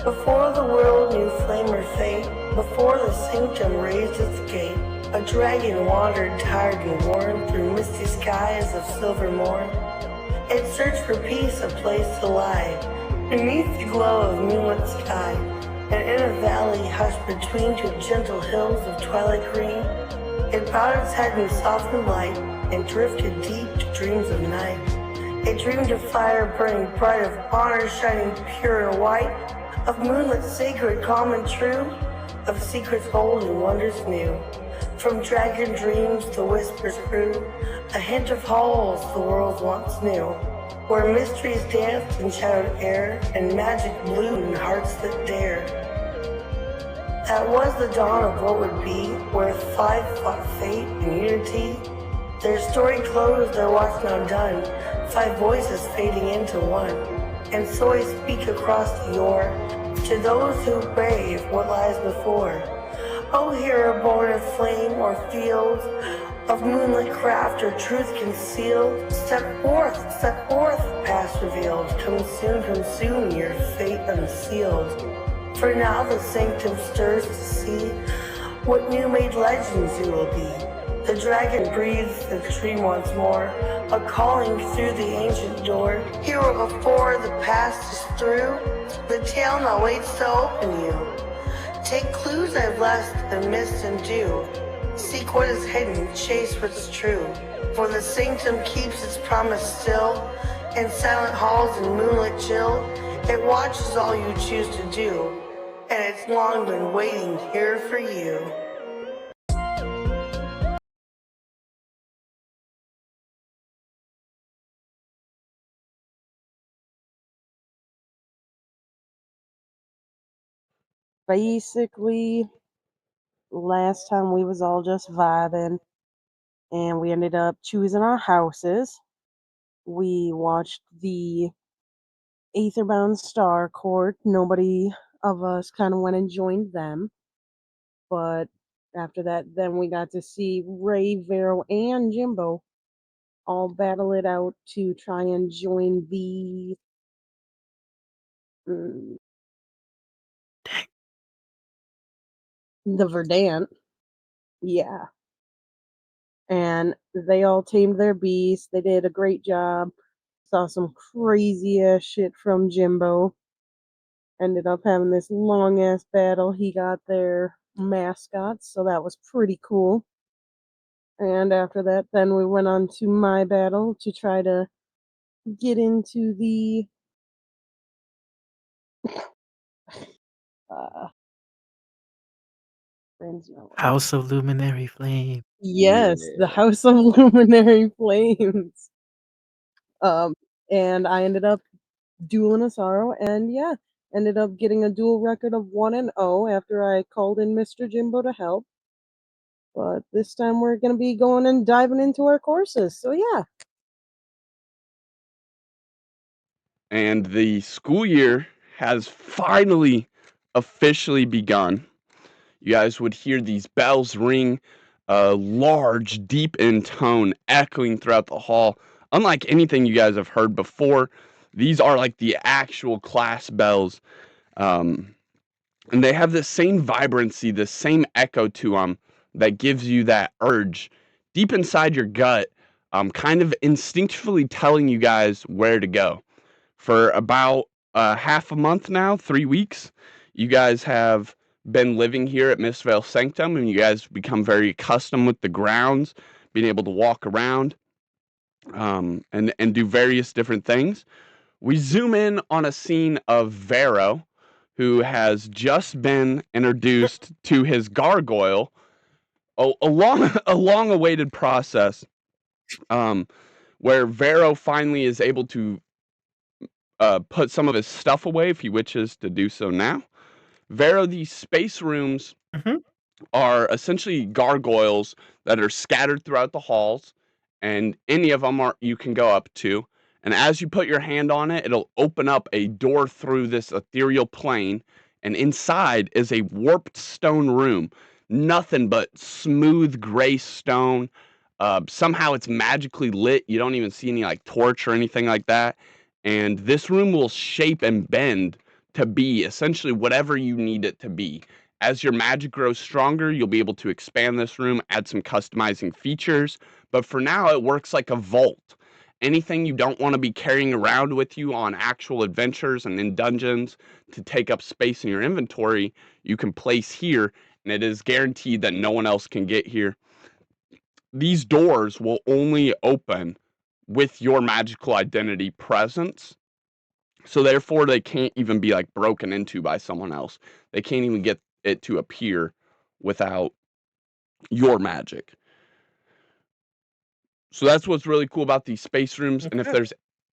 Before the world knew flame or fate, before the sanctum raised its gate, a dragon wandered tired and worn through misty skies of silver morn. It searched for peace, a place to lie, beneath the glow of moonlit sky, and in a valley hushed between two gentle hills of twilight green, it bowed its head in softened light and drifted deep to dreams of night. It dreamed of fire burning bright, of honor shining pure and white, of moonlit sacred, calm and true, of secrets old and wonders new. From dragon dreams the whispers grew, a hint of halls the world once knew, where mysteries danced in shadowed air, and magic bloomed in hearts that dared. That was the dawn of what would be, where five fought fate and unity. Their story closed, their watch now done, five voices fading into one. And so I speak across the yore, to those who brave what lies before. O hero born of flame or field, of moonlit craft or truth concealed, step forth, past revealed, come soon, your fate unsealed. For now the sanctum stirs to see what new made legends you will be. The dragon breathes the dream once more, a calling through the ancient door. Hero before the past is through, the tale now waits to open you. Take clues I've left and missed and do. Seek what is hidden, chase what's true. For the sanctum keeps its promise still. In silent halls and moonlit chill, it watches all you choose to do. And it's long been waiting here for you. Basically, last time we was all just vibing, and we ended up choosing our houses. We watched the Aetherbound Star Court. Nobody of us kind of went and joined them, but after that, then we got to see Ray, Vero, and Jimbo all battle it out to try and join mm, the Verdant. Yeah, and they all tamed their beasts. They did a great job. Saw some crazy ass shit from Jimbo. Ended up having this long ass battle. He got their mascots, so that was pretty cool. And after that, then we went on to my battle to try to get into the uh House of Luminary Flame. yes, the Yeah. House of Luminary Flames. And I ended up dueling a sorrow, and yeah, ended up getting a dual record of 1-0 after I called in Mr. Jimbo to help. But this time we're gonna be going and diving into our courses. So yeah. And the school year has finally officially begun. You guys would hear these bells ring, large, deep in tone, echoing throughout the hall. Unlike anything you guys have heard before, these are like the actual class bells. And they have the same vibrancy, the same echo to them that gives you that urge deep inside your gut, kind of instinctively telling you guys where to go. For about half a month now, 3 weeks, you guys have been living here at Mistvale Sanctum, and you guys become very accustomed with the grounds, being able to walk around and do various different things. We zoom in on a scene of Vero, who has just been introduced to his gargoyle, a long-awaited process, where Vero finally is able to put some of his stuff away if he wishes to do so now. Vero, these space rooms are essentially gargoyles that are scattered throughout the halls, and any of them you can go up to. And as you put your hand on it, it'll open up a door through this ethereal plane, and inside is a warped stone room. Nothing but smooth gray stone. Somehow it's magically lit. You don't even see any like torch or anything like that. And this room will shape and bend to be, essentially whatever you need it to be. As your magic grows stronger, you'll be able to expand this room, add some customizing features, but for now it works like a vault. Anything you don't want to be carrying around with you on actual adventures and in dungeons to take up space in your inventory, you can place here, and it is guaranteed that no one else can get here. These doors will only open with your magical identity presence. So therefore they can't even be like broken into by someone else. They can't even get it to appear without your magic. So that's what's really cool about these space rooms. And if Okay. there's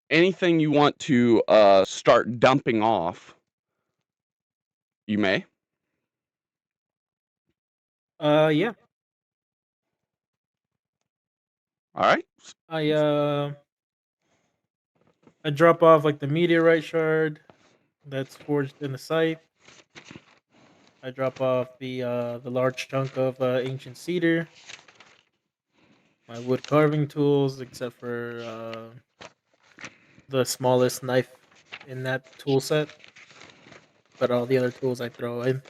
anything you want to start dumping off, you may. Yeah. All right. I drop off like the meteorite shard that's forged in the site. I drop off the large chunk of ancient cedar, my wood carving tools, except for the smallest knife in that tool set. But all the other tools I throw in.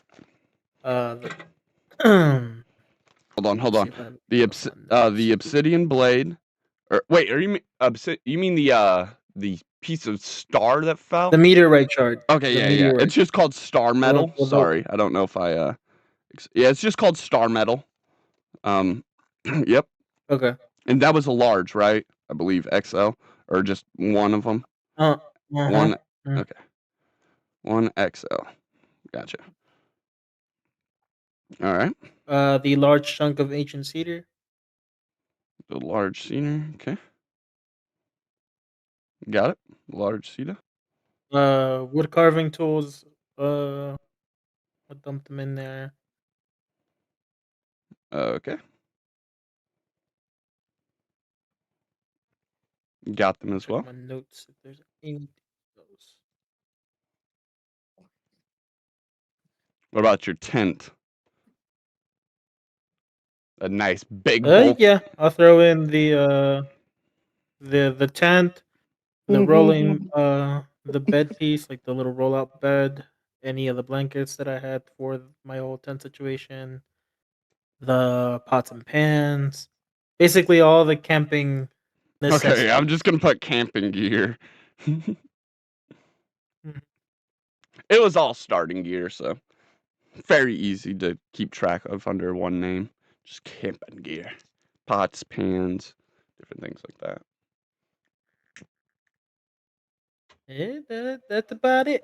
The Hold on. let's see if I have The anything else on notes. the obsidian blade. Or wait, are you you mean the piece of star that fell? The meteorite shard. Okay, The yeah. meteorite. It's just called star The one metal. with the Sorry, I don't know if I yeah, it's just called star metal. Yep. okay. And that was a large, right? I believe XL or just one of them. Uh One. huh. Okay. One XL. Gotcha. All right. The large chunk of ancient cedar. The large cedar. Okay. Got it. Large cedar. Wood carving tools. I dumped them in there. Okay. Got them as Check well. my notes if there's any of those. What about your tent? A nice big bulk. Yeah, I'll throw in the tent, the rolling the bed piece, like the little roll out bed, any of the blankets that I had for my whole tent situation, the pots and pans, basically all the camping necessities. Okay, I'm just gonna put camping gear. Mhm. It was all starting gear, so very easy to keep track of under one name. Just camping gear. Pots, pans, different things like that. Yeah, that's about it.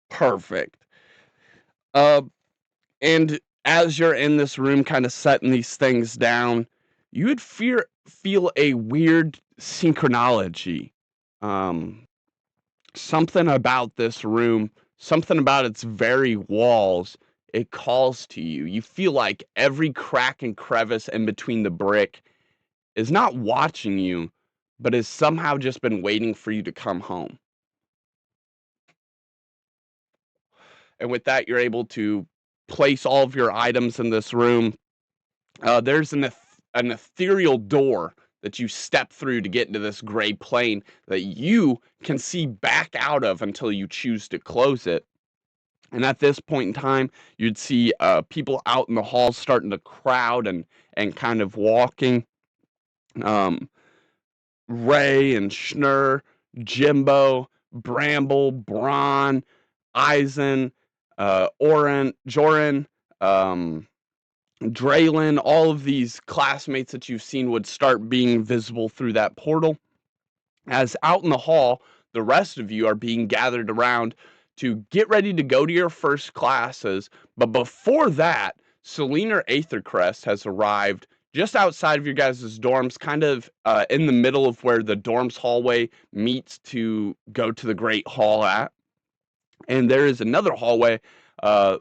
Perfect. And as you're in this room kind of setting these things down, you would feel a weird synchronology. Um, something about this room, something about its very walls, it calls to you. You feel like every crack and crevice in between the brick is not watching you, but has somehow just been waiting for you to come home. And with that, you're able to place all of your items in this room. There's an ethereal door that you step through to get into this gray plane that you can see back out of until you choose to close it. And at this point in time, you'd see people out in the halls starting to crowd and kind of walking. Ray and Schnur, Jimbo, Bramble, Braun, Eisen, Oren, Joran, Draylin, all of these classmates that you've seen would start being visible through that portal. As out in the hall, the rest of you are being gathered around to get ready to go to your first classes. But before that, Selena Aethercrest has arrived just outside of your guys' dorms, kind of in the middle of where the dorms hallway meets to go to the Great Hall at. And there is another hallway. I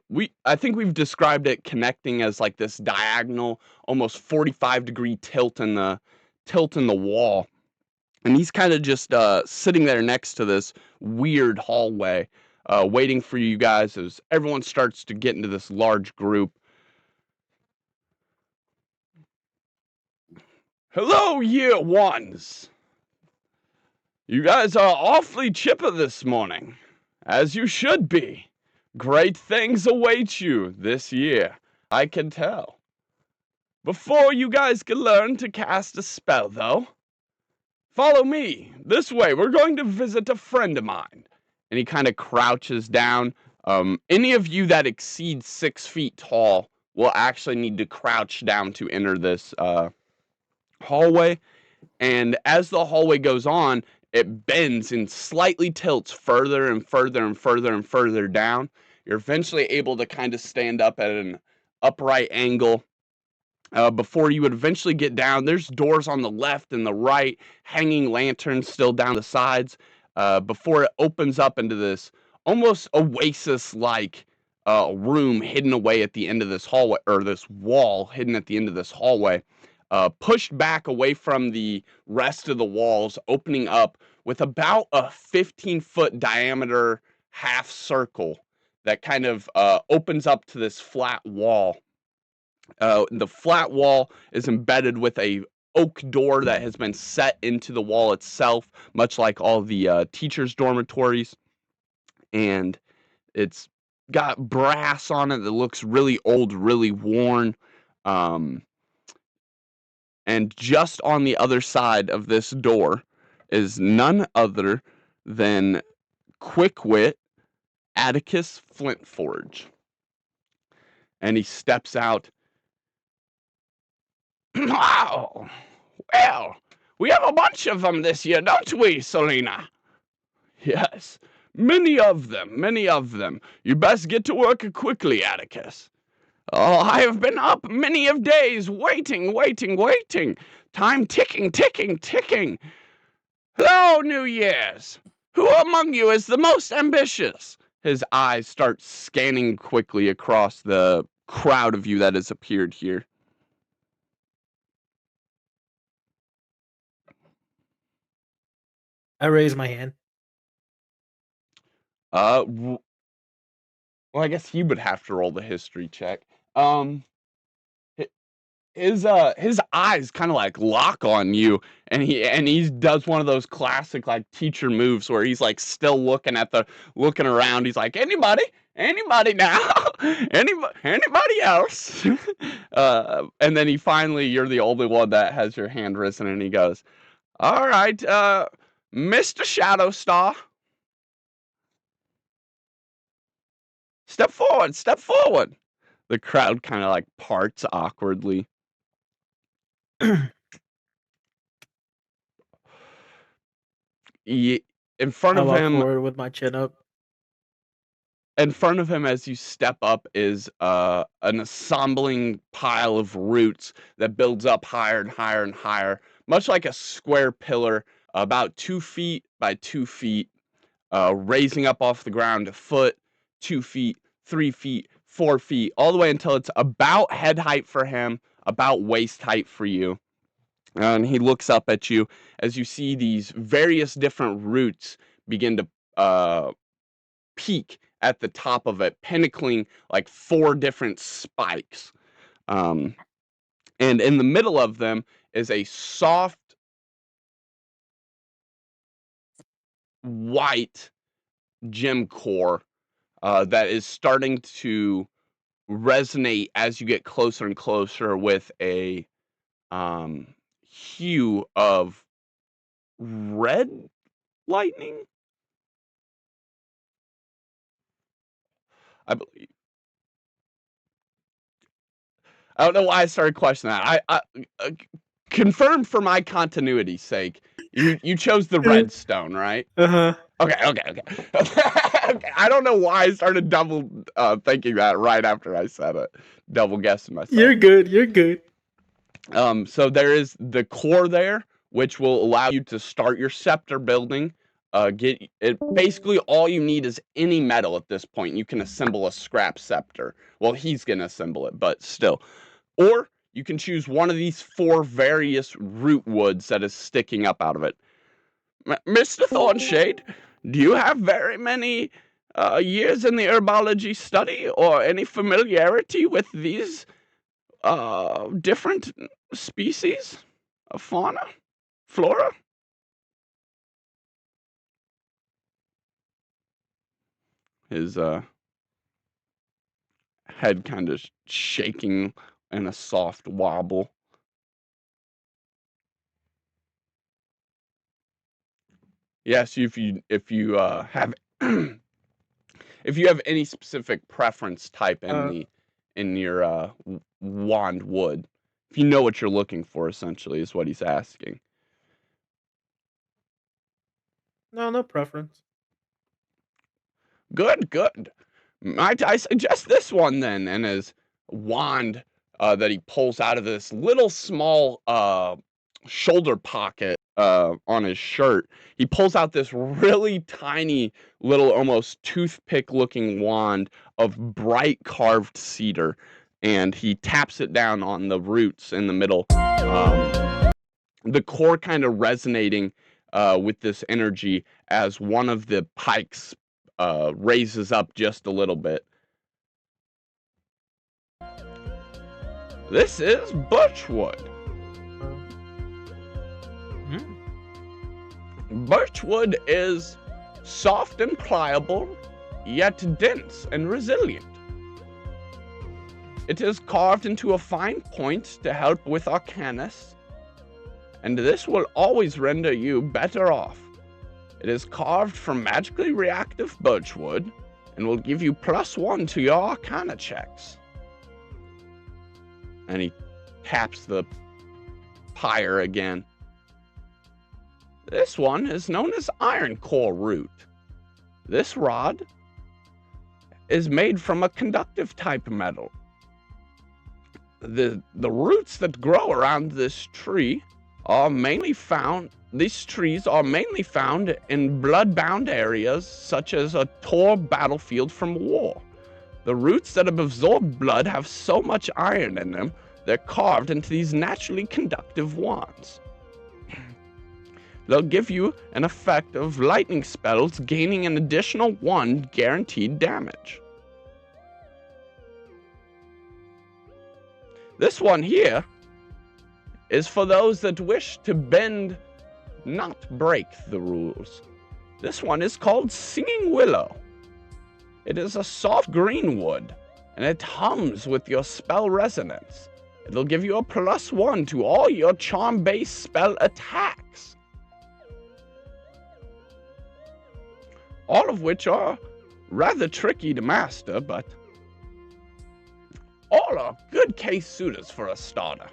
think we've described it connecting as like this diagonal, almost 45-degree tilt in the wall. And he's kind of just sitting there next to this weird hallway, waiting for you guys as everyone starts to get into this large group. Hello, year ones. You guys are awfully chipper this morning. As you should be. Great things await you this year, I can tell. Before you guys can learn to cast a spell, though, follow me. This way, we're going to visit a friend of mine. And he kind of crouches down. Any of you that exceed 6 feet tall will actually need to crouch down to enter this hallway. And as the hallway goes on, it bends and slightly tilts further and further and further and further down. You're eventually able to kind of stand up at an upright angle. Before you would eventually get down, there's doors on the left and the right, hanging lanterns still down the sides, before it opens up into this almost oasis-like room hidden away at the end of this hallway, or this wall hidden at the end of this hallway, pushed back away from the rest of the walls, opening up with about a 15-foot diameter half circle that kind of opens up to this flat wall. The flat wall is embedded with a oak door that has been set into the wall itself, much like all the teachers' dormitories. And it's got brass on it that looks really old, really worn. And just on the other side of this door is none other than Quickwit Atticus Flintforge. And he steps out. Wow! Well, we have a bunch of them this year, don't we, Selena? Yes, many of them, many of them. You best get to work quickly, Atticus. Oh, I have been up many of days, waiting. Time ticking, ticking, ticking. Hello, New Year's. Who among you is the most ambitious? His eyes start scanning quickly across the crowd of you that has appeared here. I raise my hand. Well, I guess he would have to roll the history check. His eyes kind of like lock on you, and he does one of those classic like teacher moves where he's like still looking around. He's like, anybody now, anybody else? And then you're the only one that has your hand risen, and he goes, all right, Mr. Shadowstar. Step forward. The crowd kind of like parts awkwardly. In front I of walk him, forward with my chin up. in front of him as you step up is an assembling pile of roots that builds up higher and higher and higher, much like a square pillar, about 2 feet by 2 feet, raising up off the ground a foot, 2 feet, 3 feet, 4 feet, all the way until it's about head height for him, about waist height for you. And he looks up at you as you see these various different roots begin to peak at the top of it, pinnacling like 4 different spikes. And in the middle of them is a soft white gem core that is starting to resonate as you get closer and closer with a hue of red lightning, I believe. I don't know why I started questioning that. I confirm for my continuity's sake. You chose the redstone, right? Uh-huh. Okay. Okay. I don't know why I started double thinking that right after I said it. Double guessing myself. You're good. So there is the core there, which will allow you to start your scepter building. Get it. Basically, all you need is any metal at this point. You can assemble a scrap scepter. Well, he's gonna assemble it, but still. Or you can choose one of these 4 various root woods that is sticking up out of it. Mr. Thornshade, do you have very many years in the herbology study or any familiarity with these different species of fauna, flora? his head kind of shaking in a soft wobble. Yes, if you have if you have any specific preference type in your wand wood, if you know what you're looking for, essentially, is what he's asking. No preference. Good, good. Might I suggest this one then? And his wand that he pulls out of this little small shoulder pocket on his shirt, he pulls out this really tiny little, almost toothpick looking wand of bright carved cedar, and he taps it down on the roots in the middle. The core kind of resonating with this energy as one of the pikes raises up just a little bit. This is birchwood. Birchwood is soft and pliable, yet dense and resilient. It is carved into a fine point to help with arcanis, and this will always render you better off. It is carved from magically reactive birchwood and will give you +1 to your arcana checks. And he taps the pyre again. This one is known as iron core root. This rod is made from a conductive type metal. The roots that grow around this tree are mainly found, these trees are mainly found in blood-bound areas such as a tore battlefield from war. The roots that have absorbed blood have so much iron in them, they're carved into these naturally conductive wands. They'll give you an effect of lightning spells, gaining an additional 1 guaranteed damage. This one here is for those that wish to bend, not break the rules. This one is called Singing Willow. It is a soft green wood, and it hums with your spell resonance. It'll give you a +1 to all your charm-based spell attacks. All of which are rather tricky to master, but all are good case suitors for a starter.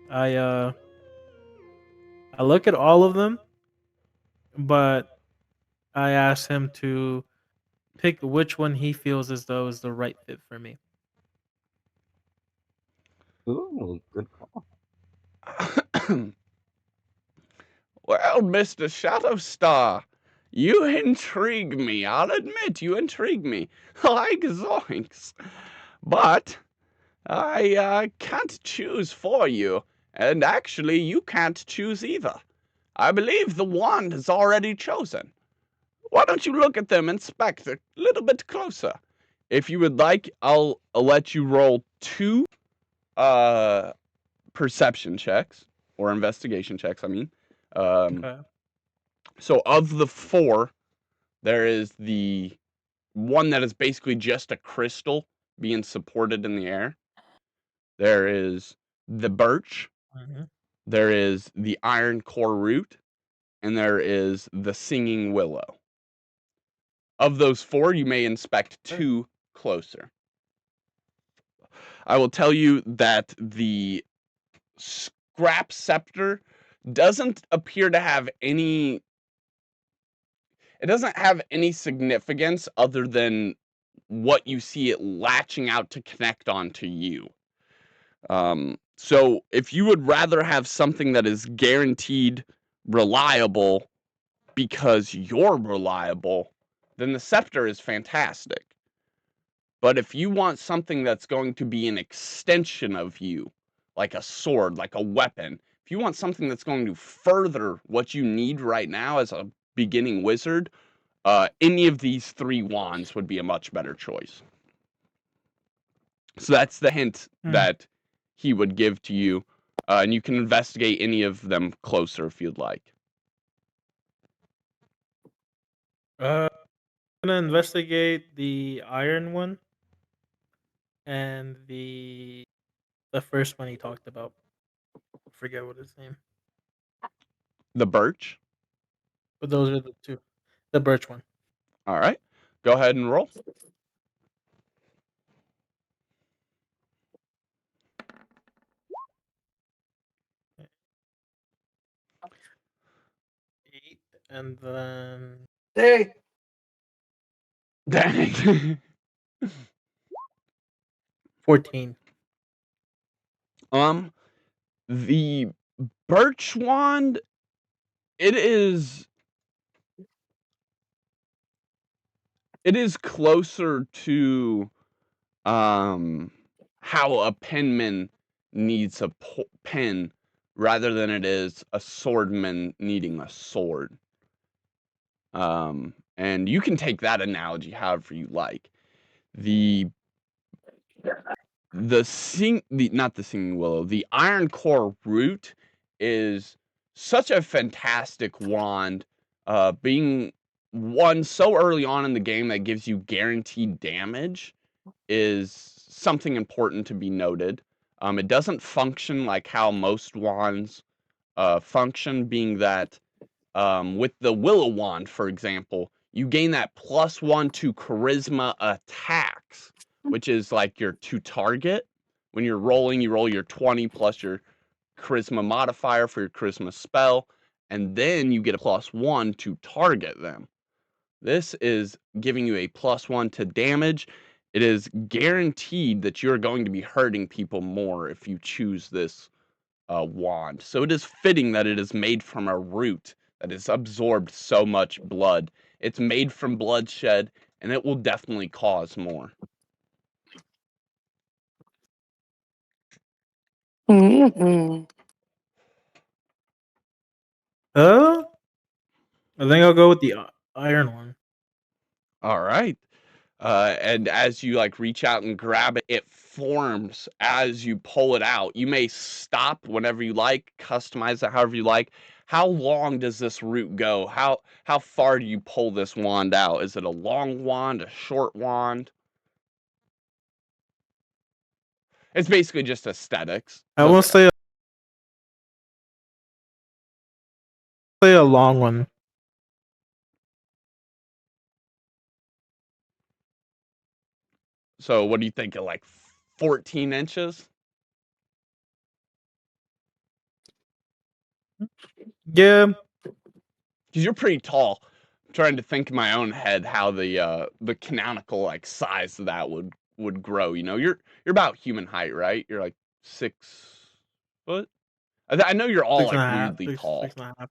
I look at all of them, but I ask him to pick which one he feels as though is the right fit for me. Ooh, good call. Well, Mr. Shadowstar, you intrigue me. I'll admit, you intrigue me. Like zoinks. But I can't choose for you, and actually you can't choose either. I believe the wand is already chosen. Why don't you look at them and inspect a little bit closer? If you would like, I'll let you roll 2 perception checks, or investigation checks, I mean. Okay. So of the 4, there is the one that is basically just a crystal being supported in the air. There is the birch. There is the iron core root, and there is the singing willow. Of those 4, you may inspect 2 closer. I will tell you that the scrap scepter doesn't appear to have any. It doesn't have any significance other than what you see it latching out to connect onto you. So if you would rather have something that is guaranteed reliable because you're reliable, then the scepter is fantastic. But if you want something that's going to be an extension of you, like a sword, like a weapon, if you want something that's going to further what you need right now as a beginning wizard, any of these 3 wands would be a much better choice. So that's the hint Hmm. that he would give to you, and you can investigate any of them closer if you'd like. I'm gonna investigate the iron one and the first one he talked about. Forget what his name. The birch. But those are the two. The birch one. All right, go ahead and roll. Eight, and then Hey, Dang. 14. The birch wand, it is closer to how a penman needs a pen rather than it is a swordman needing a sword. And you can take that analogy however you like. The not the singing willow, the iron core root is such a fantastic wand, being one so early on in the game that gives you guaranteed damage is something important to be noted. It doesn't function like how most wands function, being that with the Willow Wand, for example, you gain that +1 to charisma attacks, which is like your to target. When you're rolling, you roll your 20 plus your charisma modifier for your charisma spell, and then you get a +1 to target them. This is giving you a +1 to damage. It is guaranteed that you're going to be hurting people more if you choose this wand. So it is fitting that it is made from a root that has absorbed so much blood. It's made from bloodshed, and it will definitely cause more. mm-hmm. I think I'll go with the iron one. All right. And as you like reach out and grab it, it forms as you pull it out. You may stop whenever you like, customize it however you like. How long does this root go? How far do you pull this wand out? Is it a long wand, a short wand? It's basically just aesthetics. I will say a long one. So what do you think of like 14 inches? Yeah. Because you're pretty tall. I'm trying to think in my own head how the canonical like size of that would grow. You know, you're about human height, right? You're like 6 foot. I know you're all Six and like a half. weirdly tall, Six and a half.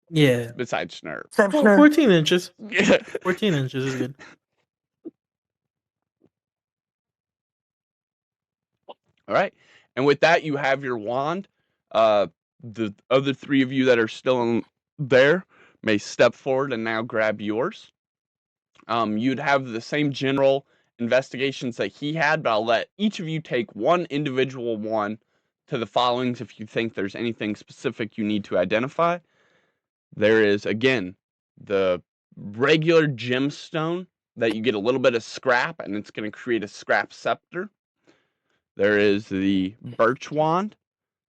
Yeah. besides Schnurr. 14 inches. Yeah. 14 inches is good. All right. And with that, you have your wand. The other three of you that are still there may step forward and now grab yours. You'd have the same general investigations that he had, but I'll let each of you take one individual one to the followings if you think there's anything specific you need to identify. There is, again, the regular gemstone that you get a little bit of scrap, and it's going to create a scrap scepter. There is the birch wand,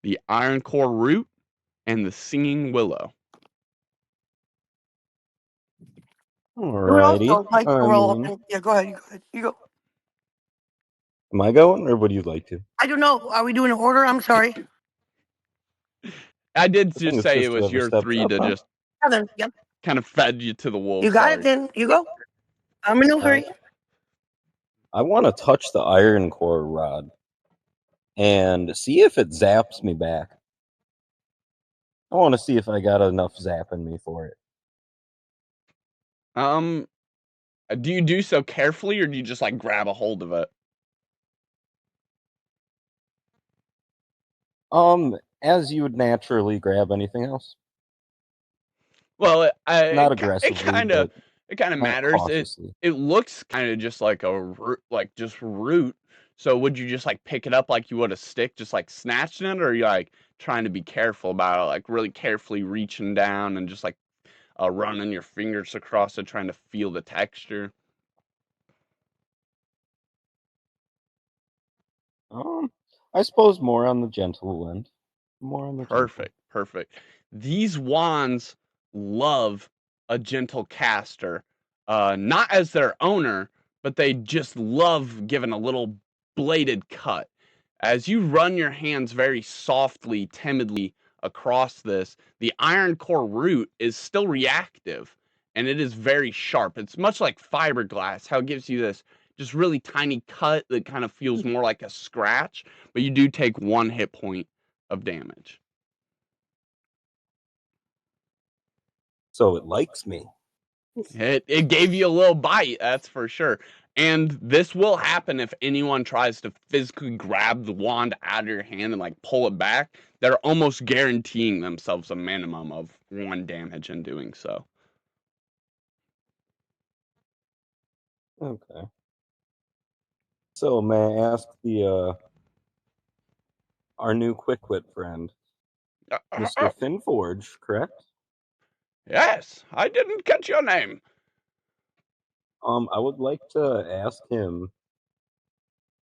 the iron core root, and the singing willow. Alrighty. Yeah, go ahead. You go. Am I going, or would you like to? I don't know. Are we doing an order? I'm sorry. I did I think just it's say just it was whoever your steps three up, to huh? just Yeah, then. Yep. kind of fed you to the wolves. You got Sorry. it then. You go. I'm in no hurry. I want to touch the iron core rod and see if it zaps me back. I want to see if I got enough zap in me for it. Do you do so carefully, or do you just like grab a hold of it? As you would naturally grab anything else. Well, Not it aggressively, kind of but it kind of Not matters. cautiously. It looks kind of just like a root, like just root. So would you just like pick it up like you would a stick, just like snatching it, or are you like trying to be careful about it, like really carefully reaching down and just like running your fingers across it, trying to feel the texture? I suppose more on the gentle end. More on the gentle. Perfect. These wands love a gentle caster, not as their owner, but they just love giving a little bladed cut. As you run your hands very softly, timidly across this, the iron core root is still reactive and it is very sharp. It's much like fiberglass, how it gives you this just really tiny cut that kind of feels more like a scratch, but you do take 1 hit point of damage. So it likes me. It gave you a little bite, that's for sure. And this will happen if anyone tries to physically grab the wand out of your hand and like pull it back. They're almost guaranteeing themselves a minimum of 1 damage in doing so. Okay. So may I ask our new Quickwit friend, Mr. Finforge, correct? Yes, I didn't catch your name. I would like to ask him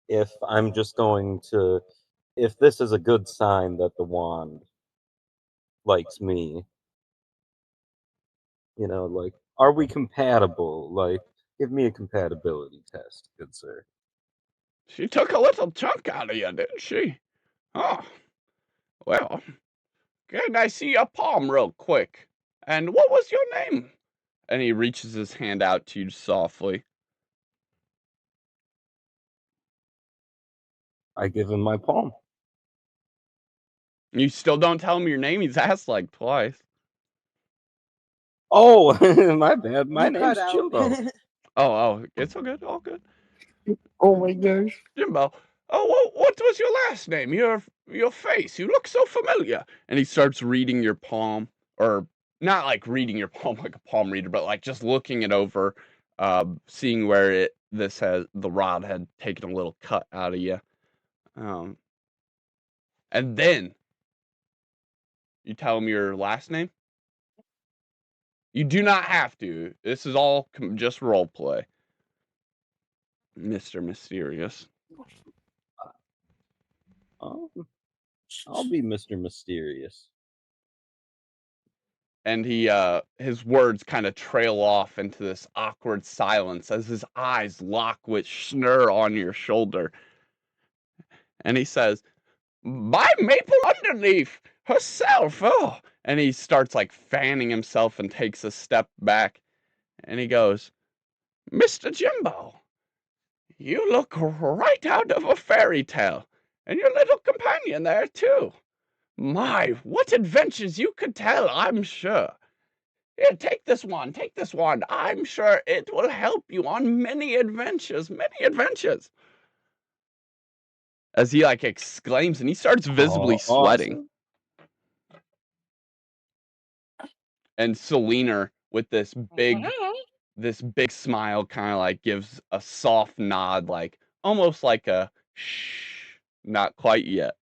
if I'm just going to, if this is a good sign that the wand likes me. You know, like, are we compatible? Like, give me a compatibility test, good sir. She took a little chunk out of you, didn't she? Oh, well, can I see your palm real quick? And what was your name? And he reaches his hand out to you softly. I give him my palm. You still don't tell him your name? He's asked like twice. Oh, my bad. My You name's cut out. Jimbo. Oh, it's all good, all good. Oh my gosh. Jimbo, oh, what was your last name? Your face, you look so familiar. And he starts reading your palm, or not like reading your palm like a palm reader, but like just looking it over, seeing where the rod had taken a little cut out of you. And then you tell him your last name. You do not have to. This is all just role play. Mr. Mysterious. I'll be Mr. Mysterious. And his words kind of trail off into this awkward silence as his eyes lock with Schnurr on your shoulder. And he says, "By Maple Underleaf herself, oh!" And he starts like fanning himself and takes a step back. And he goes, "Mr. Jimbo, you look right out of a fairy tale. And your little companion there, too. My, what adventures you could tell, I'm sure. Here, take this wand. I'm sure it will help you on many adventures. As he like exclaims, and he starts visibly sweating. Awesome. And Selena, with this big smile, kind of like gives a soft nod, like almost like a shh, not quite yet.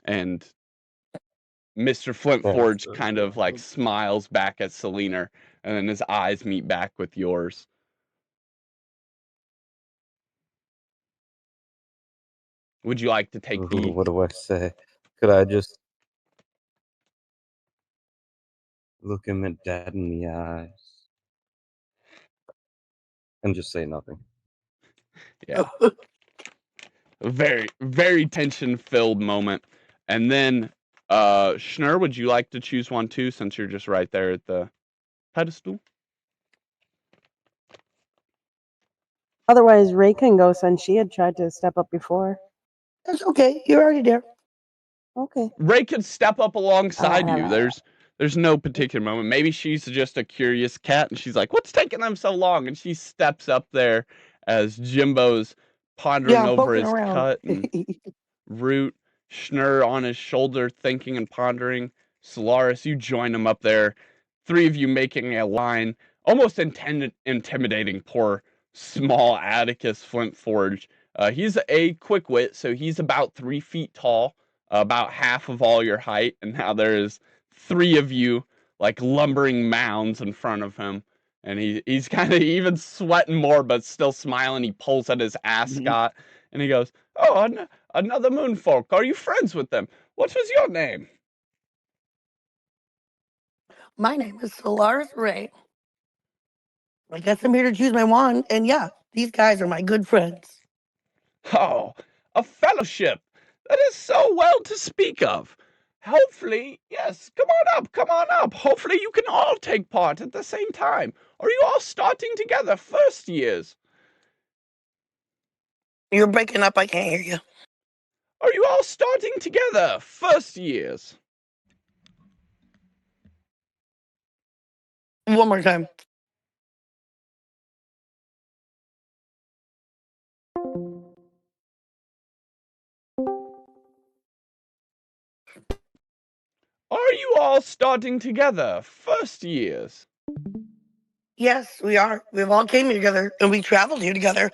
And Mr. Flintforge kind of like smiles back at Selena, and then his eyes meet back with yours. Would you like to take What do I say? Could I just look him dead in the eyes and just say nothing? Yeah. A very, very tension-filled moment. And then, Schnurr, would you like to choose one too, since you're just right there at the pedestal? Otherwise, Ray can go since she had tried to step up before. That's okay. You're already there. Okay. Ray could step up alongside you. There's no particular moment. Maybe she's just a curious cat, and she's like, "What's taking them so long?" And she steps up there as Jimbo's pondering over his cut and root. Schnurr on his shoulder, thinking and pondering. Solaris, you join him up there, three of you making a line, almost intimidating poor small Atticus Flintforge. He's a quick wit, so he's about 3 feet tall, about half of all your height, and now there's three of you like lumbering mounds in front of him. And he's kind of even sweating more, but still smiling. He pulls at his ascot and he goes, "Oh, another moonfolk. Are you friends with them? What was your name?" My name is Solaris Ray. I guess I'm here to choose my wand, and yeah, these guys are my good friends. "Oh, a fellowship! That is so well to speak of. Hopefully, yes, come on up. Hopefully you can all take part at the same time. Are you all starting together first years? You're breaking up, I can't hear you. Are you all starting together first years?" One more time. Are you all starting together first years? Yes, we are. We've all came here together, and we traveled here together,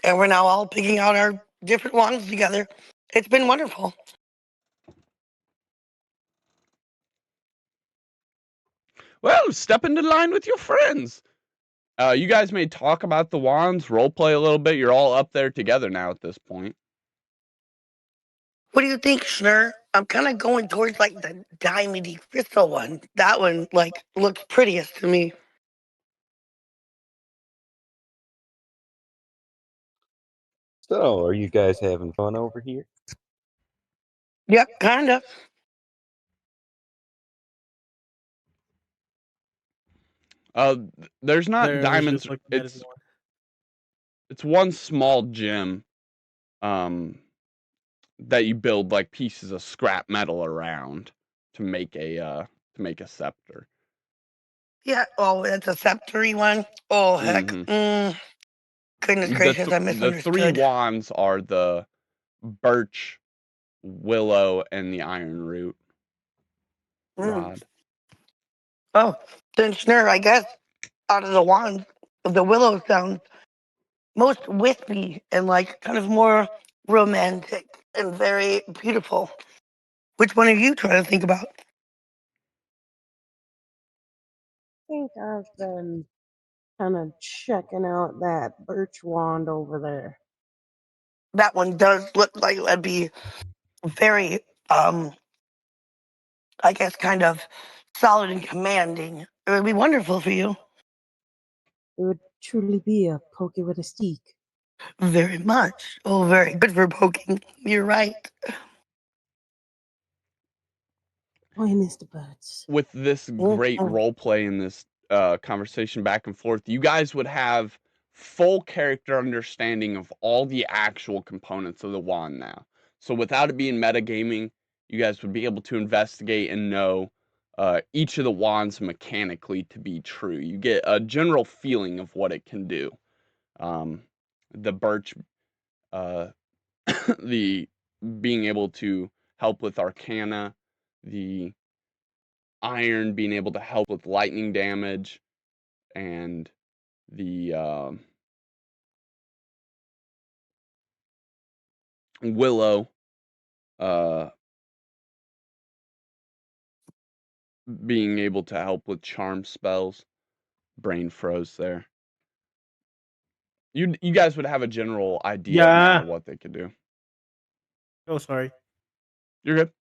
and we're now all picking out our different wands together. It's been wonderful. Well, step into line with your friends. You guys may talk about the wands, roleplay a little bit. You're all up there together now at this point. What do you think, Schnur? I'm kind of going towards like the diamondy crystal one. That one, like, looks prettiest to me. So, are you guys having fun over here? Yep, kind of. There's not There was diamonds. just looking at his wand. It's one small gem, that you build like pieces of scrap metal around to make a scepter. Yeah. Oh, it's a sceptery one. Oh heck. Mm-hmm. Goodness gracious, I The three misunderstood. wands are the birch, willow, and the iron root Mm. rod. Oh, then Schnur, I guess out of the wand, the willow sounds most wispy and like kind of more romantic and very beautiful. Which one are you trying to think about? I think I've been kind of checking out that birch wand over there. That one does look like that'd be very, I guess, kind of solid and commanding. It would be wonderful for you. It would truly be a poke with a stick. Very much. Oh, very good for poking. You're right. Why, Mr. Birds? With this great Mhm. role play in this conversation back and forth, you guys would have full character understanding of all the actual components of the wand now. So without it being metagaming, you guys would be able to investigate and know each of the wands mechanically to be true. You get a general feeling of what it can do. The birch, uh, the being able to help with arcana, the iron being able to help with lightning damage, and the willow uh, being able to help with charm spells. Brain froze there. You guys would have a general idea now Yeah. what they could do. Oh, sorry. You're good.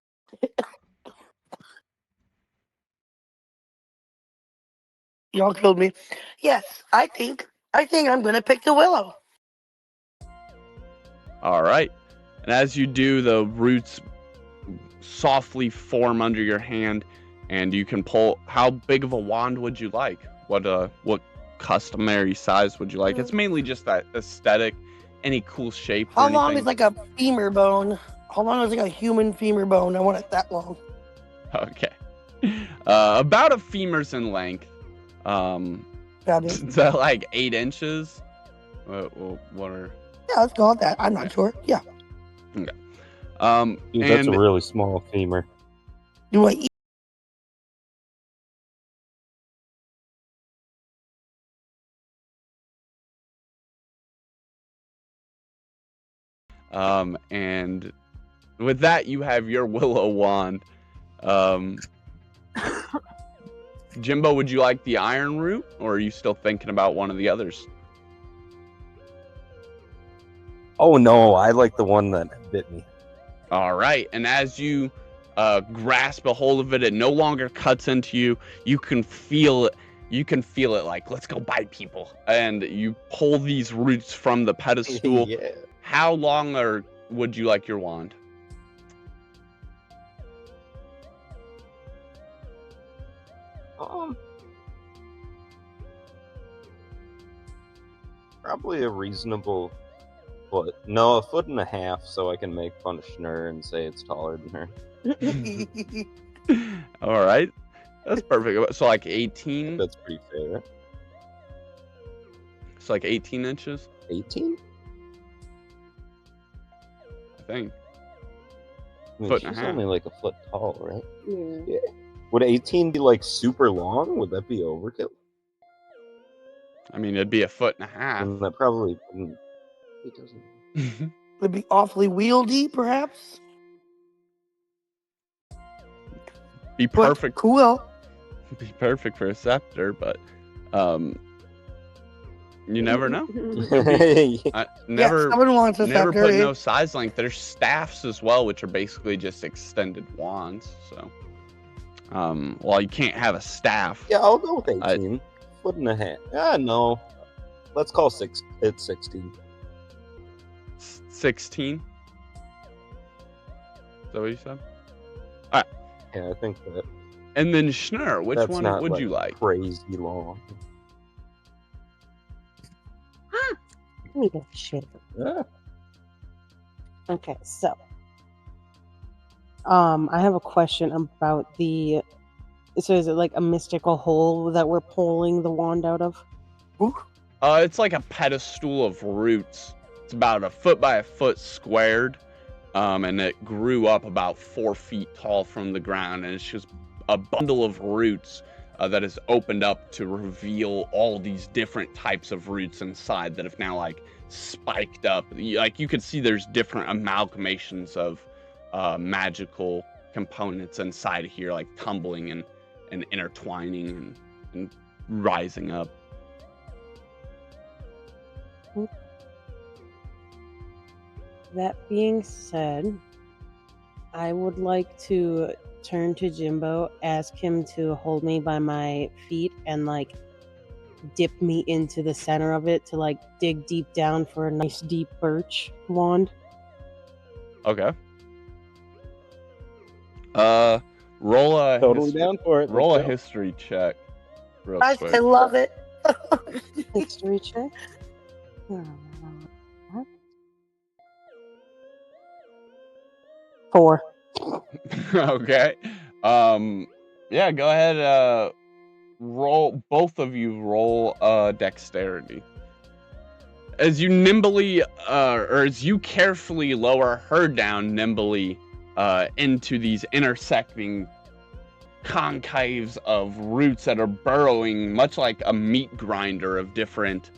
Y'all killed me. Yes, I think I'm gonna pick the willow. All right. And as you do, the roots softly form under your hand, and you can pull. How big of a wand would you like? What customary size would you like? It's mainly just that aesthetic. Any cool shape or How long is anything? like a femur bone? How long is like a human femur bone? I want it that long. Okay. About a femur's in length. Fabulous. Is that like 8 inches? What are? Yeah, let's call it that. I'm not sure. Yeah. Okay. Dude, that's a And really small femur. Do I And with that, you have your willow wand. Jimbo, would you like the iron root, or are you still thinking about one of the others? Oh no, I like the one that bit me. All right, and as you grasp a hold of it, it no longer cuts into you. You can feel it. You can feel it like, let's go bite people. And you pull these roots from the pedestal. Yeah. How long would you like your wand? Probably a reasonable foot. No, 1.5 feet, so I can make fun of Schnur and say it's taller than her. All right, that's perfect. So like 18. That's pretty fair. It's like 18 inches. 18? I think. I mean, Foot and a she's half. only like a foot tall, right? Yeah. Would 18 be like super long? Would that be overkill? I mean, it'd be a foot and a half. And that probably wouldn't. It doesn't. Would be awfully wieldy, perhaps. Be But perfect. cool. Be perfect for a scepter, but you never know. Never someone wants a never scepter. put no size length. There's staffs as well, which are basically just extended wands. So, well, you can't have a staff. Yeah, I'll go with 18. 1.5 feet. No. Let's call it's 16. 16. Is that what you said? Yeah, I think that. And then Schnur, which That's one not, would you like? Crazy long. Let me get shit. Yeah. Okay, so I have a question about the. So is it like a mystical hole that we're pulling the wand out of? It's like a pedestal of roots. It's about 1 foot by 1 foot squared, and it grew up about 4 feet tall from the ground, and it's just a bundle of roots that has opened up to reveal all these different types of roots inside that have now like spiked up. Like you could see there's different amalgamations of magical components inside of here, like tumbling and intertwining and rising up. That being said, I would like to turn to Jimbo, ask him to hold me by my feet and like dip me into the center of it to like dig deep down for a nice deep birch wand. Okay. Roll a Totally down for it. roll a Let's go. history check real I quick. love it. History check. 4. Okay. Yeah, go ahead, roll, both of you roll dexterity. As you nimbly or as you carefully lower her down nimbly into these intersecting concaves of roots that are burrowing much like a meat grinder of different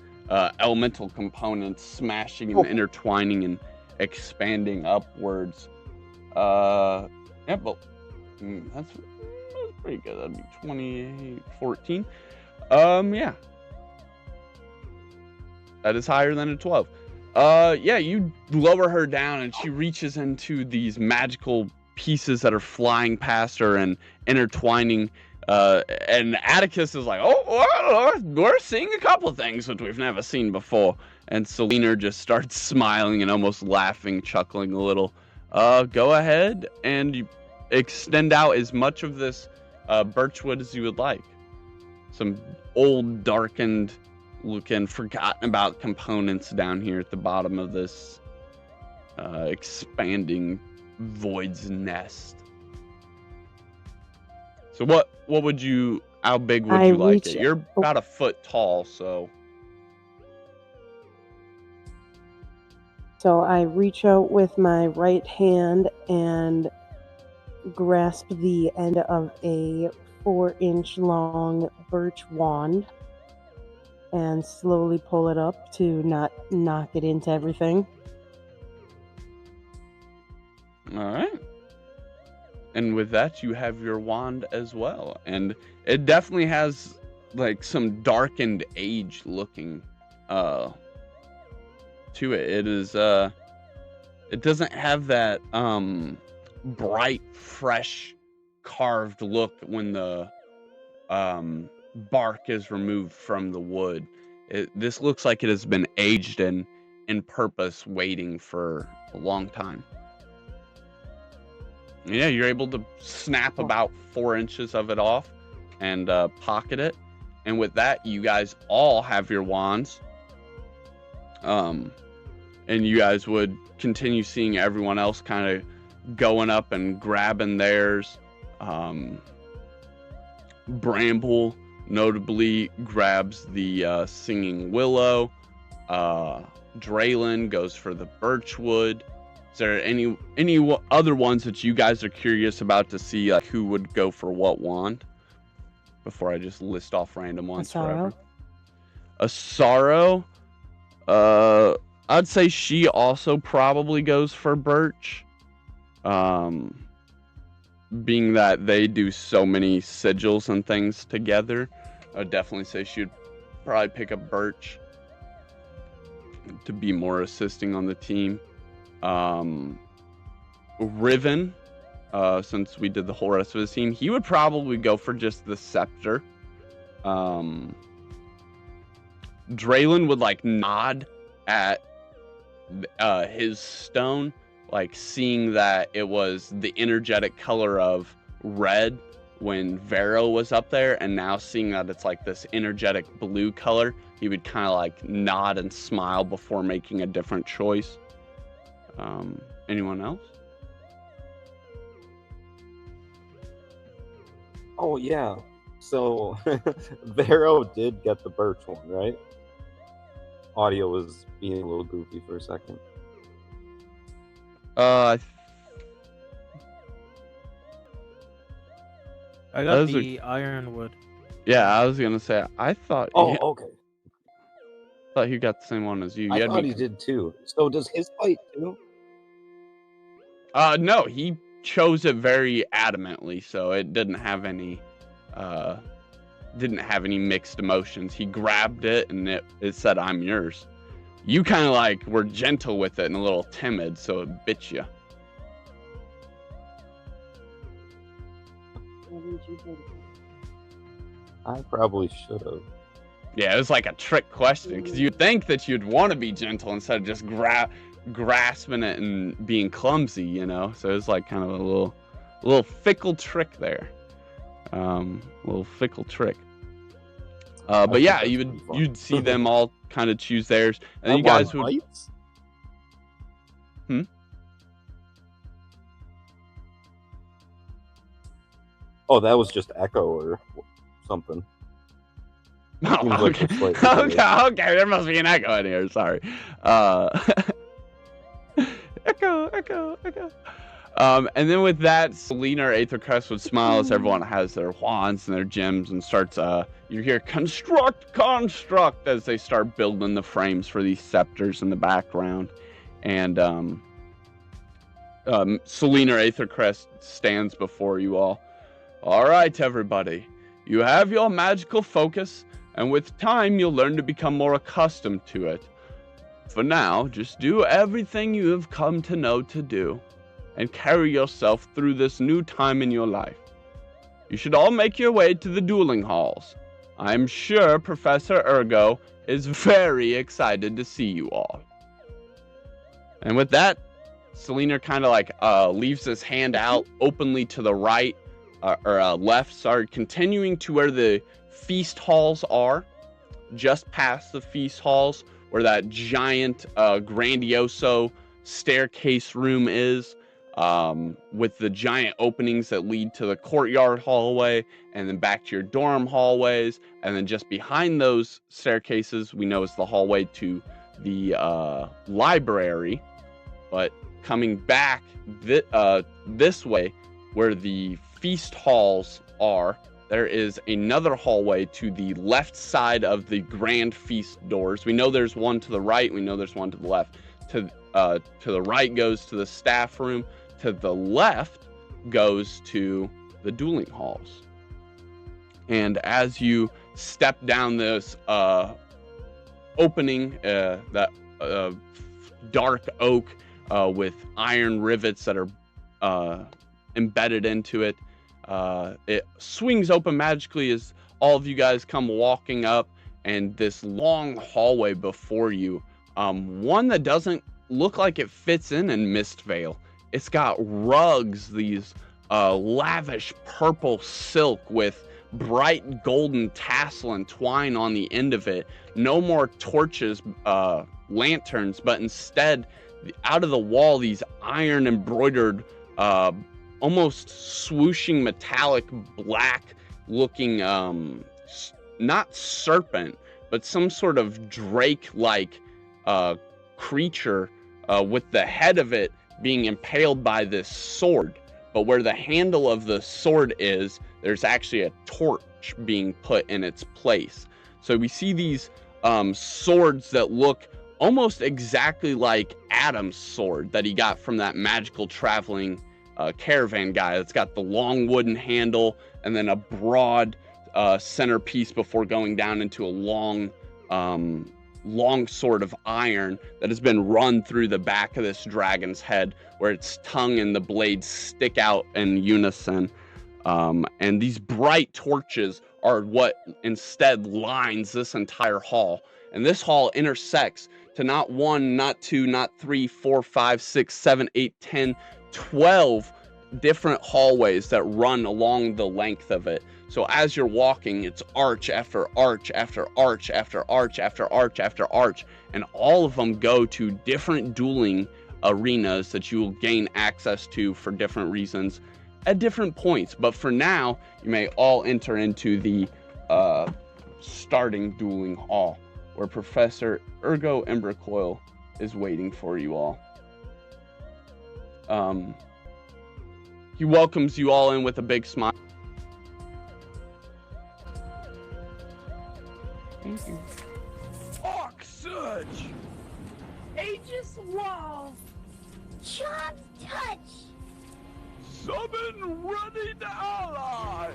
elemental components, smashing and intertwining and expanding upwards. Yeah, but that's pretty good. That'd be 28, 14. Yeah. That is higher than a 12. Yeah, you lower her down and she reaches into these magical pieces that are flying past her and intertwining. And Atticus is like, oh, we're seeing a couple things that we've never seen before. And Selena just starts smiling and almost laughing, chuckling a little. Go ahead and you extend out as much of this birchwood as you would like. Some old, darkened looking, forgotten about components down here at the bottom of this expanding void's nest. So how big would you like it? You're about 1 foot tall, so. So I reach out with my right hand and grasp the end of a 4-inch long birch wand and slowly pull it up to not knock it into everything. All right. And with that, you have your wand as well. And it definitely has like some darkened age looking to it. It is it doesn't have that bright, fresh, carved look when the bark is removed from the wood. This looks like it has been aged in purpose, waiting for a long time. Yeah, you're able to snap about 4 inches of it off and pocket it. And with that, you guys all have your wands. And you guys would continue seeing everyone else kind of going up and grabbing theirs. Bramble notably grabs the singing willow. Draylin goes for the birchwood. Is there any other ones that you guys are curious about to see, like who would go for what wand? Before I just list off random ones forever. A sorrow. I'd say she also probably goes for birch. Being that they do so many sigils and things together, I would definitely say she'd probably pick up birch to be more assisting on the team. Riven, since we did the whole rest of his team, he would probably go for just the scepter. Draylin would like nod at his stone, like seeing that it was the energetic color of red when Vero was up there, and now seeing that it's like this energetic blue color, he would kind of like nod and smile before making a different choice. Anyone else? Oh yeah. So Vero did get the birch one, right? Audio was being a little goofy for a second. I got the ironwood. Yeah, I was gonna say I thought. Okay. Thought he got the same one as you. I thought he did too. So does his fight too? No, he chose it very adamantly, so it didn't have any mixed emotions. He grabbed it and it said, "I'm yours." You kind of like were gentle with it and a little timid, so it bit you. I probably should have. Yeah, it was like a trick question, because you'd think that you'd want to be gentle instead of just grasping it and being clumsy, you know? So it was like kind of a little fickle trick there. Little fickle trick. But yeah, you'd see them all kind of choose theirs, and then you guys would. Lights? Oh, that was just echo or something. Oh, okay. Okay, there must be an echo in here. Sorry. Echo. And then with that, Selena or Aethercrest would smile as everyone has their wands and their gems and starts, you hear construct as they start building the frames for these scepters in the background. And Selena or Aethercrest stands before you all. All right, everybody. You have your magical focus, and with time, you'll learn to become more accustomed to it. For now, just do everything you have come to know to do, and carry yourself through this new time in your life. You should all make your way to the dueling halls. I'm sure Professor Ergo is very excited to see you all. And with that, Selena kind of like leaves his hand out openly to the right, or left, sorry, continuing to where the feast halls are, just past the feast halls, where that giant grandioso staircase room is, with the giant openings that lead to the courtyard hallway and then back to your dorm hallways, and then just behind those staircases we know is the hallway to the library. But coming back this way, where the feast halls are, there is another hallway to the left side of the grand feast doors. We know there's one to the right. We know there's one to the left. To the right goes to the staff room. to the left goes to the dueling halls. And as you step down this opening, that dark oak with iron rivets that are embedded into it, it swings open magically as all of you guys come walking up, and this long hallway before you, one that doesn't look like it fits in Mistvale. It's got rugs, these lavish purple silk with bright golden tassel and twine on the end of it. No more torches, lanterns, but instead, out of the wall, these iron embroidered, almost swooshing metallic black looking, not serpent, but some sort of drake like creature, with the head of it being impaled by this sword. But where the handle of the sword is, there's actually a torch being put in its place. So we see these swords that look almost exactly like Adam's sword that he got from that magical traveling caravan guy. That's got the long wooden handle and then a broad centerpiece before going down into a long sword of iron that has been run through the back of this dragon's head, where its tongue and the blades stick out in unison. And these bright torches are what instead lines this entire hall. And this hall intersects to not 1, not 2, not 3, 4, 5, 6, 7, 8, 10, 12 different hallways that run along the length of it. So as you're walking, it's arch after arch after arch after arch after arch after arch, and all of them go to different dueling arenas that you will gain access to for different reasons at different points. But for now, you may all enter into the starting dueling hall, where Professor Ergo Embercoil is waiting for you all. He welcomes you all in with a big smile. Thank you. Arc Surge! Aegis Wall! Chop Touch! Summon Running Ally!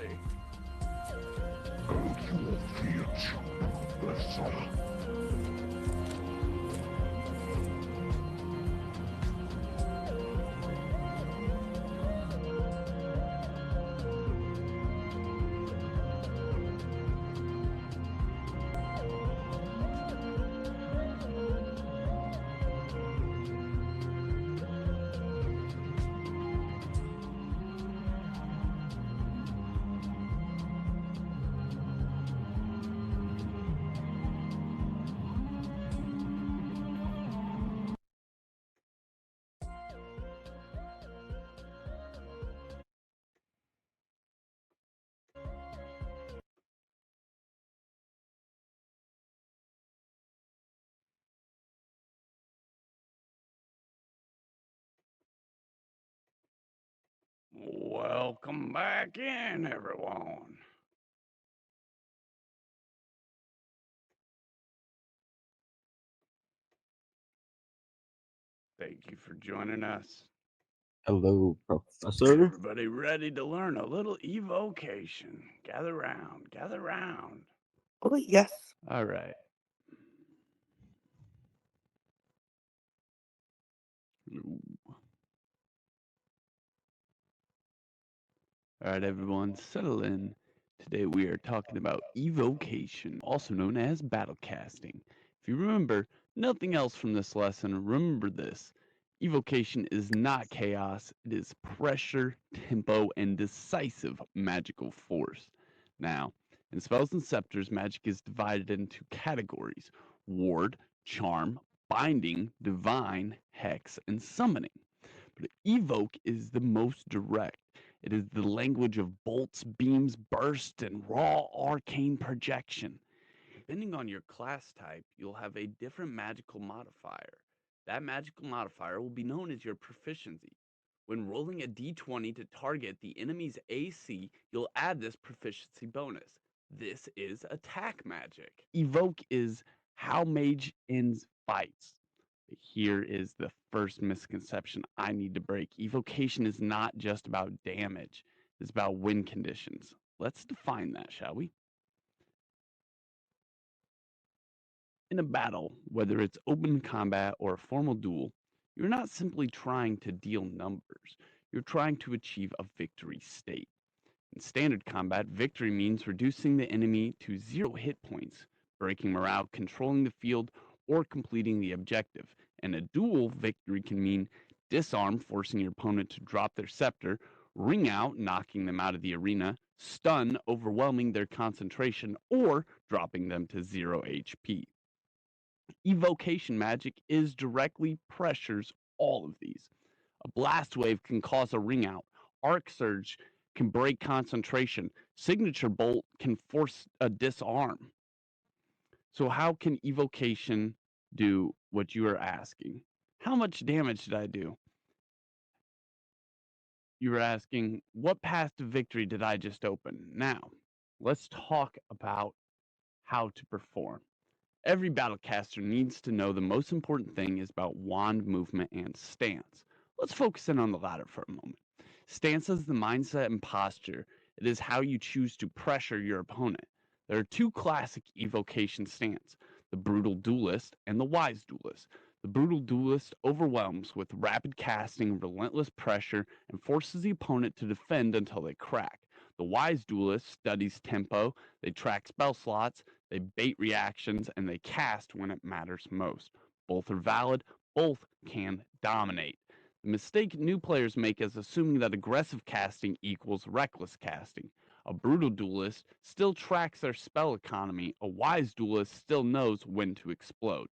Welcome back in, everyone. Thank you for joining us. Hello, Professor. Everybody ready to learn a little evocation? Gather round, gather round. Oh, yes. All right. All right, everyone, settle in. Today we are talking about evocation, also known as battle casting. If you remember nothing else from this lesson, remember this. Evocation is not chaos, it is pressure, tempo, and decisive magical force. Now, in Spells and Scepters, magic is divided into categories: ward, charm, binding, divine, hex, and summoning. But evoke is the most direct. It is the language of bolts, beams, burst, and raw arcane projection. Depending on your class type, you'll have a different magical modifier. That magical modifier will be known as your proficiency. When rolling a d20 to target the enemy's AC, you'll add this proficiency bonus. This is attack magic. Evoke is how mage ends fights. But here is the first misconception I need to break. Evocation is not just about damage, it's about win conditions. Let's define that, shall we? In a battle, whether it's open combat or a formal duel, you're not simply trying to deal numbers, you're trying to achieve a victory state. In standard combat, victory means reducing the enemy to 0 hit points, breaking morale, controlling the field, or completing the objective. In a duel, victory can mean disarm, forcing your opponent to drop their scepter, ring out, knocking them out of the arena, stun, overwhelming their concentration, or dropping them to 0 HP. Evocation magic is directly pressures all of these. A blast wave can cause a ring out. Arc surge can break concentration. Signature bolt can force a disarm. So how can evocation do what you are asking? How much damage did I do? You were asking, what path to victory did I just open? Now, let's talk about how to perform. Every battlecaster needs to know the most important thing is about wand movement and stance. Let's focus in on the latter for a moment. Stance is the mindset and posture. It is how you choose to pressure your opponent. There are two classic evocation stance, the brutal duelist and the wise duelist. The brutal duelist overwhelms with rapid casting, relentless pressure, and forces the opponent to defend until they crack. The wise duelist studies tempo, they track spell slots, they bait reactions, and they cast when it matters most. Both are valid, both can dominate. The mistake new players make is assuming that aggressive casting equals reckless casting. A brutal duelist still tracks their spell economy, a wise duelist still knows when to explode.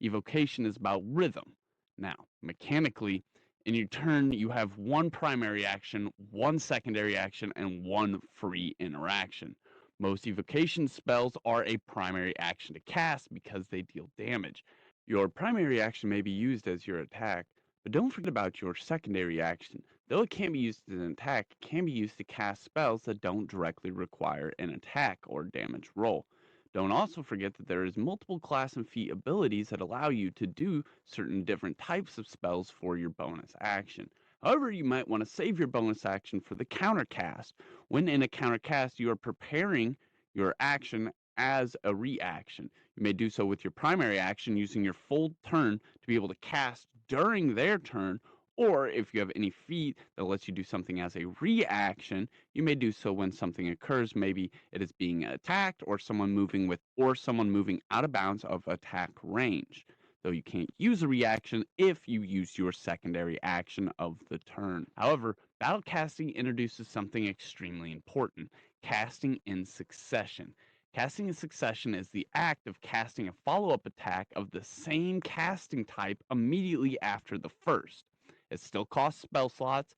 Evocation is about rhythm. Now, mechanically, in your turn, you have one primary action, one secondary action, and one free interaction. Most evocation spells are a primary action to cast because they deal damage. Your primary action may be used as your attack, but don't forget about your secondary action. Though it can be used as an attack, it can be used to cast spells that don't directly require an attack or damage roll. Don't also forget that there is multiple class and feat abilities that allow you to do certain different types of spells for your bonus action. However, you might want to save your bonus action for the countercast. When in a countercast, you are preparing your action as a reaction. You may do so with your primary action using your full turn to be able to cast during their turn, or if you have any feat that lets you do something as a reaction, you may do so when something occurs. Maybe it is being attacked or someone moving out of bounds of attack range. Though you can't use a reaction if you use your secondary action of the turn. However, battle casting introduces something extremely important, casting in succession. Casting in succession is the act of casting a follow-up attack of the same casting type immediately after the first. It still costs spell slots.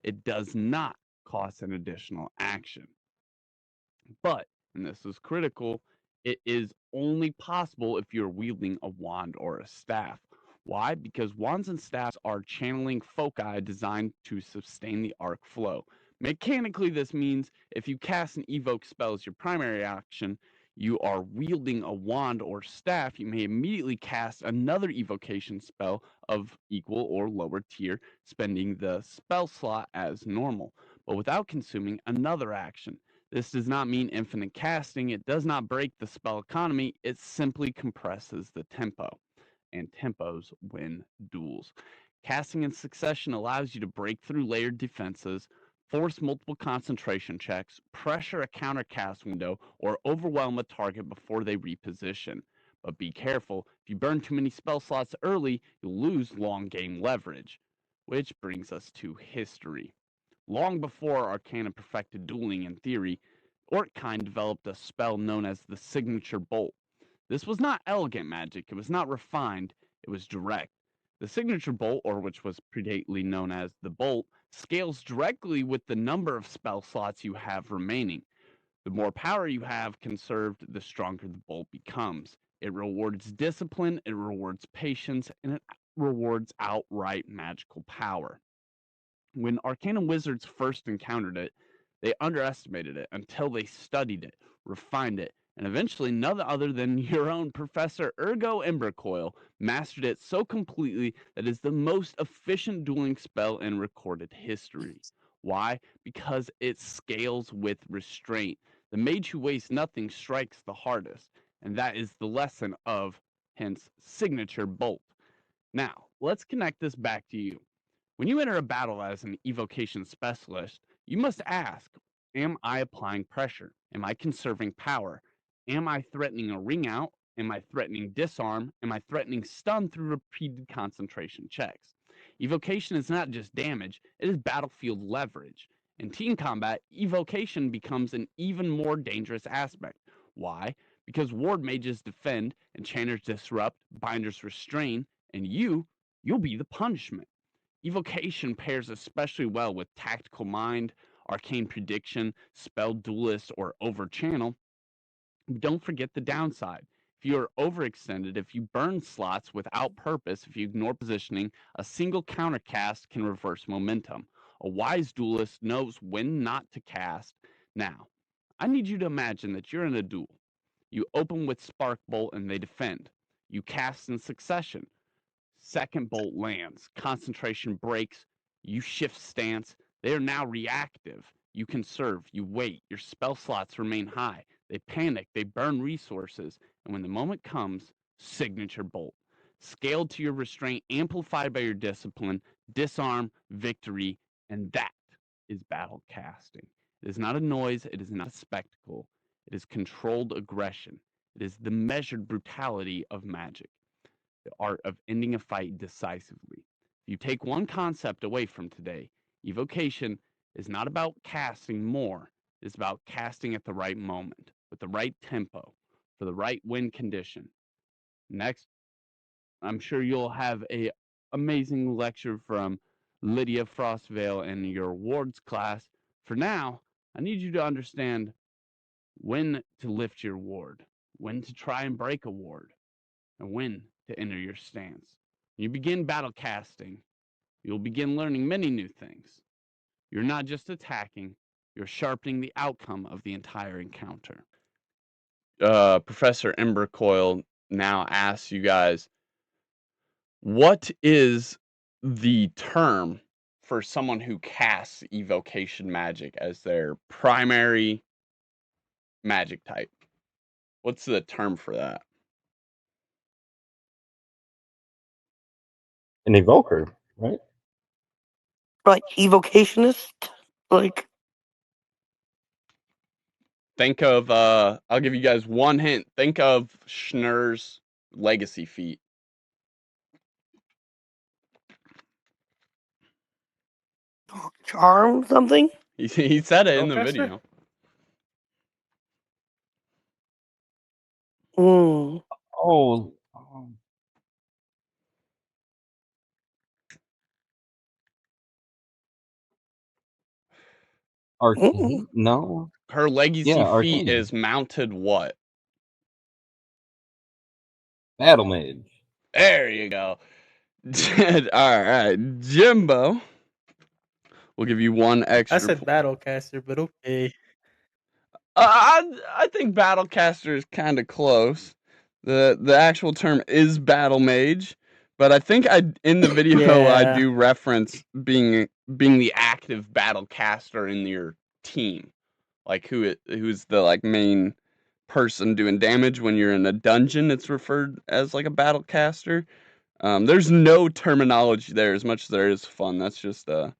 It does not cost an additional action. But, and this is critical, it is only possible if you're wielding a wand or a staff. Why? Because wands and staffs are channeling foci designed to sustain the arc flow. Mechanically, this means if you cast an evoke spell as your primary action, you are wielding a wand or staff, you may immediately cast another evocation spell of equal or lower tier, spending the spell slot as normal, but without consuming another action. This does not mean infinite casting. It does not break the spell economy. It simply compresses the tempo, and tempos win duels. Casting in succession allows you to break through layered defenses, force multiple concentration checks, pressure a countercast window, or overwhelm a target before they reposition. But be careful, if you burn too many spell slots early, you'll lose long game leverage. Which brings us to history. Long before Arcana perfected dueling in theory, Ortkind developed a spell known as the Signature Bolt. This was not elegant magic, it was not refined, it was direct. The Signature Bolt, or which was predately known as the Bolt, scales directly with the number of spell slots you have remaining. The more power you have conserved, the stronger the bolt becomes. It rewards discipline, it rewards patience, and it rewards outright magical power. When Arcana wizards first encountered it, they underestimated it until they studied it, refined it, and eventually none other than your own Professor Ergo Embercoil mastered it so completely that it is the most efficient dueling spell in recorded history. Why? Because it scales with restraint. The mage who wastes nothing strikes the hardest, and that is the lesson of, hence, Signature Bolt. Now, let's connect this back to you. When you enter a battle as an evocation specialist, you must ask, am I applying pressure? Am I conserving power? Am I threatening a ring out? Am I threatening disarm? Am I threatening stun through repeated concentration checks? Evocation is not just damage, it is battlefield leverage. In team combat, evocation becomes an even more dangerous aspect. Why? Because ward mages defend, enchanters disrupt, binders restrain, and you'll be the punishment. Evocation pairs especially well with Tactical Mind, Arcane Prediction, Spell Duelist, or Overchannel. Don't forget the downside. If you are overextended, if you burn slots without purpose, if you ignore positioning, a single countercast can reverse momentum. A wise duelist knows when not to cast. Now, I need you to imagine that you're in a duel. You open with Spark Bolt and they defend. You cast in succession. Second bolt lands, concentration breaks, you shift stance. They are now reactive. You conserve, you wait, your spell slots remain high. They panic, they burn resources, and when the moment comes, signature bolt. Scaled to your restraint, amplified by your discipline, disarm, victory, and that is battle casting. It is not a noise, it is not a spectacle. It is controlled aggression. It is the measured brutality of magic, the art of ending a fight decisively. If you take one concept away from today, evocation is not about casting more, it's about casting at the right moment, with the right tempo, for the right win condition. Next, I'm sure you'll have a amazing lecture from Lydia Frostvale in your wards class. For now, I need you to understand when to lift your ward, when to try and break a ward, and when to enter your stance. When you begin battle casting, you'll begin learning many new things. You're not just attacking, you're sharpening the outcome of the entire encounter. Professor Embercoil now asks you guys, what is the term for someone who casts evocation magic as their primary magic type? What's the term for that? An evoker, right? Like evocationist? Like, Think of I'll give you guys one hint. Think of Schnurr's legacy feat. charm something? He said it in the Spellcaster? video. Hmm. Oh, Mm. arcane? No. Her legacy Yeah, feat arcane. is mounted what? Battle mage. There you go. All right, Jimbo. We'll give you one I extra. said Battlecaster, but okay. I think Battlecaster is kind of close. The actual term is Battle Mage, but I think in the video I Yeah. do reference being the active Battlecaster in your team, like who's the like main person doing damage when you're in a dungeon. It's referred as like a Battlecaster. There's no terminology there as much as there is fun. That's just a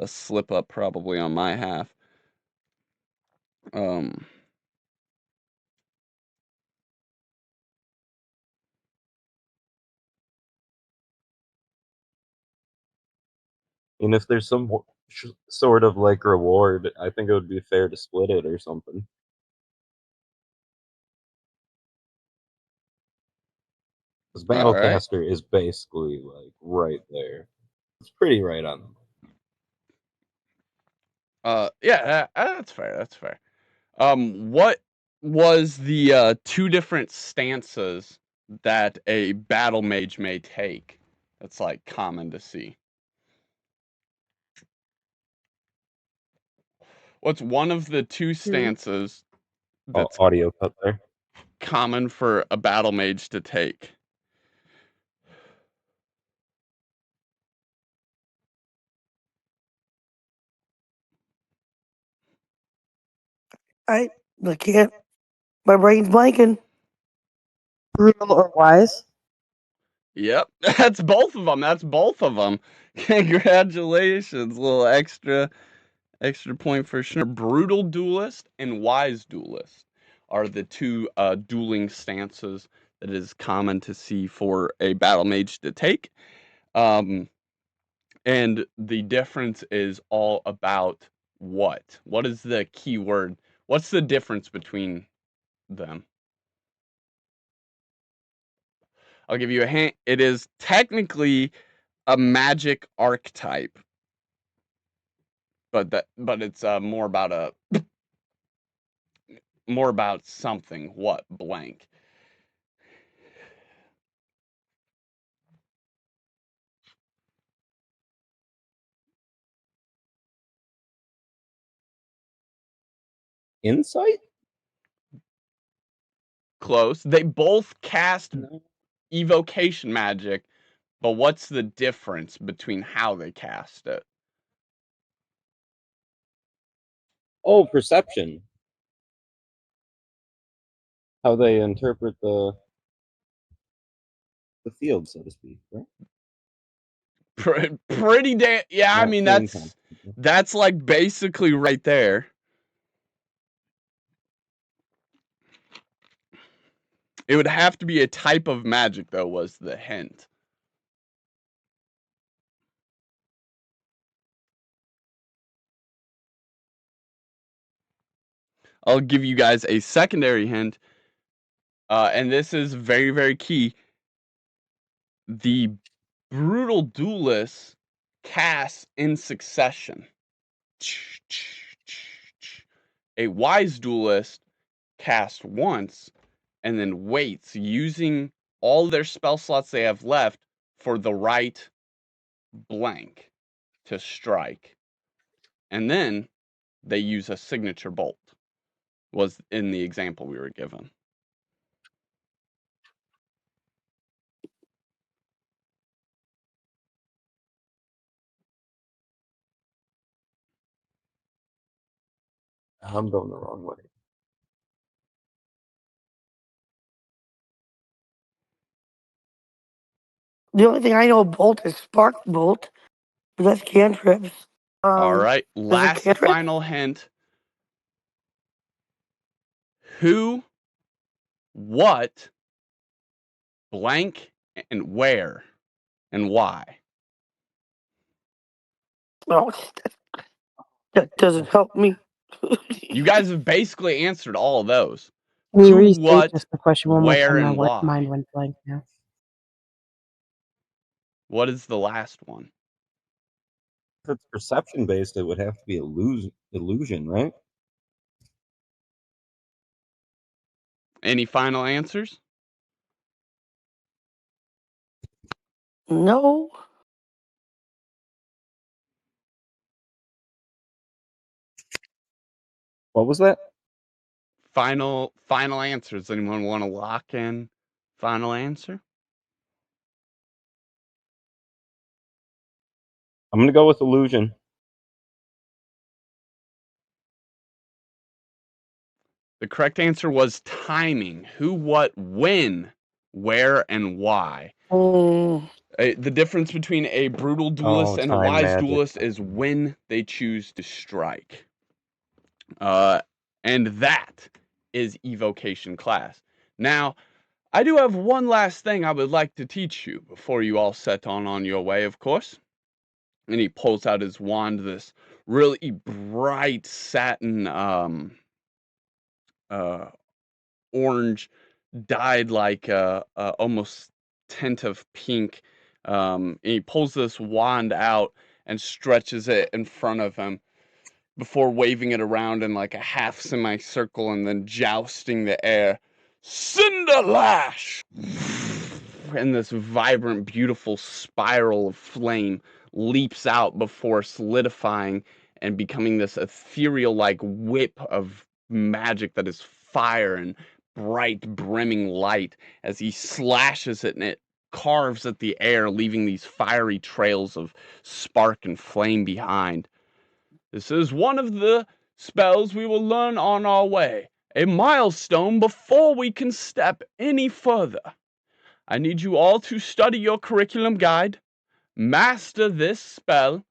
slip up probably on my half. Um, And if there's some sort of like reward, I think it would be fair to split it or something. Because all right. Battlecaster is basically like right there. It's pretty right on. Yeah, that's fair. That's fair. What was the two different stances that a battle mage may take? That's like common to see. What's one of the two stances that's Audio cut there. common for a battle mage to take? I can't. My brain's blanking. Brutal or wise? Yep, that's both of them. That's both of them. Congratulations, little extra point for sure. Brutal duelist and wise duelist are the two dueling stances that is common to see for a battle mage to take. And the difference is all about what? What is the key word? What's the difference between them? I'll give you a hint. It is technically a magic archetype, but it's more about something. What? Blank. Insight? Close. They both cast No. evocation magic, but what's the difference between how they cast it? Oh, perception. How they interpret the field, so to speak, right? Pretty damn. Yeah, I Not mean seeing that's like basically right there. It would have to be a type of magic, though, was the hint. I'll give you guys a secondary hint, and this is very, very key. The brutal duelist casts in succession. A wise duelist casts once and then waits, using all their spell slots they have left for the right blank to strike. And then they use a signature bolt, was in the example we were given. I'm going the wrong way. The only thing I know bolt is spark bolt, but that's cantrips. All right, Is it last cantrip? final hint. Who, what, blank, and where, and why? No, that doesn't help me. You guys have basically answered all of those. Can you Who, restate what, just the question one more where, time? and My why? mind went blank now. What is the last one? If it's perception based, it would have to be illusion, right? Any final answers? No. What was that? Final answers. Anyone want to lock in final answer? I'm gonna go with illusion. The correct answer was timing. Who, what, when, where, and why. The difference between a brutal duelist and a time wise magic. duelist is when they choose to strike. And that is evocation class. Now, I do have one last thing I would like to teach you before you all set on your way, of course. And he pulls out his wand, this really bright satin orange, dyed like almost tint of pink. And he pulls this wand out and stretches it in front of him before waving it around in like a half semicircle and then jousting the air. Cinder Lash! And this vibrant, beautiful spiral of flame leaps out before solidifying and becoming this ethereal like whip of magic that is fire and bright, brimming light as he slashes it and it carves at the air, leaving these fiery trails of spark and flame behind. This is one of the spells we will learn on our way, a milestone before we can step any further. I need you all to study your curriculum guide, master this spell,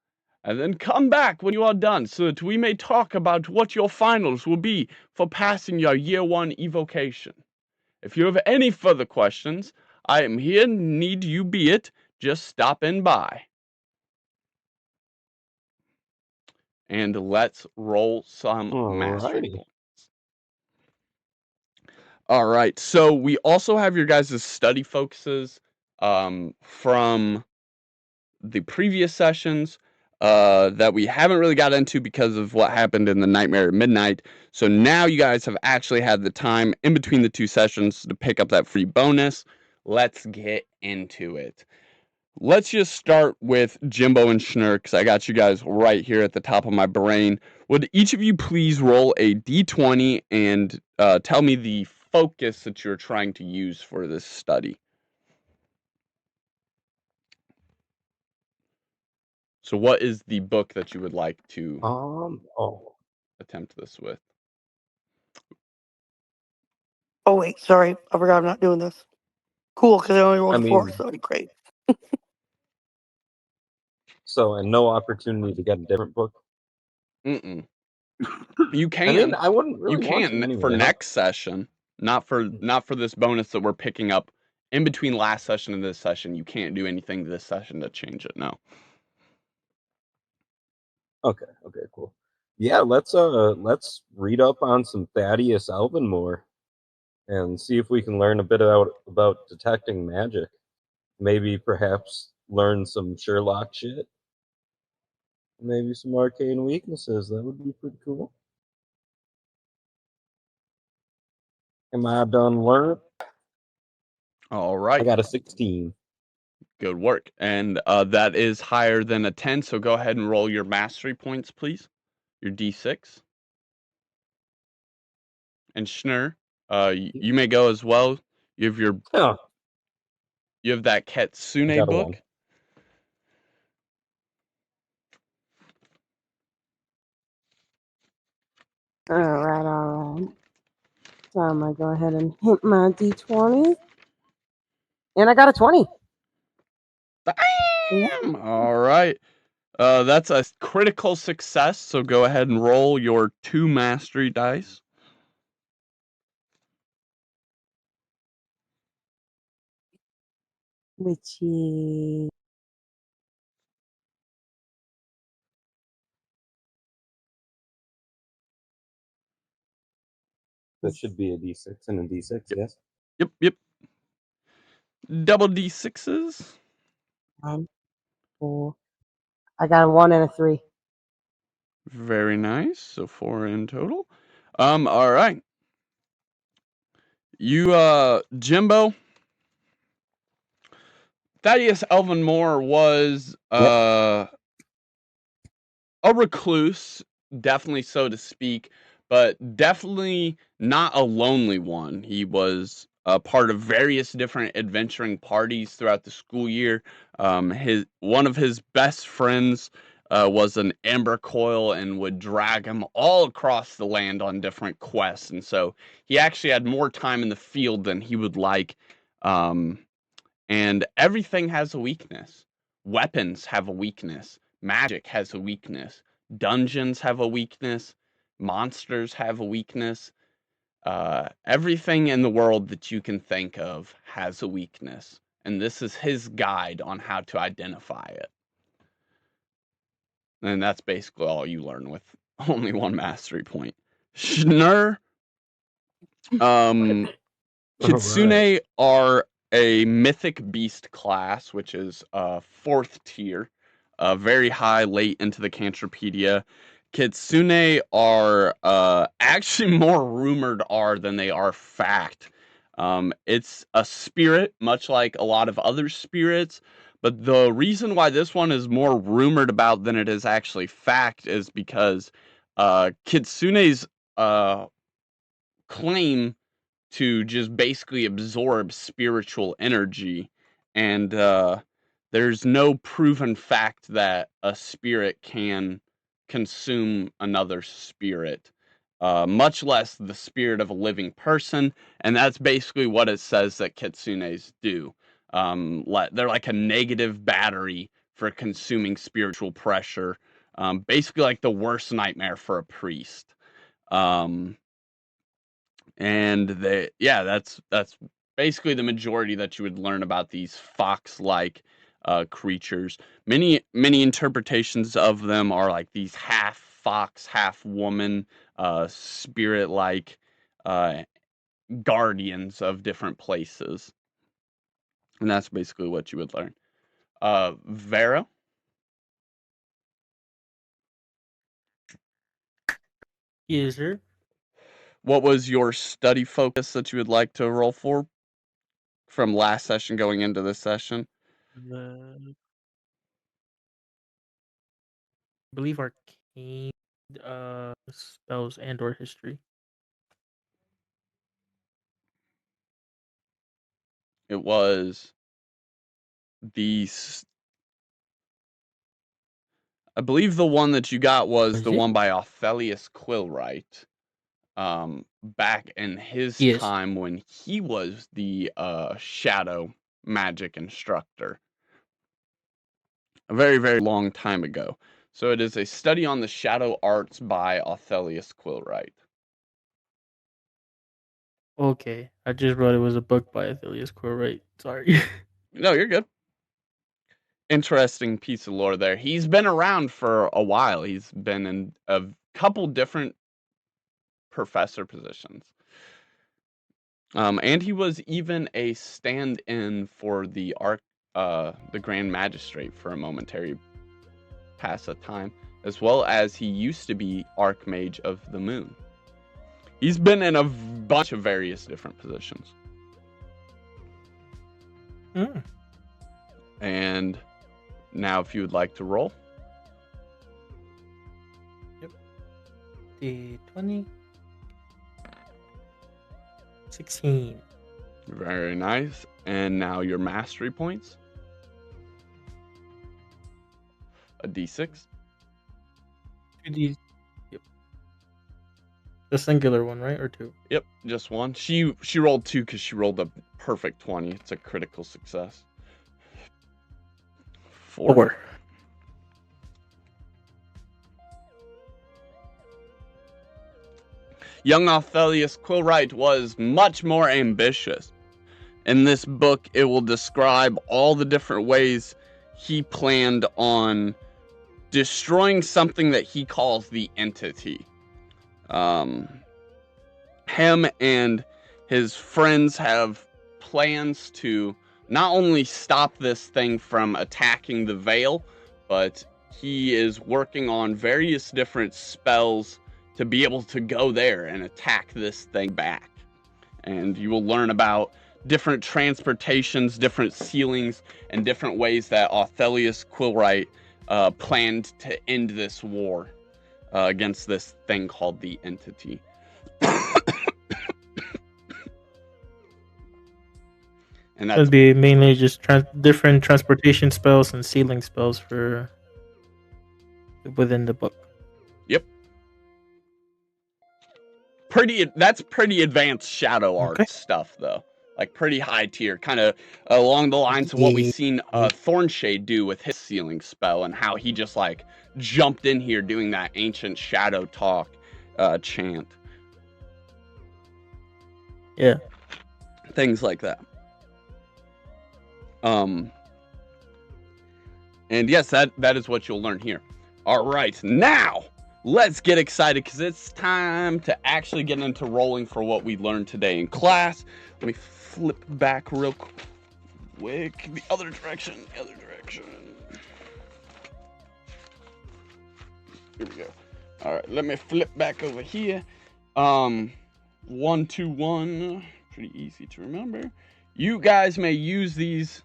and then come back when you are done so that we may talk about what your finals will be for passing your year 1 evocation. If you have any further questions, I am here, need you be it, just stop in by. And let's roll some mastery Alrighty. points. All right, so we also have your guys' study focuses from the previous sessions that we haven't really got into because of what happened in the Nightmare at Midnight. So now you guys have actually had the time in between the 2 sessions to pick up that free bonus. Let's get into it. Let's just start with Jimbo and Schnurr, because I got you guys right here at the top of my brain. Would each of you please roll a d20 and tell me the focus that you're trying to use for this study? So what is the book that you would like to attempt this with? Oh, wait, sorry. I forgot I'm not doing this. Cool, because I only rolled I a 4, mean, so great. so and no opportunity to get a different book. Mm-mm. You can. I mean, I wouldn't really you want to can anyway, for huh? next session, not for this bonus that we're picking up in between last session and this session. You can't do anything this session to change it. No. Okay, cool. Yeah, let's read up on some Thaddeus Elvenmore and see if we can learn a bit about detecting magic. Maybe perhaps learn some Sherlock shit. Maybe some arcane weaknesses. That would be pretty cool. Am I done learning? All right. I got a 16. Good work. And that is higher than a 10, so go ahead and roll your mastery points, please. Your d6. And Schnurr, you may go as well. You have you have that Ketsune got a book. 1. All right. So I'm going to go ahead and hit my d20. And I got a 20. Bam! All right. That's a critical success, so go ahead and roll your 2 mastery dice. Which is That should be a D6 and a D6, yes? Yep. Double d6s. 1, 4. I got a 1 and a 3. Very nice. So 4 in total. All right. You, Jimbo, Thaddeus Elvenmore was a recluse, definitely so to speak, but definitely not a lonely one. He was a part of various different adventuring parties throughout the school year. One of his best friends was an amber coil and would drag him all across the land on different quests, and so he actually had more time in the field than he would like. And everything has a weakness. Weapons have a weakness. Magic has a weakness. Dungeons have a weakness. Monsters have a weakness. Everything in the world that you can think of has a weakness. And this is his guide on how to identify it. And that's basically all you learn with only 1 mastery point. Schnurr, Kitsune are a mythic beast class, which is 4th tier, very high, late into the Cantropedia. Kitsune are actually more rumored are than they are fact. It's a spirit, much like a lot of other spirits, but the reason why this one is more rumored about than it is actually fact is because Kitsune's claim to just basically absorb spiritual energy. And there's no proven fact that a spirit can consume another spirit, much less the spirit of a living person. And that's basically what it says that kitsunes do. They're like a negative battery for consuming spiritual pressure, basically like the worst nightmare for a priest. And that's basically the majority that you would learn about these fox-like creatures. Many interpretations of them are like these half fox, half woman, spirit-like guardians of different places, and that's basically what you would learn. Vera, Yes, sir. what was your study focus that you would like to roll for from last session going into this session? I believe arcane spells and or history. It was I believe the one that you got was Was the it? one by Othelius Quillwright, back in his Yes. time when he was the shadow magic instructor. A very, very long time ago. So it is a study on the shadow arts by Othelius Quillwright. Okay. I just wrote it was a book by Athelius Quillwright. Sorry. No, you're good. Interesting piece of lore there. He's been around for a while. He's been in a couple different professor positions. And he was even a stand-in for the Grand Magistrate for a momentary pass of time, as well as he used to be Archmage of the Moon. He's been in a bunch of various different positions. Mm. And now, if you would like to roll. Yep. D20. 16. Very nice. And now your mastery points. A D6. 2D. Yep. The singular one, right? Or 2? Yep, just one. She rolled 2 because she rolled a perfect 20. It's a critical success. 4. Young Othelius Quillwright was much more ambitious. In this book, it will describe all the different ways he planned on destroying something that he calls the entity. Him and his friends have plans to not only stop this thing from attacking the Veil, but he is working on various different spells to be able to go there and attack this thing back. And you will learn about different transportations, different ceilings, and different ways that Othelius Quillwright planned to end this war against this thing called the entity. And That'd be mainly just different transportation spells and ceiling spells for within the book. Yep. That's pretty advanced shadow art stuff, though. Like pretty high tier, kind of along the lines of what we've seen Thornshade do with his ceiling spell, and how he just like jumped in here doing that ancient shadow talk chant. Yeah. Things like that. And yes, that is what you'll learn here. All right, now let's get excited because it's time to actually get into rolling for what we learned today in class. Let me flip back real quick. The other direction. Here we go. All right, let me flip back over here. 1, 2, 1. Pretty easy to remember. You guys may use these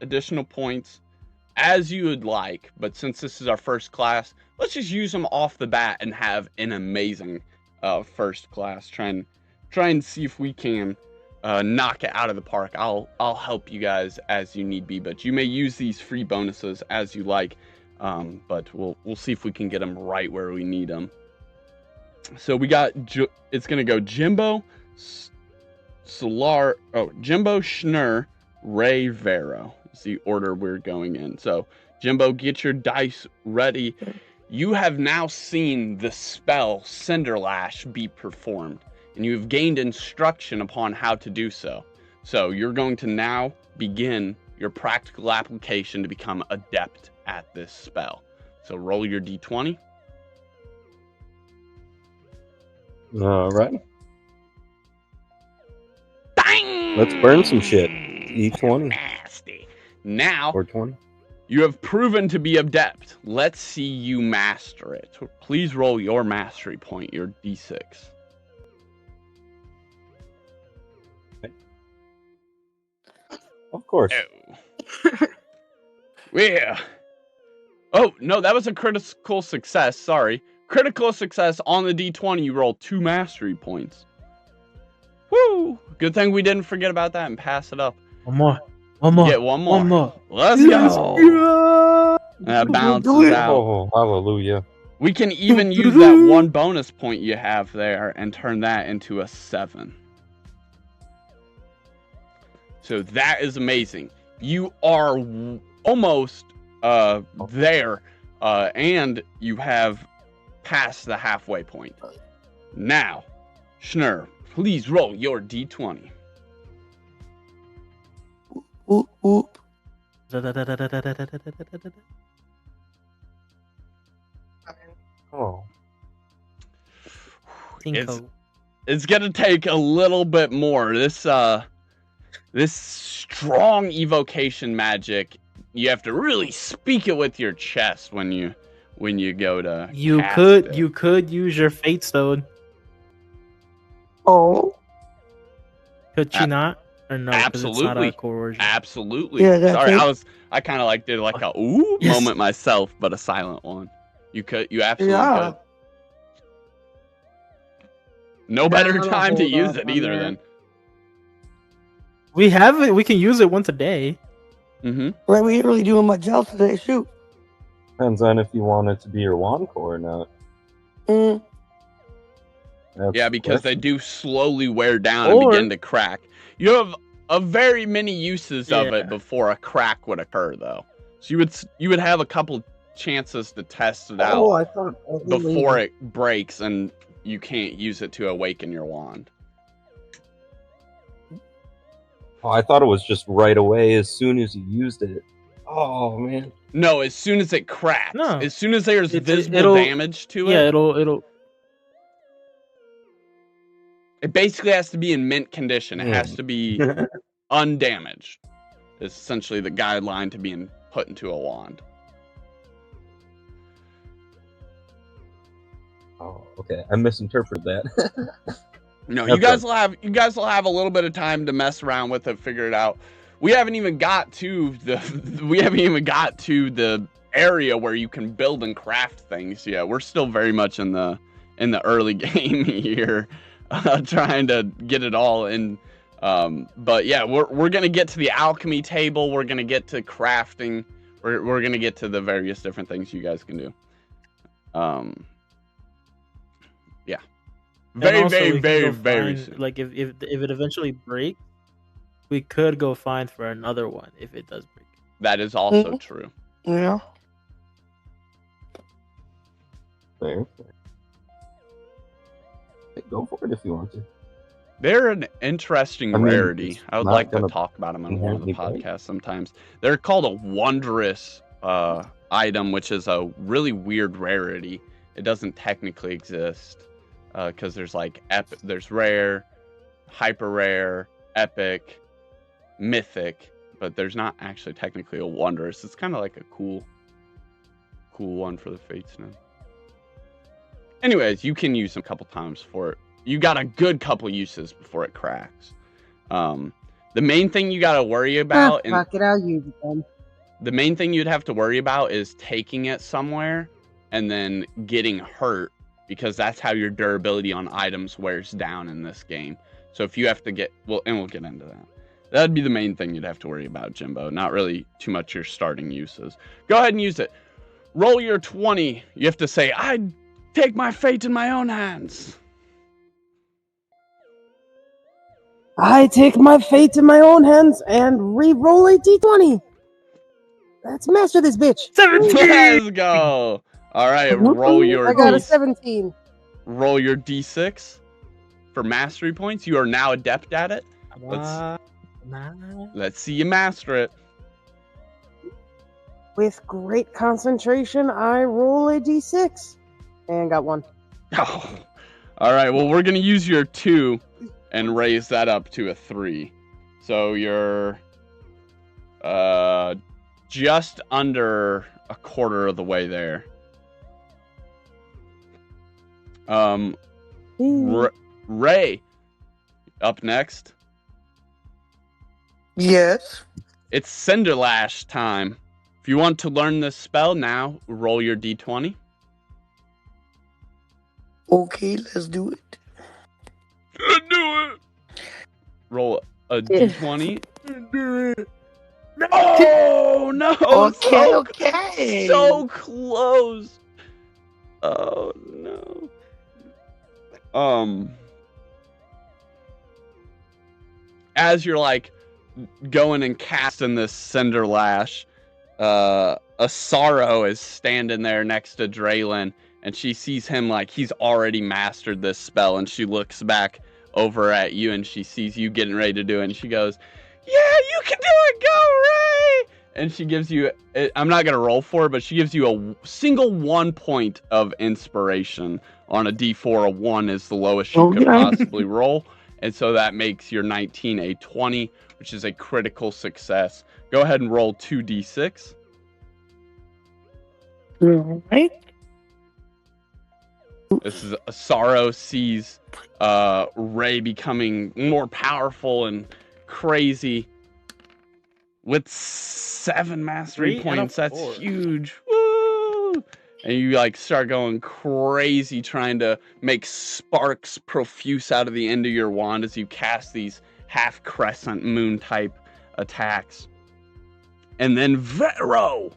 additional points as you would like, but since this is our first class, let's just use them off the bat and have an amazing first class. Try and try and see if we can knock it out of the park. I'll help you guys as you need be, but you may use these free bonuses as you like. But we'll see if we can get them right where we need them. So we got it's gonna go Jimbo, Jimbo, Schnur, Ray, Vero. Is the order we're going in. So Jimbo, get your dice ready. You have now seen the spell Cinderlash be performed, and you have gained instruction upon how to do so. So you're going to now begin your practical application to become adept at this spell. So roll your d20. All right. Bang! Let's burn some shit. E20. Nasty. Now, 420. you have proven to be adept. Let's see you master it. Please roll your mastery point, your d6. Of course. Oh. Yeah. Oh, no, that was a critical success. Sorry. Critical success on the d20. You roll 2 mastery points. Woo! Good thing we didn't forget about that and pass it up. One more. One more. Get one more. One more. Let's go. That balances out. Oh, hallelujah. We can even use that 1 bonus point you have there and turn that into a 7. So that is amazing. You are almost there, and you have passed the halfway point. Now, Schnur, please roll your d20. Whoop, whoop. Oh. It's gonna take a little bit more. This strong evocation magic, you have to really speak it with your chest when you go to You cast could it. you could use your fate stone. Oh, A- Could she not? Or no? 'Cause it's not Absolutely. a coercion. Absolutely. Yeah, that's Sorry, it. I kind of like did like a ooh Yes. moment myself, but a silent one. You absolutely Yeah. could. No better I'm gonna time to hold use off it on either that. then. We have it. We can use it once a day. Mm-hmm. right, we ain't really doing much else today. Shoot. Depends on if you want it to be your wand core or not. Mm. That's Yeah, the because they question. do slowly wear down Or- and begin to crack. You have a very many uses of Yeah. it before a crack would occur, though. So you would have a couple chances to test it out I thought before it breaks, and you can't use it to awaken your wand. Oh, I thought it was just right away as soon as you used it. Oh man. No, as soon as it cracks. No. As soon as there's visible it'll- damage to Yeah, it, it'll. it basically has to be in mint condition. It has to be undamaged. It's essentially the guideline to being put into a wand. Oh, okay. I misinterpreted that. No, Okay. you guys will have a little bit of time to mess around with it, figure it out. We haven't even got to the area where you can build and craft things yet. We're still very much in the early game here, trying to get it all in. But yeah, we're gonna get to the alchemy table. We're gonna get to crafting. We're gonna get to the various different things you guys can do. Yeah. Very, And also, very, we can very, go very find- soon. Like if it eventually breaks, we could go find for another one if it does break. That is also Mhm. true. Yeah. Fair. Go for it if you want to. They're an interesting I mean, rarity. it's I would not like to gonna talk about them on one of the inherently break. podcasts sometimes. They're called a wondrous item, which is a really weird rarity. It doesn't technically exist because there's like there's rare, hyper rare, epic, mythic, but there's not actually technically a wondrous. It's kind of like a cool one for the Fates now. Anyways, you can use them a couple times for it. You got a good couple uses before it cracks. The main thing you got to worry about, and Fuck it, I'll use it then. the main thing you'd have to worry about is taking it somewhere and then getting hurt because that's how your durability on items wears down in this game. So if you have to get, well, and we'll get into that. That'd be the main thing you'd have to worry about, Jimbo. Not really too much your starting uses. Go ahead and use it. Roll your 20. You have to say, I take my fate in my own hands. I take my fate in my own hands and re-roll a d20. Let's master this bitch. 17! Let's go. All right, roll your I got a 17. Roll your d6 for mastery points. You are now adept at it. Let's see you master it. With great concentration, I roll a d6 and got 1. Oh. All right, well, we're going to use your 2 and raise that up to a 3. So you're just under a quarter of the way there. Ray, up next. Yes. It's Cinderlash time. If you want to learn this spell now, roll your d20. Okay, let's do it. Let's do it. Roll a d20. Oh no! Okay. So close. Oh no. As you're like going and casting this Cinderlash, a Sorrow is standing there next to Draylin, and she sees him like he's already mastered this spell, and she looks back over at you and she sees you getting ready to do it, and she goes, "Yeah, you can do it, go Ray!" And she gives you, I'm not gonna roll for it, but she gives you a single 1 point of inspiration on a d4. A 1 is the lowest you could possibly roll, and so that makes your 19 a 20, which is a critical success. Go ahead and roll 2d6. Right. This is a Sorrow sees Ray becoming more powerful and crazy with 7 mastery points. That's huge. Woo! And you like start going crazy trying to make sparks profuse out of the end of your wand as you cast these half crescent moon type attacks. And then Vero,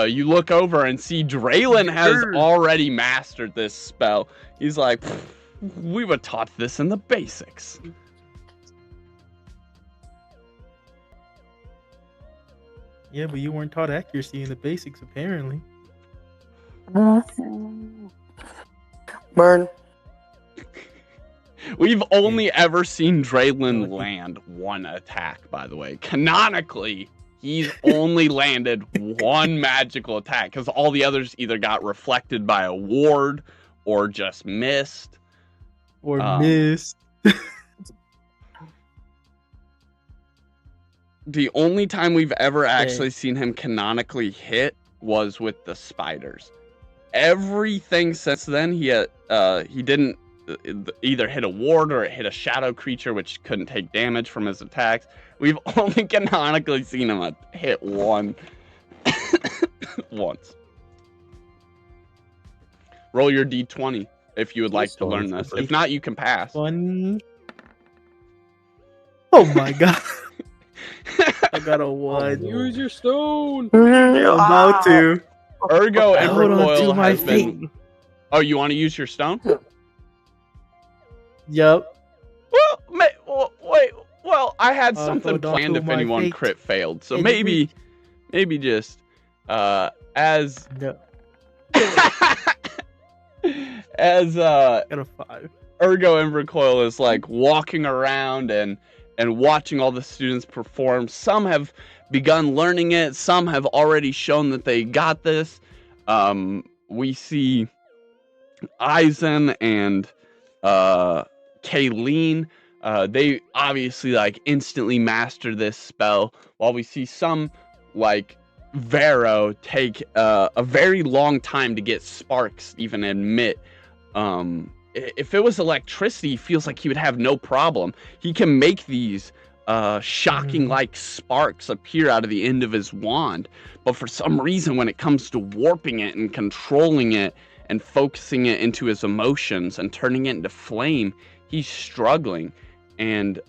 you look over and see Draylin has already mastered this spell. He's like, we were taught this in the basics. Yeah, but you weren't taught accuracy in the basics, apparently. Burn. We've only ever seen Draylin land 1 attack, by the way. Canonically, he's only landed 1 magical attack, because all the others either got reflected by a ward or just missed. Or missed. The only time we've ever actually seen him canonically hit was with the spiders. Everything since then, he didn't either hit a ward or it hit a shadow creature, which couldn't take damage from his attacks. We've only canonically seen him hit 1 once. Roll your d20 if you would like to learn this. If not, you can pass. 1. Oh my god. I got a 1. Use your stone. I'm about to. Ergo and Hold on to Recoil my has been... fate. Oh, you want to use your stone? Yup. Well, I had something hold on planned to if my anyone fate. crit failed. So In maybe just as No. as Got a 5. Ergo and Recoil is like walking around and watching all the students perform. Some have begun learning it. Some have already shown that they got this. We see Eisen and Kayleen. They obviously like instantly master this spell, while we see some like Vero take a very long time to get sparks even emit. If it was electricity, he feels like he would have no problem. He can make these shocking like sparks appear out of the end of his wand, but for some reason when it comes to warping it and controlling it and focusing it into his emotions and turning it into flame, he's struggling. And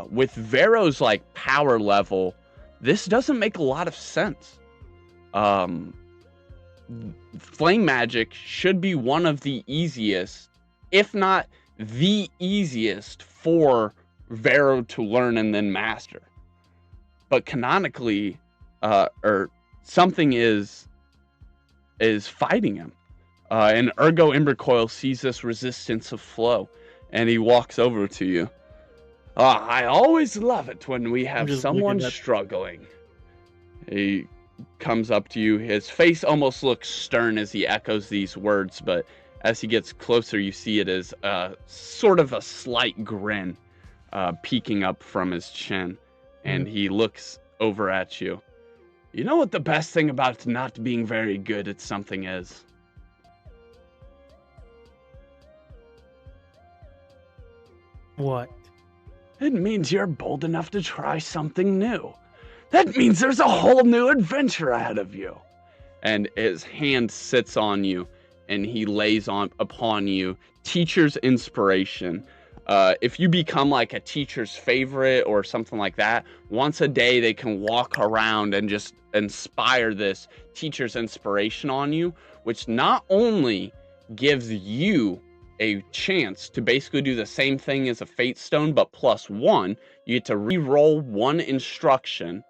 with Vero's like power level, this doesn't make a lot of sense. Flame magic should be one of the easiest, if not the easiest, for Vero to learn and then master. But canonically, or something is fighting him. And Ergo Embercoil sees this resistance of flow, and he walks over to you. I always love it when we have someone struggling. He comes up to you. His face almost looks stern as he echoes these words, but as he gets closer, you see it as sort of a slight grin peeking up from his chin, and he looks over at you. You know what the best thing about not being very good at something is? What? It means you're bold enough to try something new. That means there's a whole new adventure ahead of you. And his hand sits on you, and he lays upon you teacher's inspiration. If you become like a teacher's favorite or something like that, once a day they can walk around and just inspire this teacher's inspiration on you, which not only gives you a chance to basically do the same thing as a fate stone, but +1, you get to re-roll 1 instruction.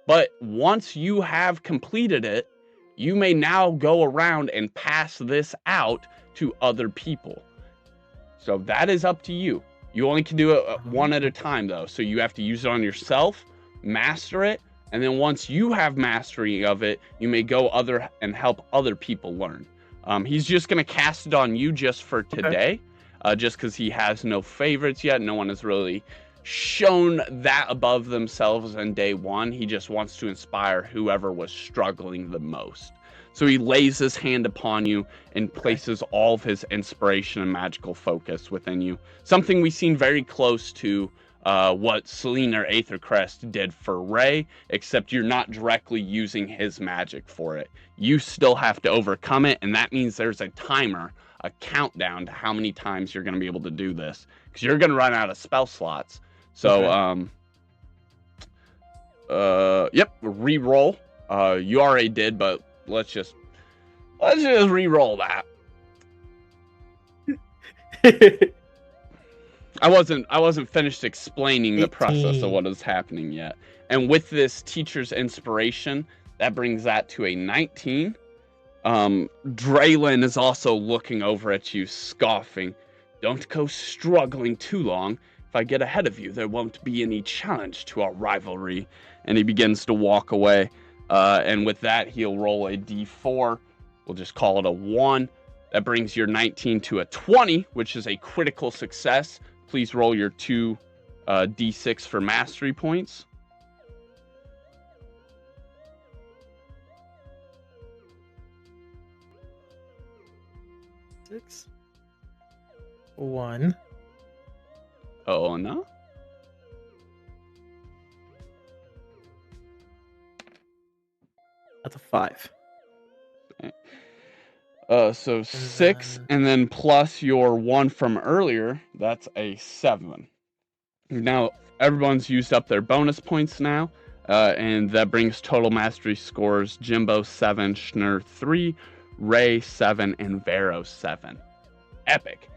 But once you have completed it, you may now go around and pass this out to other people. So that is up to you. You only can do it 1 at a time, though. So you have to use it on yourself, master it, and then once you have mastery of it, you may go and help other people learn. He's just going to cast it on you just for today, just because he has no favorites yet. No one has really shown that above themselves in day 1. He just wants to inspire whoever was struggling the most. So he lays his hand upon you and places all of his inspiration and magical focus within you. Something we've seen very close to what Selene or Aethercrest did for Ray, except you're not directly using his magic for it. You still have to overcome it, and that means there's a timer, a countdown to how many times you're going to be able to do this, because you're going to run out of spell slots. So, yep, re-roll. You already did, but let's just re-roll that. I wasn't finished explaining the process of what is happening yet. And with this teacher's inspiration, that brings that to a 19. Draylin is also looking over at you, scoffing. Don't go struggling too long. If I get ahead of you, there won't be any challenge to our rivalry. And he begins to walk away. And with that, he'll roll a d4. We'll just call it a 1. That brings your 19 to a 20, which is a critical success. Please roll your 2 d6 for mastery points. Six. 1. Oh, no. That's a 5. So 6, and then plus your 1 from earlier, that's a 7. Now, everyone's used up their bonus points now, and that brings total mastery scores Jimbo 7, Schnur 3, Ray 7, and Vero 7. Epic.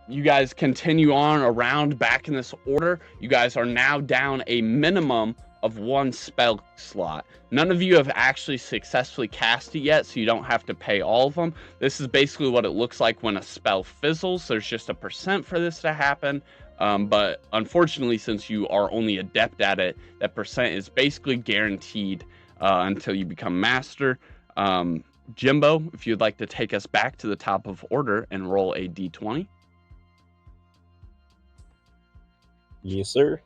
You guys continue on around back in this order. You guys are now down a minimum of 1 spell slot. None of you have actually successfully cast it yet, so you don't have to pay all of them. This is basically what it looks like when a spell fizzles. There's just a % for this to happen. But unfortunately, since you are only adept at it, that % is basically guaranteed until you become master. Jimbo, if you'd like to take us back to the top of order and roll a d20. Yes, sir.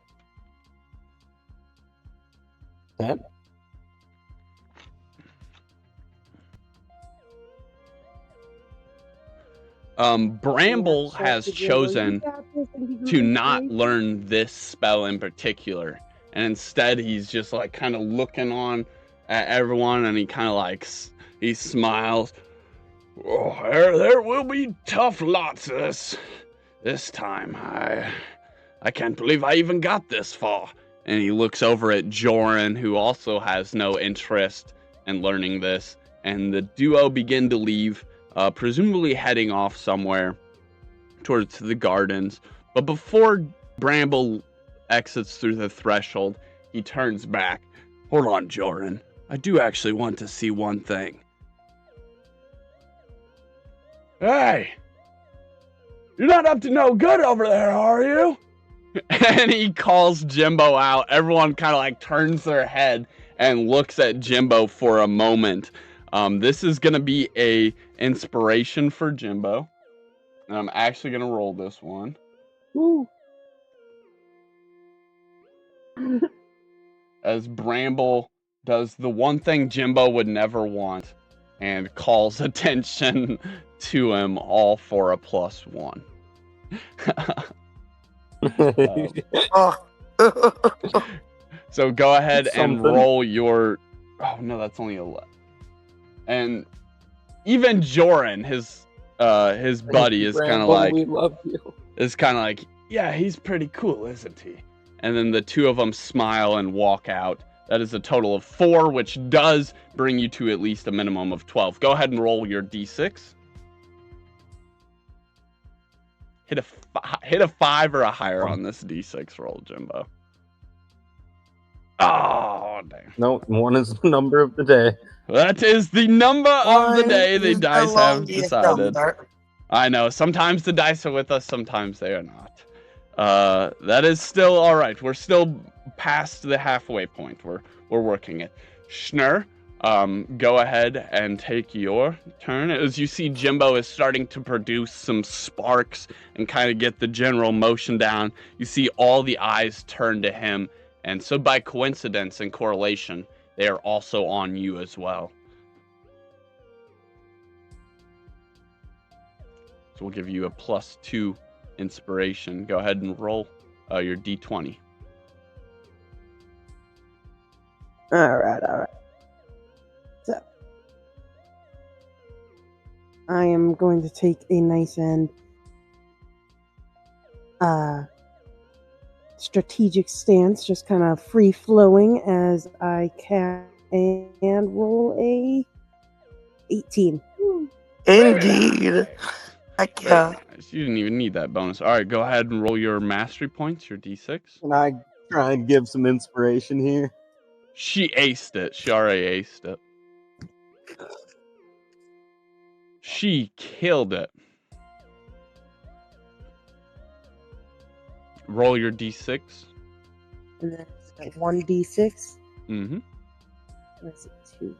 10. Bramble has chosen to not learn this spell in particular, and instead he's just like kind of looking on at everyone, and he kind of like he smiles. Oh, there will be tough lots this time. I can't believe I even got this far. And he looks over at Joran, who also has no interest in learning this. And the duo begin to leave, presumably heading off somewhere towards the gardens. But before Bramble exits through the threshold, he turns back. Hold on, Joran. I do actually want to see one thing. Hey! You're not up to no good over there, are you? And he calls Jimbo out. Everyone kind of like turns their head and looks at Jimbo for a moment. This is going to be a inspiration for Jimbo. And I'm actually going to roll this one. Woo. As Bramble does the one thing Jimbo would never want and calls attention to him, all for a +1. So go ahead and roll your... Oh, no, that's only 11. And even Joran, his buddy, is kind of like... We love you. Is kind of like, yeah, he's pretty cool, isn't he? And then the two of them smile and walk out. That is a total of 4, which does bring you to at least a minimum of 12. Go ahead and roll your d6. Hit a 5 or a higher on this d6 roll, Jimbo. Oh, damn. No, 1 is the number of the day. That is the number of the day the is dice the have longest decided. number. I know, sometimes the dice are with us, sometimes they are not. That is still all right. We're still past the halfway point. We're working it. Schnur, go ahead and take your turn. As you see, Jimbo is starting to produce some sparks and kind of get the general motion down. You see all the eyes turn to him, and so by coincidence and correlation, they are also on you as well. So we'll give you a +2 inspiration. Go ahead and roll your d20. All right. So, I am going to take a nice and strategic stance, just kind of free flowing as I can, and roll a 18. Indeed. Heck yeah. Nice. You didn't even need that bonus. All right, go ahead and roll your mastery points, your d6. Can I try and give some inspiration here? She aced it. She already aced it. She killed it. Roll your d6. And then it's got 1d6. Mm-hmm. That's a 2.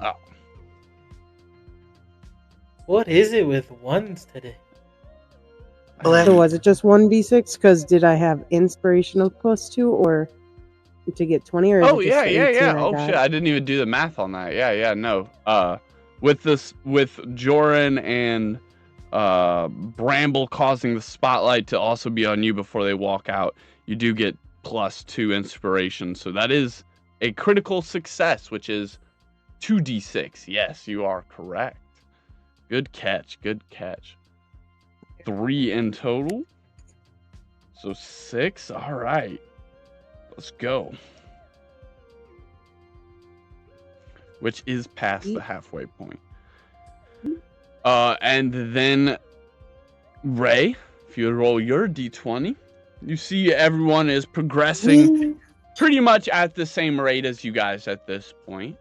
Oh. What is it with ones today? So was it just 1d6? Because did I have inspiration of +2 or to get 20? Or is Oh it just yeah, the yeah, 18 yeah. I Oh got? shit, I didn't even do the math on that. Yeah, no. With Joran and Bramble causing the spotlight to also be on you before they walk out, you do get +2 inspiration. So that is a critical success, which is 2d6. Yes, you are correct. Good catch. 3 in total. So 6. All right. Let's go. Which is past the halfway point. And then Ray, if you roll your d20, you see everyone is progressing pretty much at the same rate as you guys at this point.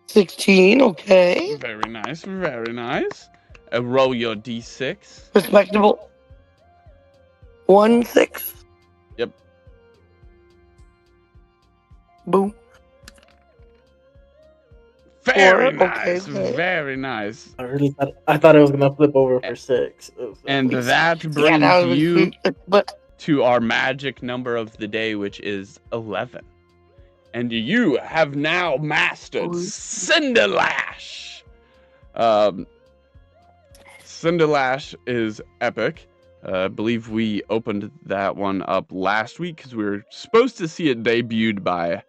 16, okay. Very nice. Roll your d6. Respectable. 1, 6. Yep. Boom. Very 4, nice. okay. Very nice. I thought it was gonna flip over for 6. And that brings Yeah, that was you sweet, but to our magic number of the day, which is 11. And you have now mastered Cinderlash. Cinderlash is epic. I believe we opened that one up last week because we were supposed to see it debuted by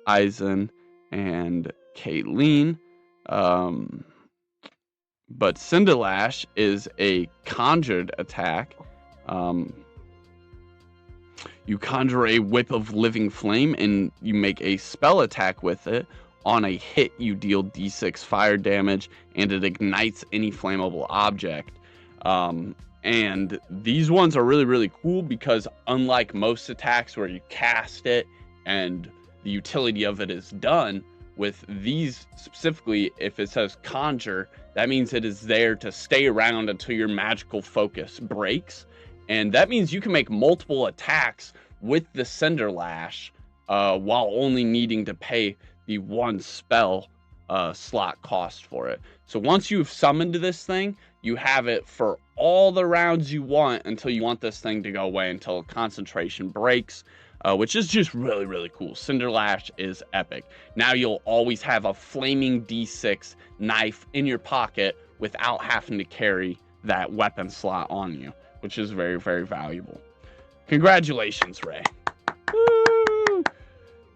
Eisen and Kayleen. But Cinderlash is a conjured attack. You conjure a whip of living flame and you make a spell attack with it. On a hit, you deal d6 fire damage and it ignites any flammable object. And these ones are really, really cool because unlike most attacks where you cast it and the utility of it is done, with these specifically, if it says conjure, that means it is there to stay around until your magical focus breaks. And that means you can make multiple attacks with the Cinderlash while only needing to pay the one spell slot cost for it. So once you've summoned this thing, you have it for all the rounds you want until you want this thing to go away, until concentration breaks, which is just really, really cool. Cinderlash is epic. Now you'll always have a flaming D6 knife in your pocket without having to carry that weapon slot on you, which is very, very valuable. Congratulations, Ray. Woo!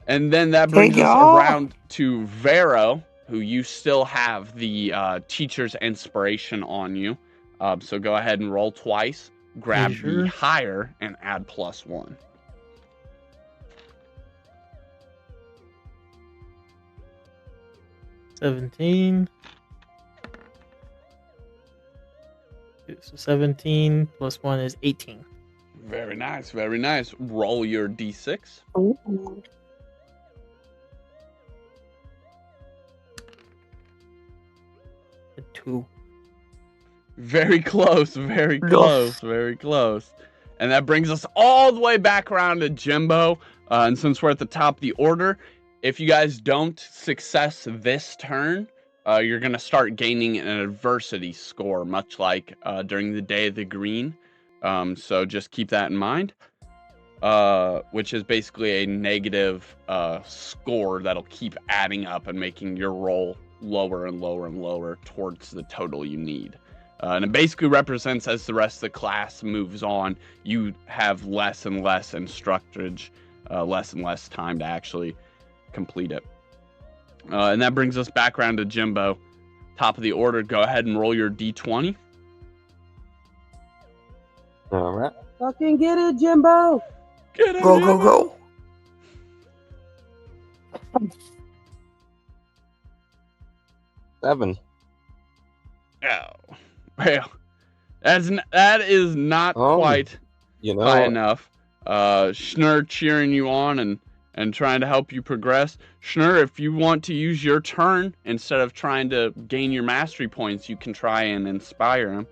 And then that brings us around to Vero, who you still have the teacher's inspiration on you. So go ahead and roll twice, grab the higher, and add +1. $17. So 17 plus 1 is 18. Very nice, very nice. Roll your d6. Ooh. A 2. Very close, very close, very close. And that brings us all the way back around to Jimbo. And since we're at the top of the order, if you guys don't success this turn, you're going to start gaining an adversity score, much like during the Day of the Green. So just keep that in mind, which is basically a negative score that'll keep adding up and making your roll lower and lower and lower towards the total you need. And it basically represents, as the rest of the class moves on, you have less and less instructage, less and less time to actually complete it. And that brings us back around to Jimbo. Top of the order, go ahead and roll your d20. All right. Fucking get it, Jimbo. Get it, Go, Jimbo. go, go. 7. Oh, well, that is not quite high enough. Schnur cheering you on and trying to help you progress. Schnur, if you want to use your turn instead of trying to gain your mastery points, you can try and inspire him.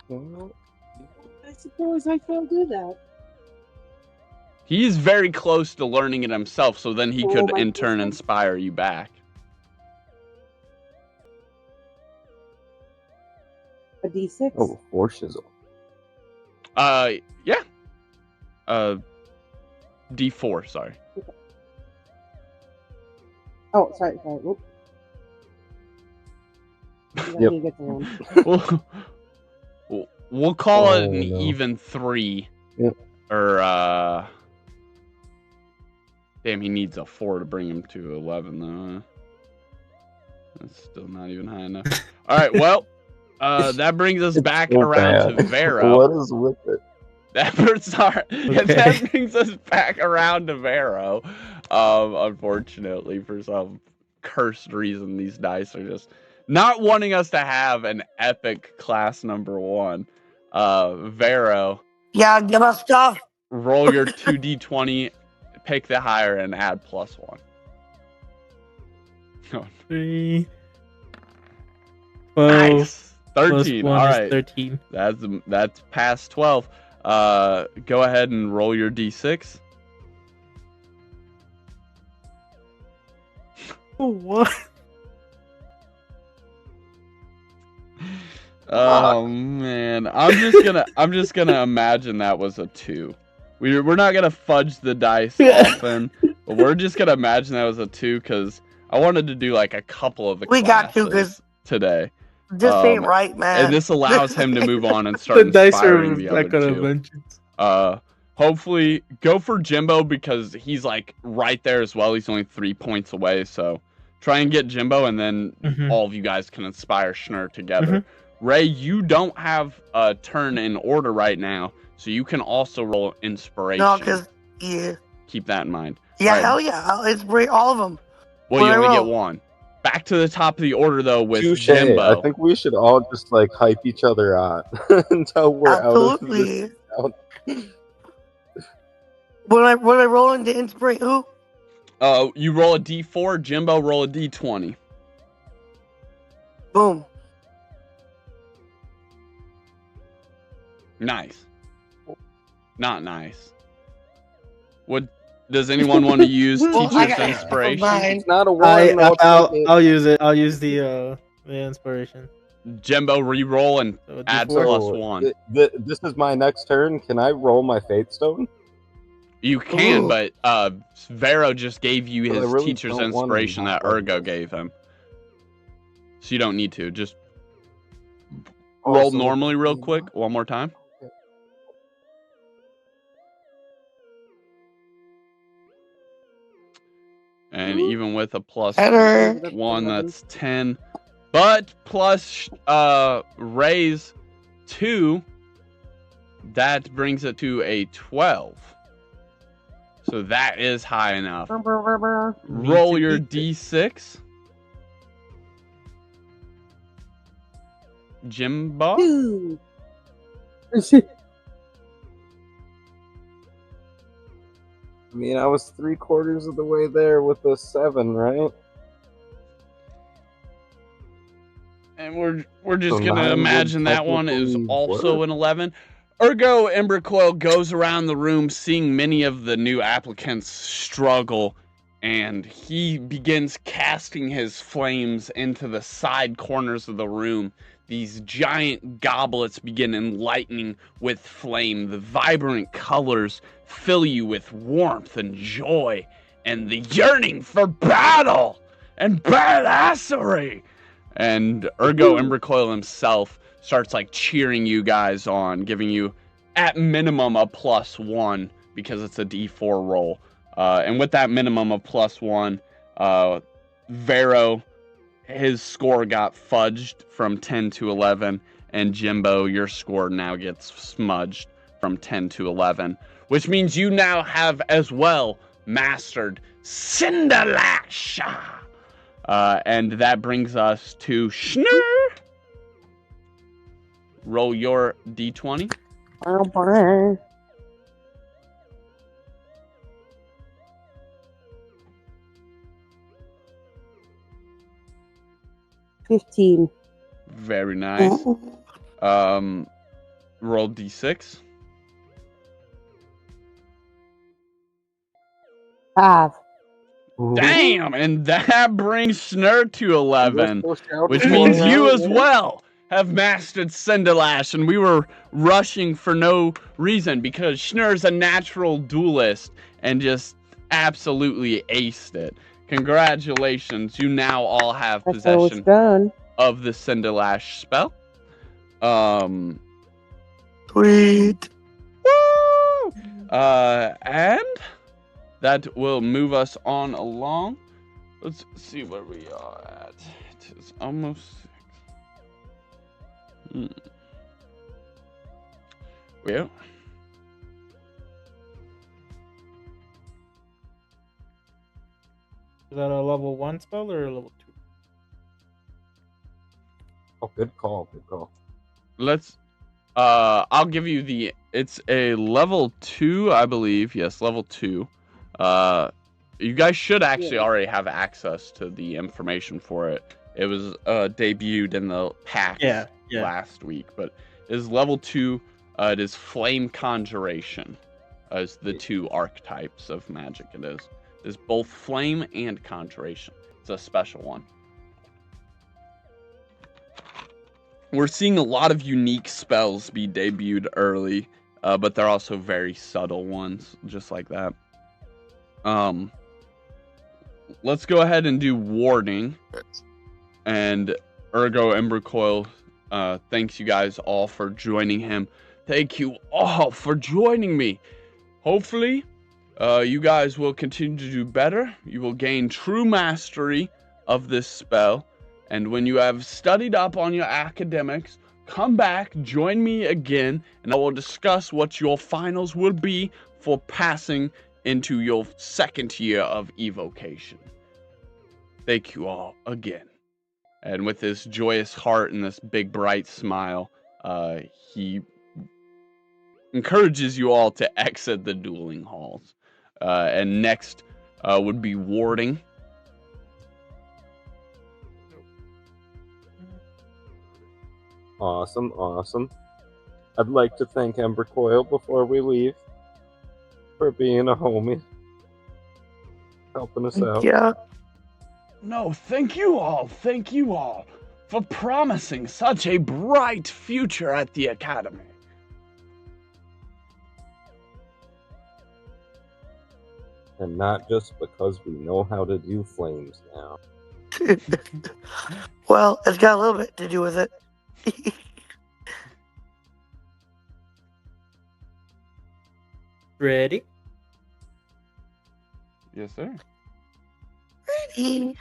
I suppose I can do that. He's very close to learning it himself, so then he could in turn inspire you back. A D6? Oh, 4 shizzle. Yeah. D4, sorry. Okay. Oh, sorry. Whoop. Yep. We'll call it an even 3. Yep. Or, damn, he needs a 4 to bring him to 11, though. That's still not even high enough. All right, well, that brings us back around to Vero. What is with it? That brings us back around to Vero. Unfortunately, for some cursed reason, these dice are just not wanting us to have an epic class number 1. Vero. Yeah, give us stuff. Roll your 2d20, pick the higher, and add +1. 3. 12. Nice. 13. All right. 13. That's past 12. Go ahead and roll your d6. What? Oh man, I'm just gonna imagine that was a 2. We're not gonna fudge the dice often, but we're just gonna imagine that was a 2 because I wanted to do like a couple of the We got you, 'cause classes today. this ain't right, man. And this allows him to move on and The start dice are inspiring the other back on two. inventions. Hopefully go for Jimbo because he's like right there as well. He's only 3 points away, so try and get Jimbo, and then all of you guys can inspire Schnur together. Ray, you don't have a turn in order right now, so you can also roll inspiration. No, because, yeah. Keep that in mind. Yeah, Right. hell yeah. I'll inspire all of them. Well, you only get one. Back to the top of the order, though, with Touche. Jimbo. I think we should all just like hype each other on until we're Absolutely. out of this. When I roll into inspire who? You roll a d4, Jimbo roll a d20. Boom. Nice. Not nice. What does anyone want to use teacher's inspiration? It's not a one. I'll use it. I'll use the inspiration. Jimbo, re-roll and add +1. This is my next turn. Can I roll my Fate Stone? You can, but Vero just gave you his really teacher's don't want inspiration to that Ergo gave him. So you don't need to. Just roll normally real quick one more time. And even with a +1, that's 10. But plus raise 2, that brings it to a 12. So that is high enough. Roll your d6. Jimbo? 2. I mean, I was 3/4 of the way there with a 7, right? And we're just gonna imagine that one is also an 11. Ergo Embercoil goes around the room seeing many of the new applicants struggle, and he begins casting his flames into the side corners of the room. These giant goblets begin enlightening with flame. The vibrant colors fill you with warmth and joy and the yearning for battle and badassery. And Ergo Embercoil himself starts like cheering you guys on, giving you at minimum a +1 because it's a d4 roll. And with that minimum of +1, Vero, his score got fudged from 10 to 11, and Jimbo, your score now gets smudged from 10 to 11, which means you now have as well mastered Cinderlash. And that brings us to Schnur. Roll your d20. 15. Very nice. Roll d6. 5. Damn, and that brings Schnur to 11, which means you as well have mastered Cinderlash, and we were rushing for no reason because Schnur's a natural duelist and just absolutely aced it. Congratulations, you now all have possession of the Cinderlash spell. Sweet. Woo! And that will move us on along. Let's see where we are at. It is almost 6. Well. Is that a level 1 spell or a level 2? Oh, good call. Good call. Let's. I'll give you it's a level 2, I believe. Yes, level 2. You guys should actually already have access to the information for it. It was debuted in the pack last week, but it is level 2. It is Flame Conjuration as the 2 archetypes of magic. It is both Flame and Conjuration. It's a special one. We're seeing a lot of unique spells be debuted early, but they're also very subtle ones, just like that. let's go ahead and do warding. And Ergo Ember Coil thanks you guys all for joining him. Thank you all for joining me. Hopefully, you guys will continue to do better. You will gain true mastery of this spell. And when you have studied up on your academics, come back, join me again, and I will discuss what your finals will be for passing into your second year of evocation. Thank you all again. And with this joyous heart and this big bright smile, he encourages you all to exit the dueling halls. And next would be warding. Awesome, awesome. I'd like to thank Ember Coil before we leave for being a homie, helping us out. Yeah. No, thank you all for promising such a bright future at the academy. And not just because we know how to do flames now. Well, it's got a little bit to do with it. Ready? Yes, sir. Ready.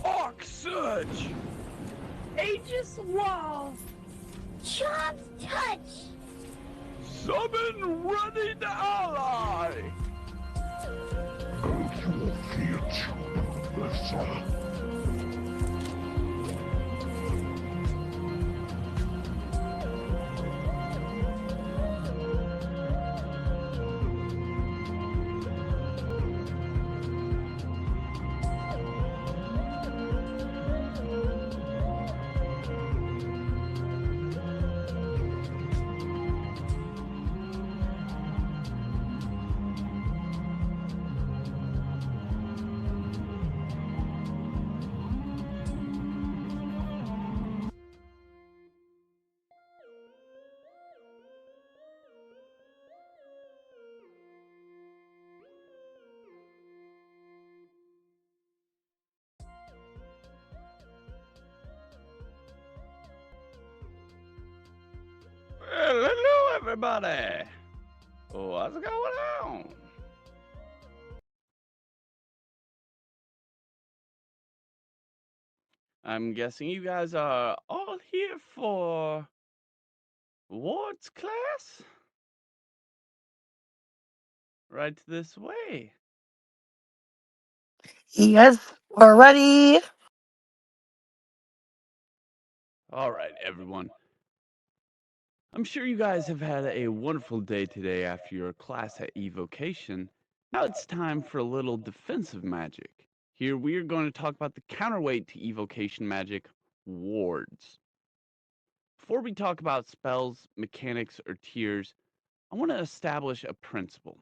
Arc Surge! Aegis Wall! Chomp Touch! Summon Ready to Ally! Well, hello, everybody. What's going on? I'm guessing you guys are all here for Ward's class? Right this way. Yes, we're ready. All right, everyone. I'm sure you guys have had a wonderful day today after your class at Evocation. Now it's time for a little defensive magic. Here we are going to talk about the counterweight to Evocation magic, wards. Before we talk about spells, mechanics, or tiers, I want to establish a principle.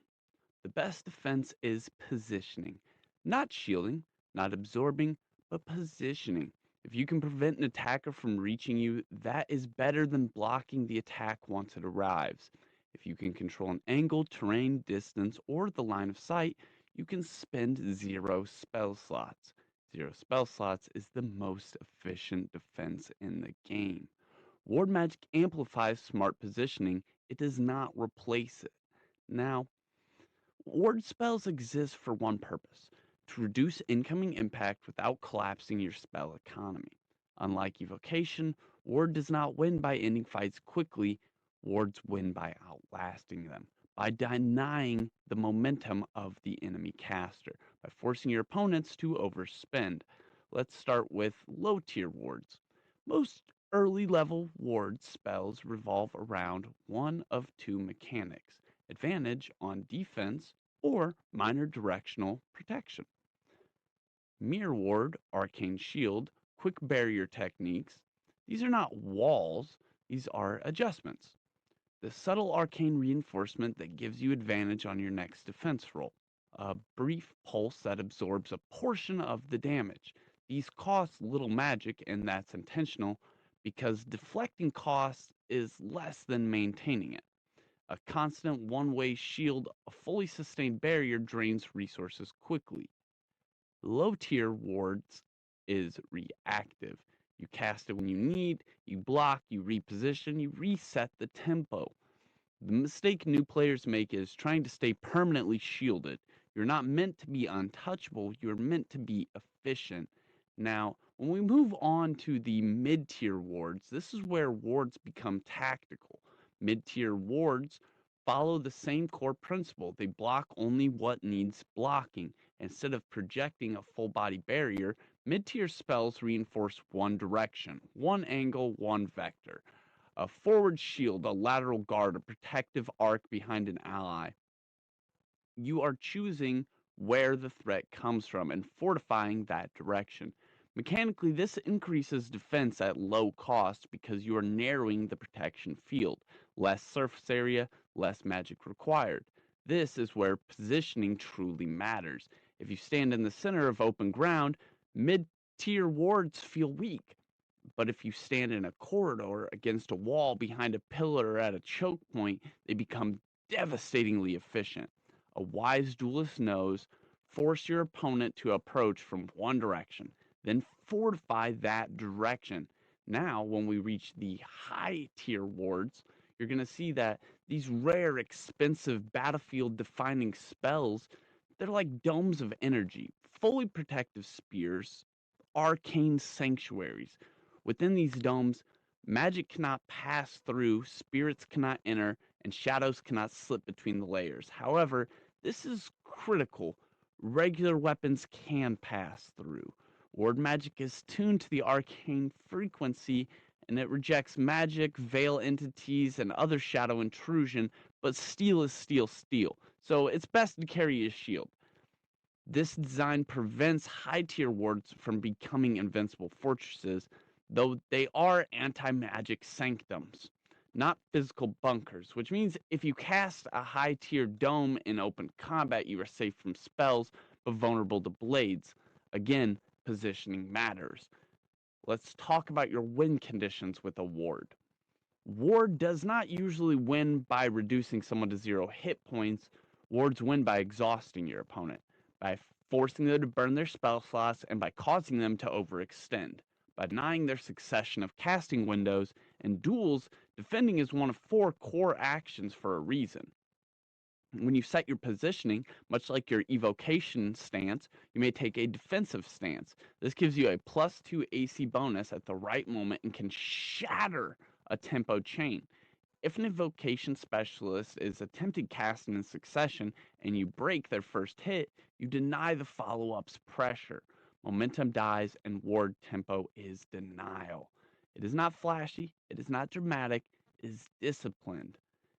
The best defense is positioning. Not shielding, not absorbing, but positioning. If you can prevent an attacker from reaching you, that is better than blocking the attack once it arrives. If you can control an angle, terrain, distance, or the line of sight, you can spend 0 spell slots. 0 spell slots is the most efficient defense in the game. Ward magic amplifies smart positioning, it does not replace it. Now, ward spells exist for one purpose: to reduce incoming impact without collapsing your spell economy. Unlike evocation, ward does not win by ending fights quickly, wards win by outlasting them, by denying the momentum of the enemy caster, by forcing your opponents to overspend. Let's start with low tier wards. Most early level ward spells revolve around one of two mechanics: advantage on defense or minor directional protection. Mirror Ward, Arcane Shield, Quick Barrier techniques. These are not walls, these are adjustments. The subtle arcane reinforcement that gives you advantage on your next defense roll. a brief pulse that absorbs a portion of the damage. These cost little magic, and that's intentional because deflecting costs is less than maintaining it. A constant one-way shield, a fully sustained barrier drains resources quickly. Low tier wards is reactive. You cast it when you need, you block, you reposition, you reset the tempo. The mistake new players make is trying to stay permanently shielded. You're not meant to be untouchable, you're meant to be efficient. Now, when we move on to the mid tier wards, this is where wards become tactical. Mid tier wards follow the same core principle. They block only what needs blocking. Instead of projecting a full body barrier, mid tier spells reinforce one direction, one angle, one vector. A forward shield, a lateral guard, a protective arc behind an ally. You are choosing where the threat comes from and fortifying that direction. Mechanically, this increases defense at low cost because you are narrowing the protection field. Less surface area, less magic required. This is where positioning truly matters. If you stand in the center of open ground, mid-tier wards feel weak. But if you stand in a corridor against a wall behind a pillar or at a choke point, they become devastatingly efficient. A wise duelist knows force your opponent to approach from one direction, then fortify that direction. Now, when we reach the high tier wards, you're going to see that these rare, expensive, battlefield defining spells, they're like domes of energy, fully protective spears, arcane sanctuaries. Within these domes, magic cannot pass through, spirits cannot enter, and shadows cannot slip between the layers. However, this is critical. Regular weapons can pass through. Ward magic is tuned to the arcane frequency, and it rejects magic, veil entities, and other shadow intrusion, but steel is steel. So it's best to carry a shield. This design prevents high tier wards from becoming invincible fortresses, though they are anti magic sanctums, not physical bunkers, which means if you cast a high tier dome in open combat, you are safe from spells but vulnerable to blades. Again, positioning matters. Let's talk about your win conditions with a ward. Ward does not usually win by reducing someone to 0 hit points. Wards win by exhausting your opponent, by forcing them to burn their spell slots, and by causing them to overextend. By denying their succession of casting windows, in duels, defending is one of 4 core actions for a reason. When you set your positioning, much like your evocation stance, you may take a defensive stance. This gives you a +2 AC bonus at the right moment and can shatter a tempo chain. If an evocation specialist is attempting casting in succession and you break their first hit, you deny the follow-up's pressure. Momentum dies and ward tempo is denial. It is not flashy, it is not dramatic, it is disciplined.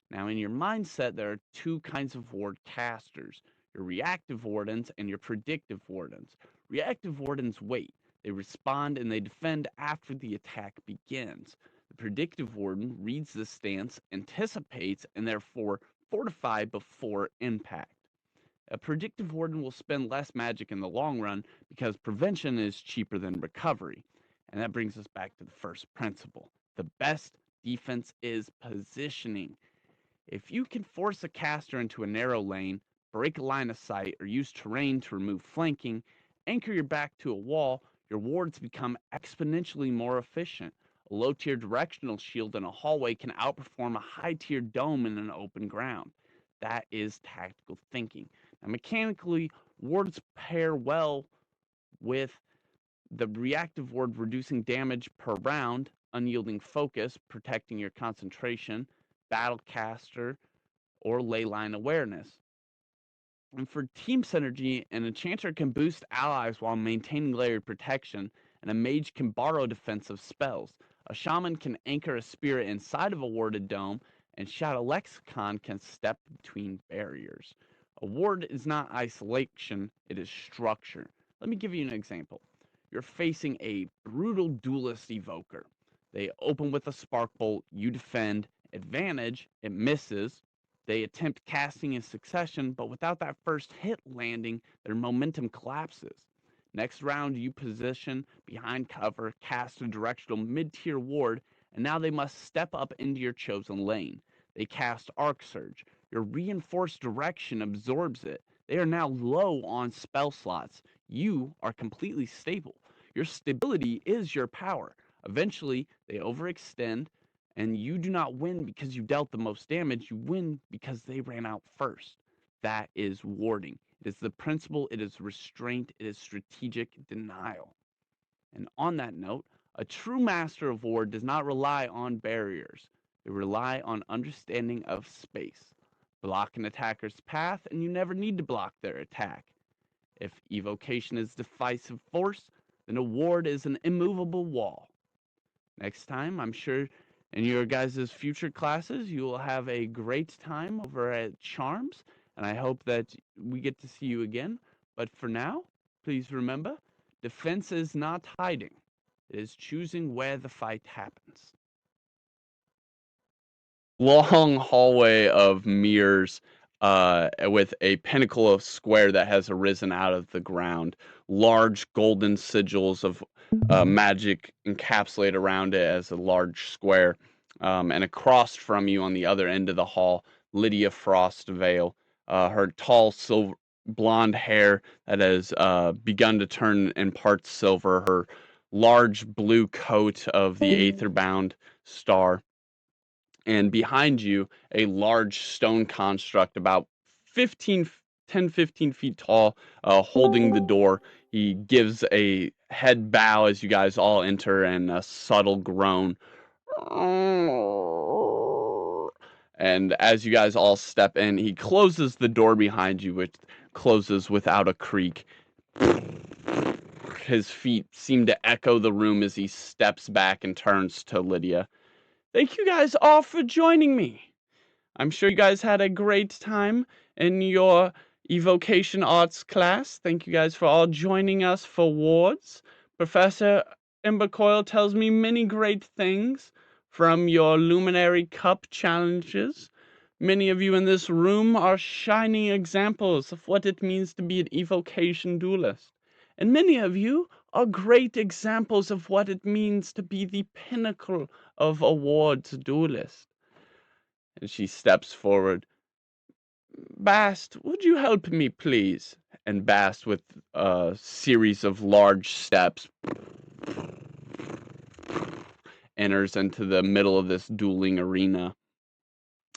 Now, in your mindset, there are 2 kinds of ward casters, your reactive wardens and your predictive wardens. Reactive wardens wait. They respond and they defend after the attack begins. The predictive warden reads the stance, anticipates, and therefore fortify before impact. A predictive warden will spend less magic in the long run because prevention is cheaper than recovery. And that brings us back to the first principle. The best defense is positioning. If you can force a caster into a narrow lane, break a line of sight, or use terrain to remove flanking, anchor your back to a wall, your wards become exponentially more efficient. A low-tier directional shield in a hallway can outperform a high-tier dome in an open ground. That is tactical thinking. Now, mechanically, wards pair well with the reactive ward, reducing damage per round, unyielding focus, protecting your concentration, battlecaster, or leyline awareness. And for team synergy, an enchanter can boost allies while maintaining layered protection, and a mage can borrow defensive spells. A shaman can anchor a spirit inside of a warded dome, and Shadow Lexicon can step between barriers. A ward is not isolation, it is structure. Let me give you an example. You're facing a brutal duelist evoker. They open with a spark bolt, you defend, advantage, it misses, They attempt casting in succession, but without that first hit landing, their momentum collapses. Next round, you position behind cover, cast a directional mid-tier ward, and now they must step up into your chosen lane. They cast Arc Surge. Your reinforced direction absorbs it. They are now low on spell slots. You are completely stable. Your stability is your power. Eventually, they overextend, and you do not win because you dealt the most damage. You win because they ran out first. That is warding. It is the principle, it is restraint, it is strategic denial. And on that note, a true master of war does not rely on barriers. They rely on understanding of space. Block an attacker's path, and you never need to block their attack. If evocation is decisive force, then a ward is an immovable wall. Next time, I'm sure in your guys' future classes, you will have a great time over at Charms, and I hope that we get to see you again. But for now, please remember, defense is not hiding. It is choosing where the fight happens. Long hallway of mirrors with a pinnacle of square that has arisen out of the ground. Large golden sigils of magic encapsulate around it as a large square. And across from you on the other end of the hall, Lydia Frostvale. Her tall silver blonde hair that has begun to turn in parts silver. Her large blue coat of the Aetherbound star, and behind you a large stone construct about 15 feet tall, holding the door. He gives a head bow as you guys all enter, and a subtle groan. And as you guys all step in, he closes the door behind you, which closes without a creak. His feet seem to echo the room as he steps back and turns to Lydia. Thank you guys all for joining me. I'm sure you guys had a great time in your evocation arts class. Thank you guys for all joining us for wards. Professor Embercoil tells me many great things from your Luminary Cup challenges. Many of you in this room are shining examples of what it means to be an evocation duelist. And many of you are great examples of what it means to be the pinnacle of a wards duelist. And she steps forward. Bast, would you help me, please? And Bast, with a series of large steps, enters into the middle of this dueling arena.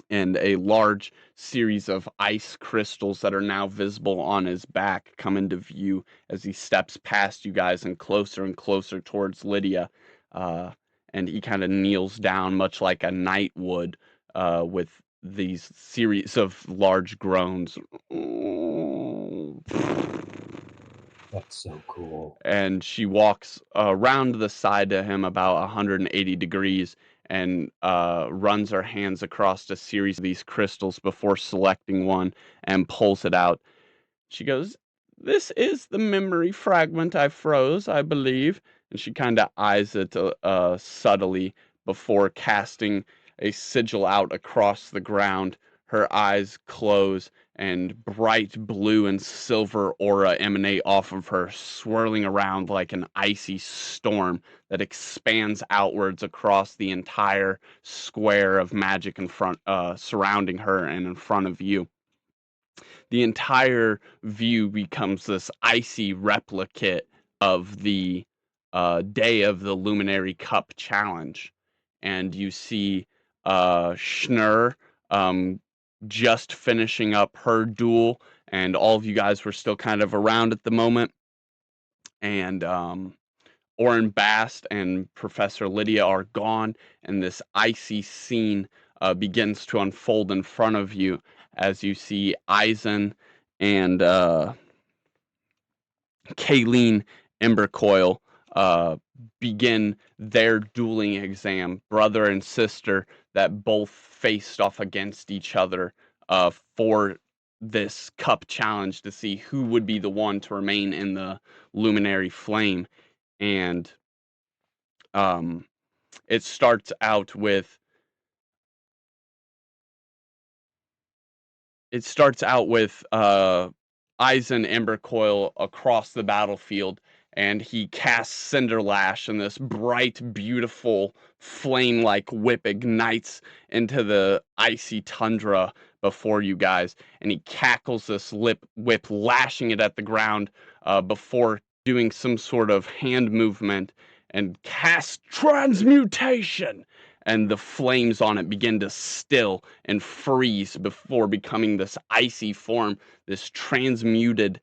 And a large series of ice crystals that are now visible on his back come into view as he steps past you guys and closer towards Lydia. And he kind of kneels down, much like a knight would, with these series of large groans. That's so cool. And she walks around the side to him about 180 degrees and runs her hands across a series of these crystals before selecting one and pulls it out. She goes, "This is the memory fragment I froze, I believe." And she kind of eyes it subtly before casting a sigil out across the ground. Her eyes close, and bright blue and silver aura emanate off of her, swirling around like an icy storm that expands outwards across the entire square of magic in front, surrounding her and in front of you. The entire view becomes this icy replicate of the day of the Luminary Cup challenge. And you see Schnur just finishing up her duel, and all of you guys were still kind of around at the moment. And Oren Bast and Professor Lydia are gone, and this icy scene begins to unfold in front of you as you see Eisen and Kayleen Embercoil begin their dueling exam, brother and sister that both faced off against each other for this cup challenge to see who would be the one to remain in the luminary flame. And it starts out with it starts out with Eisen Embercoil across the battlefield, and he casts Cinder Lash, and this bright, beautiful flame-like whip ignites into the icy tundra before you guys, and he cackles this whip, lashing it at the ground before doing some sort of hand movement and casts Transmutation, and the flames on it begin to still and freeze before becoming this icy form, this transmuted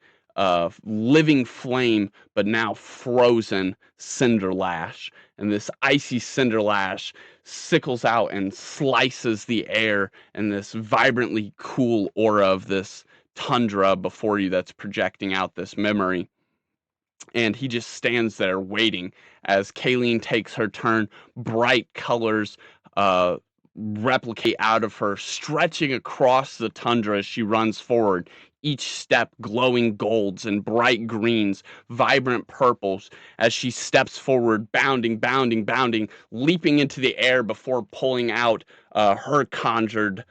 living flame, but now frozen Cinder Lash. And this icy Cinder Lash sickles out and slices the air, and this vibrantly cool aura of this tundra before you that's projecting out this memory. And he just stands there waiting as Kayleen takes her turn. Bright colors replicate out of her, stretching across the tundra as she runs forward. Each step glowing golds and bright greens, vibrant purples as she steps forward, bounding, bounding, bounding, leaping into the air before pulling out her conjured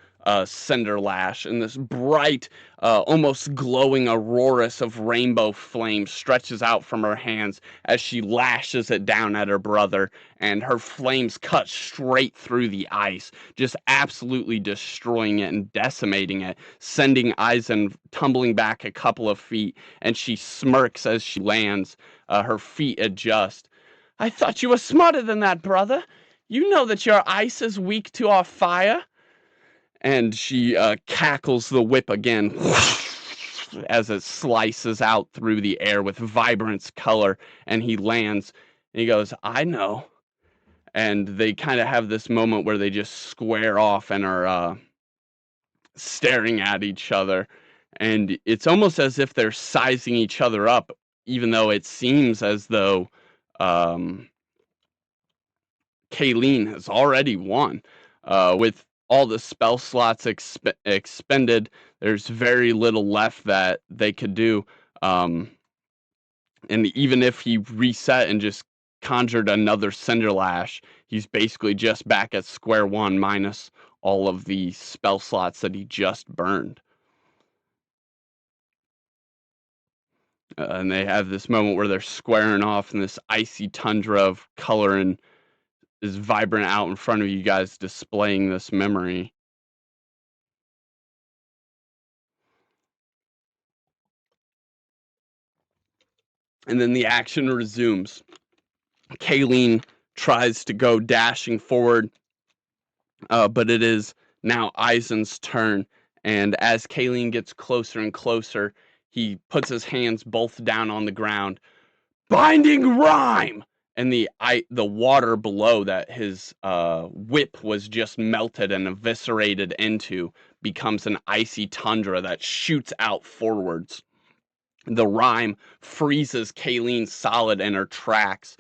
Cinder Lash. And this bright, almost glowing auroras of rainbow flame stretches out from her hands as she lashes it down at her brother, and her flames cut straight through the ice, just absolutely destroying it and decimating it, sending Eisen tumbling back a couple of feet, and she smirks as she lands. Her feet adjust. I thought you were smarter than that, brother. You know that your ice is weak to our fire. And she cackles the whip again as it slices out through the air with vibrant color, and he lands, and he goes, I know. And they kind of have this moment where they just square off and are staring at each other, and it's almost as if they're sizing each other up, even though it seems as though Kayleen has already won. With all the spell slots expended, there's very little left that they could do. And even if he reset and just conjured another Cinder Lash, he's basically just back at square one minus all of the spell slots that he just burned. And they have this moment where they're squaring off in this icy tundra of color and is vibrant out in front of you guys, displaying this memory. And then the action resumes. Kayleen tries to go dashing forward, but it is now Eisen's turn. And as Kayleen gets closer and closer, he puts his hands both down on the ground. Binding Rime! And the water below that his whip was just melted and eviscerated into becomes an icy tundra that shoots out forwards. The rime freezes Kayleen solid in her tracks.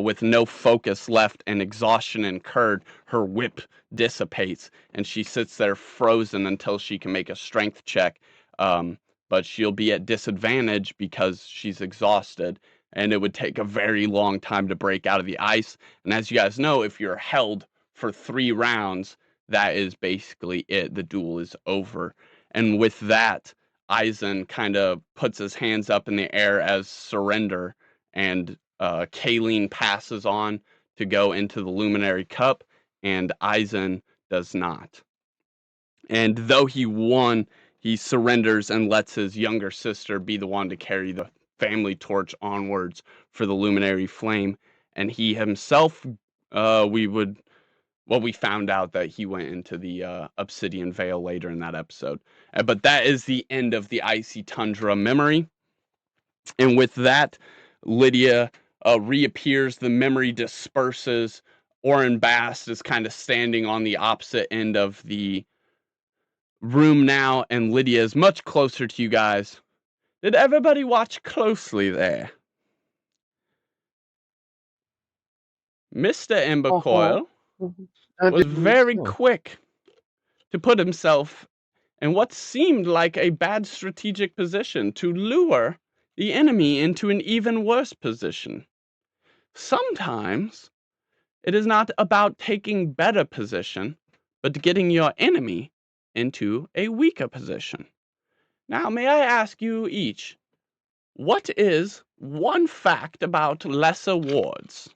With no focus left and exhaustion incurred, her whip dissipates, and she sits there frozen until she can make a strength check. But she'll be at disadvantage because she's exhausted, and it would take a very long time to break out of the ice. And as you guys know, if you're held for 3 rounds, that is basically it. The duel is over. And with that, Eisen kind of puts his hands up in the air as surrender, and Kayleen passes on to go into the Luminary Cup, and Eisen does not. And though he won, he surrenders and lets his younger sister be the one to carry the family torch onwards for the Luminary Flame. And he himself, we found out that he went into the Obsidian Veil later in that episode. But that is the end of the Icy Tundra memory. And with that, Lydia reappears, the memory disperses. Oren Bast is kind of standing on the opposite end of the room now, and Lydia is much closer to you guys. Did everybody watch closely there? Mr. Embercoil was very quick to put himself in what seemed like a bad strategic position to lure the enemy into an even worse position. Sometimes it is not about taking better position, but getting your enemy into a weaker position. Now, may I ask you each, what is one fact about lesser wards?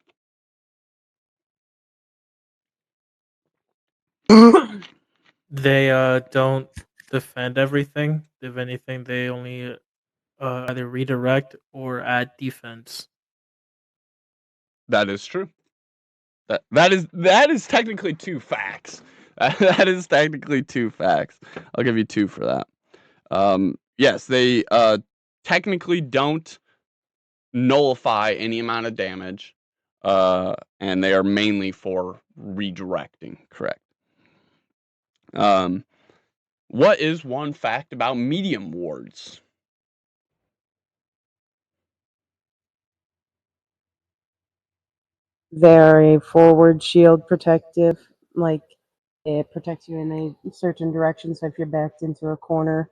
They don't defend everything. If anything, they only either redirect or add defense. That is true. That is technically two facts. That is technically two facts. I'll give you two for that. Yes, they technically don't nullify any amount of damage, and they are mainly for redirecting. Correct. What is one fact about medium wards? They're a forward shield protective, like it protects you in a certain direction. So if you're backed into a corner,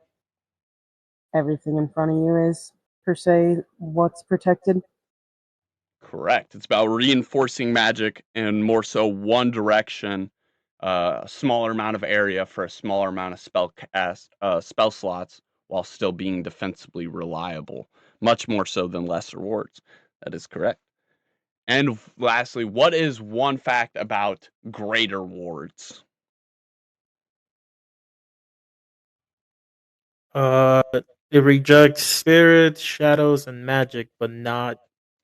everything in front of you is per se what's protected. Correct. It's about reinforcing magic in more so one direction, a smaller amount of area for a smaller amount of spell slots, while still being defensively reliable. Much more so than lesser wards. That is correct. And lastly, what is one fact about greater wards? It rejects spirits, shadows, and magic, but not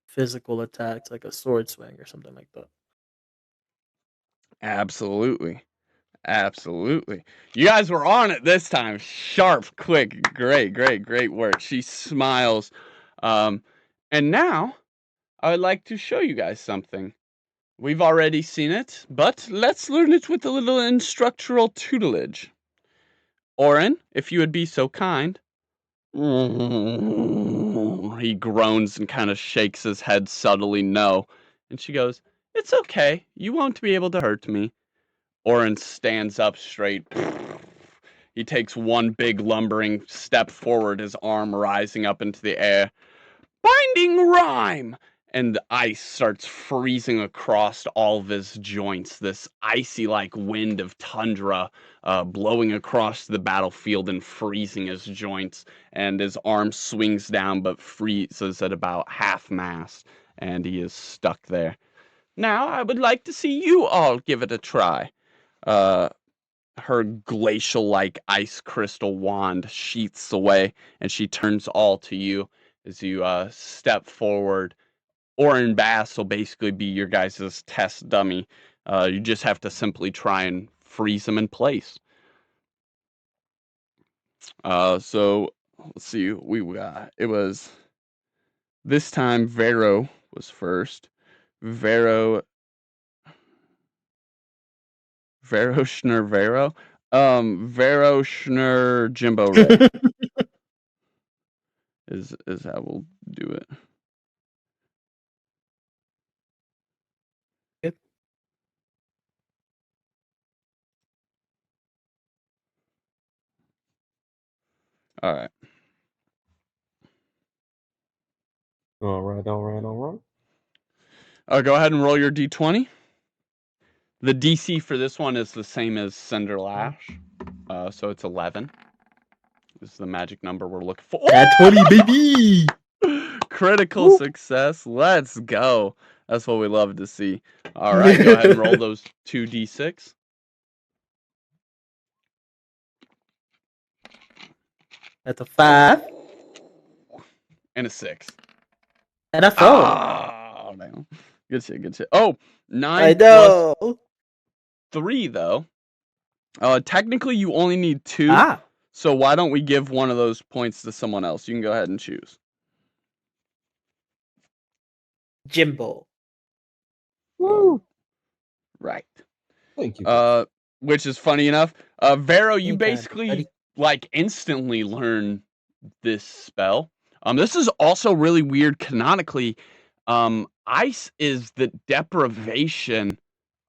physical attacks like a sword swing or something like that. Absolutely. Absolutely. You guys were on it this time. Sharp, quick, great work. She smiles. And now I would like to show you guys something. We've already seen it, but let's learn it with a little instructional tutelage. Oren, if you would be so kind. He groans and kind of shakes his head subtly no. And she goes, "It's okay. You won't be able to hurt me." Oren stands up straight. He takes one big lumbering step forward, his arm rising up into the air. Binding rhyme! And ice starts freezing across all of his joints, this icy-like wind of tundra blowing across the battlefield and freezing his joints. And his arm swings down but freezes at about half-mast, and he is stuck there. Now I would like to see you all give it a try. Her glacial-like ice crystal wand sheaths away, and she turns all to you as you step forward. Orin Bass will basically be your guys' test dummy. You just have to simply try and freeze them in place. So let's see. It was this time. Vero was first. Vero Schnur Vero. Vero Schnur Jimbo Ray is how we'll do it. All right. All right. Go ahead and roll your d20. The DC for this one is the same as Cinder Lash. So it's 11. This is the magic number we're looking for. At 20, baby! Critical success. Let's go. That's what we love to see. All right, go ahead and roll those 2d6. That's a 5. And a 6. And a 4. Oh, no. Good shit. Oh, 9 I know. plus 3, though. Technically, you only need 2. So why don't we give one of those points to someone else? You can go ahead and choose. Jimbo. Woo! Right. Thank you. Which is funny enough. Vero, you Anytime, basically buddy. like instantly learn this spell. This is also really weird canonically. Ice is the deprivation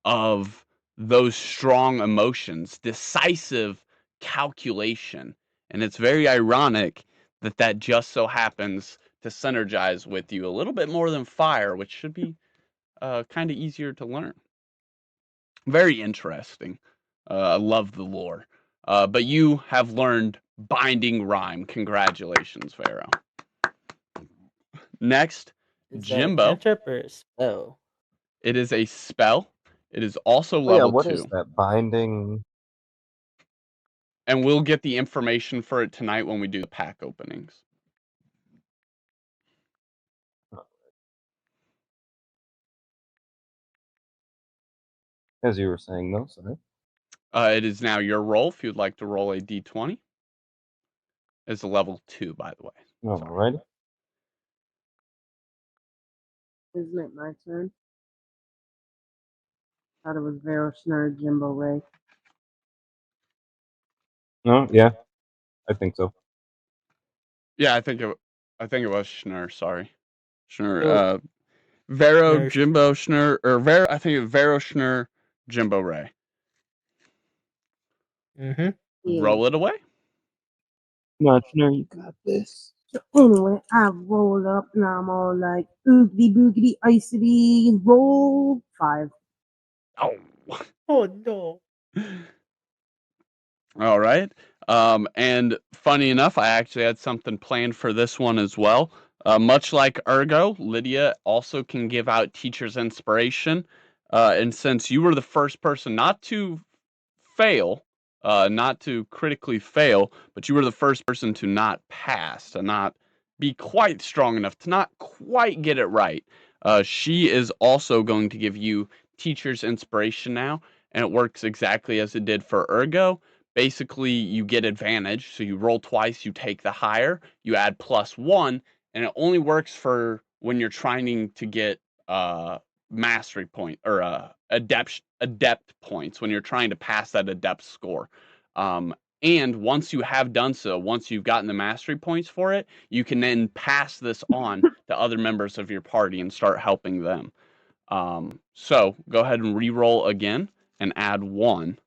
of those strong emotions, decisive calculation. And it's very ironic that that just so happens to synergize with you a little bit more than fire, which should be kind of easier to learn. Very interesting. I love the lore. But you have learned Binding Rhyme. Congratulations, Vero. Next, Is that a Jimbo. cantrip or a spell? It is a spell. It is also Oh, yeah, level what 2. is that binding? And we'll get the information for it tonight when we do the pack openings. As you were saying, though, sorry. It is now your roll if you'd like to roll a d20. It's a level 2, by the way. Alrighty. Isn't it my turn? Thought it was Vero Schnurr, Jimbo Ray. No, yeah, I think so. Yeah, I think it was Schnurr. Sorry, Schnurr. Oh. Vero, Schnurr. Jimbo, Schnurr, or Vero. I think it was Vero, Schnurr, Jimbo, Ray. Mm-hmm. Yeah. Roll it away. Not sure you got this. So anyway, I rolled up and I'm all like, oogly boogly icily, roll 5. Oh. Oh no. All right. And funny enough, I actually had something planned for this one as well. Much like Ergo, Lydia also can give out teacher's inspiration. And since you were the first person not to fail, not to critically fail, but you were the first person to not pass, to not be quite strong enough, to not quite get it right. She is also going to give you teacher's inspiration now, and it works exactly as it did for Ergo. Basically, you get advantage, so you roll twice, you take the higher, you add +1, and it only works for when you're trying to get mastery point or adept points when you're trying to pass that adept score. And once you have done so, once you've gotten the mastery points for it, you can then pass this on to other members of your party and start helping them. So go ahead and re-roll again and add 1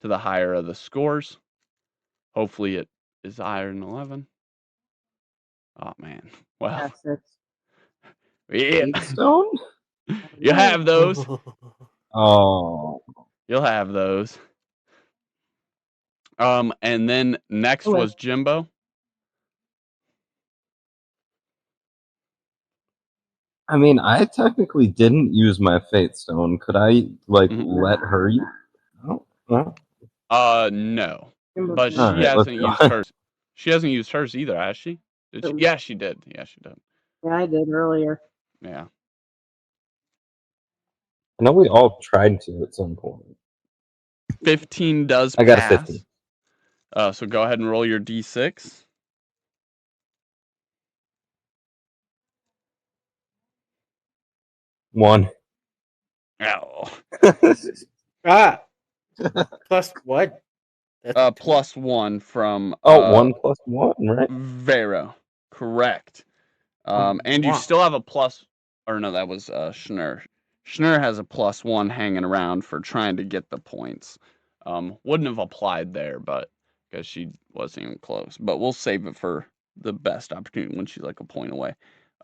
to the higher of the scores. Hopefully it is higher than 11. Oh man. Well, That's yeah. Big stone? You have those. Oh. You'll have those. And then next was Jimbo. I mean, I technically didn't use my fate stone. Could I, like, let her use? Oh, well. No. Jimbo But did. she Alright, let's hasn't go. used hers. She hasn't used hers either, has she? Did she? Yeah, she did. Yeah, she did. Yeah, I did earlier. Yeah. I know we all tried to at some point. 15 does I got a pass. 50. So go ahead and roll your d6. One. Oh. Ah. Plus what? That's +1 from 1 + 1, right? Vero. Correct. And you still have a plus, or no, that was Schnurr. Schnurr has a +1 hanging around for trying to get the points. Wouldn't have applied there, but because she wasn't even close. But we'll save it for the best opportunity when she's like a point away.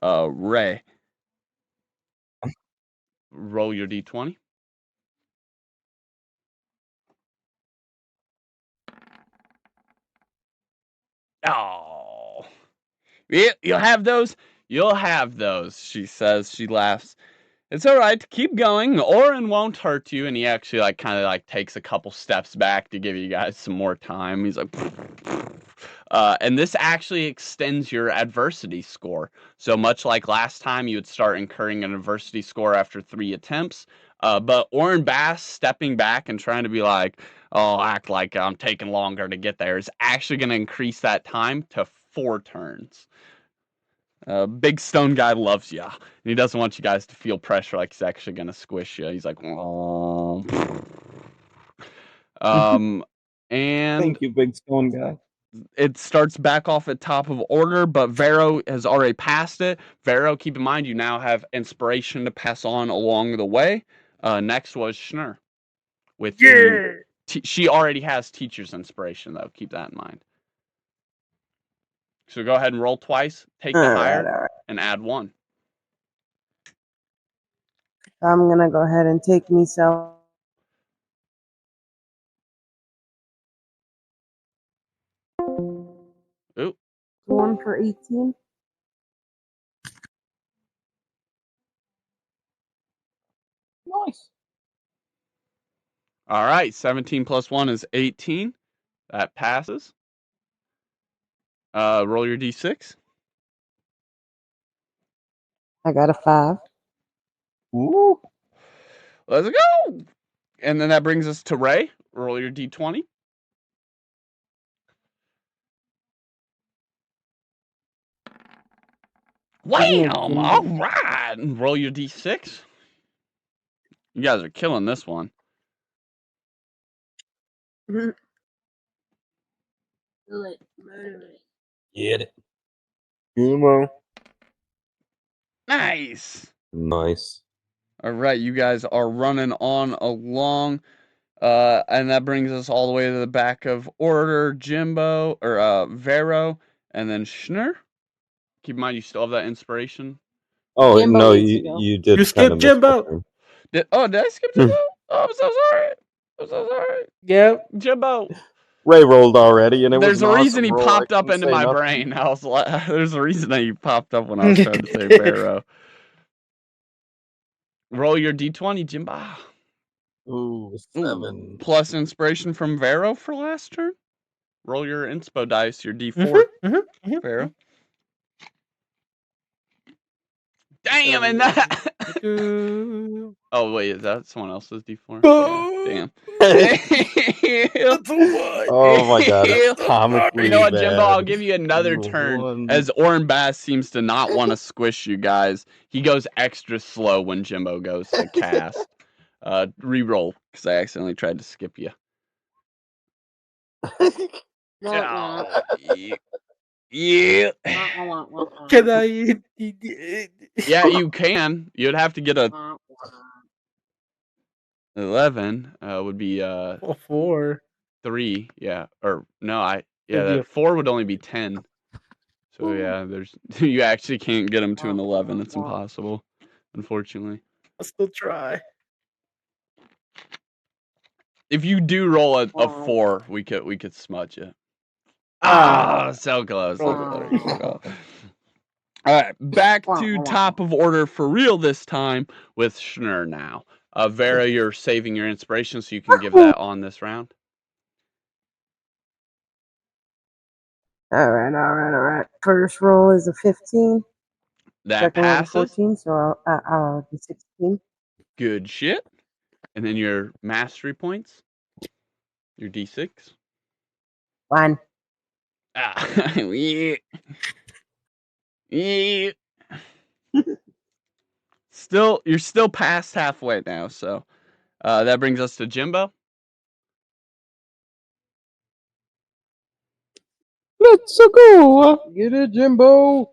Ray, roll your d20. Oh, yeah, you'll have those. You'll have those, she says. She laughs. It's all right. Keep going. Orin won't hurt you. And he actually kind of takes a couple steps back to give you guys some more time. He's like, and this actually extends your adversity score. So much like last time, you would start incurring an adversity score after 3 attempts. But Orin Bass stepping back and trying to be like, oh, act like I'm taking longer to get there is actually going to increase that time to 4 turns. Big stone guy loves ya, and he doesn't want you guys to feel pressure like he's actually gonna squish you. He's like, oh. And Thank you, big stone guy. it starts back off at top of order, but Vero has already passed it. Vero, keep in mind you now have inspiration to pass on along the way. Next was Schnurr. With she already has teacher's inspiration though. Keep that in mind. So go ahead and roll twice, take the higher, and add 1. I'm gonna go ahead and take myself 1 for 18. Nice. All right, 17 plus 1 is 18. That passes. Roll your d6. I got a 5. Ooh. Let's go. And then that brings us to Ray. Roll your d20. Wham! All right. Roll your d6. You guys are killing this one. Get it. Come on. Nice. Nice. All right, you guys are running on along. And that brings us all the way to the back of order. Jimbo, or Vero, and then Schnur. Keep in mind, you still have that inspiration. Oh, Jimbo no, needs to go. you did You kind skipped of miss my Jimbo. turn. Did I skip Jimbo? Oh, I'm so sorry. I'm so sorry. Yep. Jimbo. Ray rolled already, and it was There's an a reason awesome he roll. I popped up couldn't into say my nothing. brain. I was like, there's a reason that he popped up when I was trying to say Vero. Roll your d20, Jimbo. Ooh, 7. Plus inspiration from Vero for last turn. Roll your inspo dice, your d4. Vero. Damn, and that. Oh, wait, is that someone else's d4? Yeah, damn. Oh my god, it's comically You know what, bad. Jimbo? I'll give you another turn. As Orin Bass seems to not want to squish you guys, he goes extra slow when Jimbo goes to cast. Reroll, because I accidentally tried to skip you. Oh, yeah. Can I? Yeah, you can. You'd have to get a 11. Would be 4. 3. Yeah, or no, It'd be that a 4 would only be 10. So yeah, there's you actually can't get him to an 11. It's impossible, unfortunately. I'll still try. If you do roll a 4, we could smudge it. Ah, so close. So close. All right, back to top of order for real this time with Schnur now. Vera, you're saving your inspiration, so you can give that on this round. All right. First roll is a 15. That Second one passes. 14, so I'll be 16. Good shit. And then your mastery points, your d6. 1. Ah, yeah. Yeah. You're still past halfway now, so that brings us to Jimbo. Let's go. Get it, Jimbo.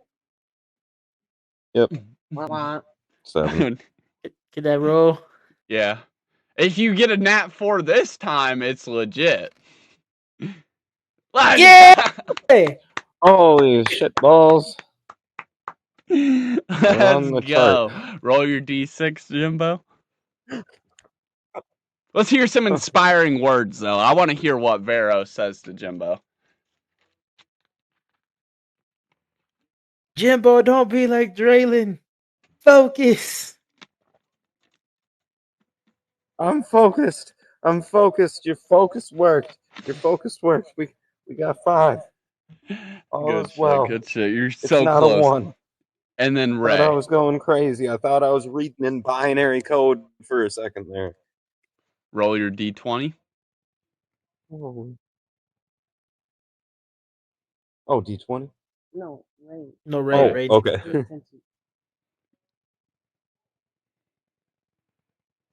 Yep. 7. Can I roll? Yeah. If you get a nat 4 this time, it's legit. Yeah! Holy shit balls. Let's go. Roll your d6, Jimbo. Let's hear some inspiring words, though. I want to hear what Vero says to Jimbo. Jimbo, don't be like Draylon. Focus. I'm focused. Your focus worked. We got 5. All is well. Good shit. You're It's so not close. a 1. And then I Ray. thought I was going crazy. I thought I was reading in binary code for a second there. Roll your d20. Oh, D20? No, Ray. No, Ray. Oh, Ray. okay.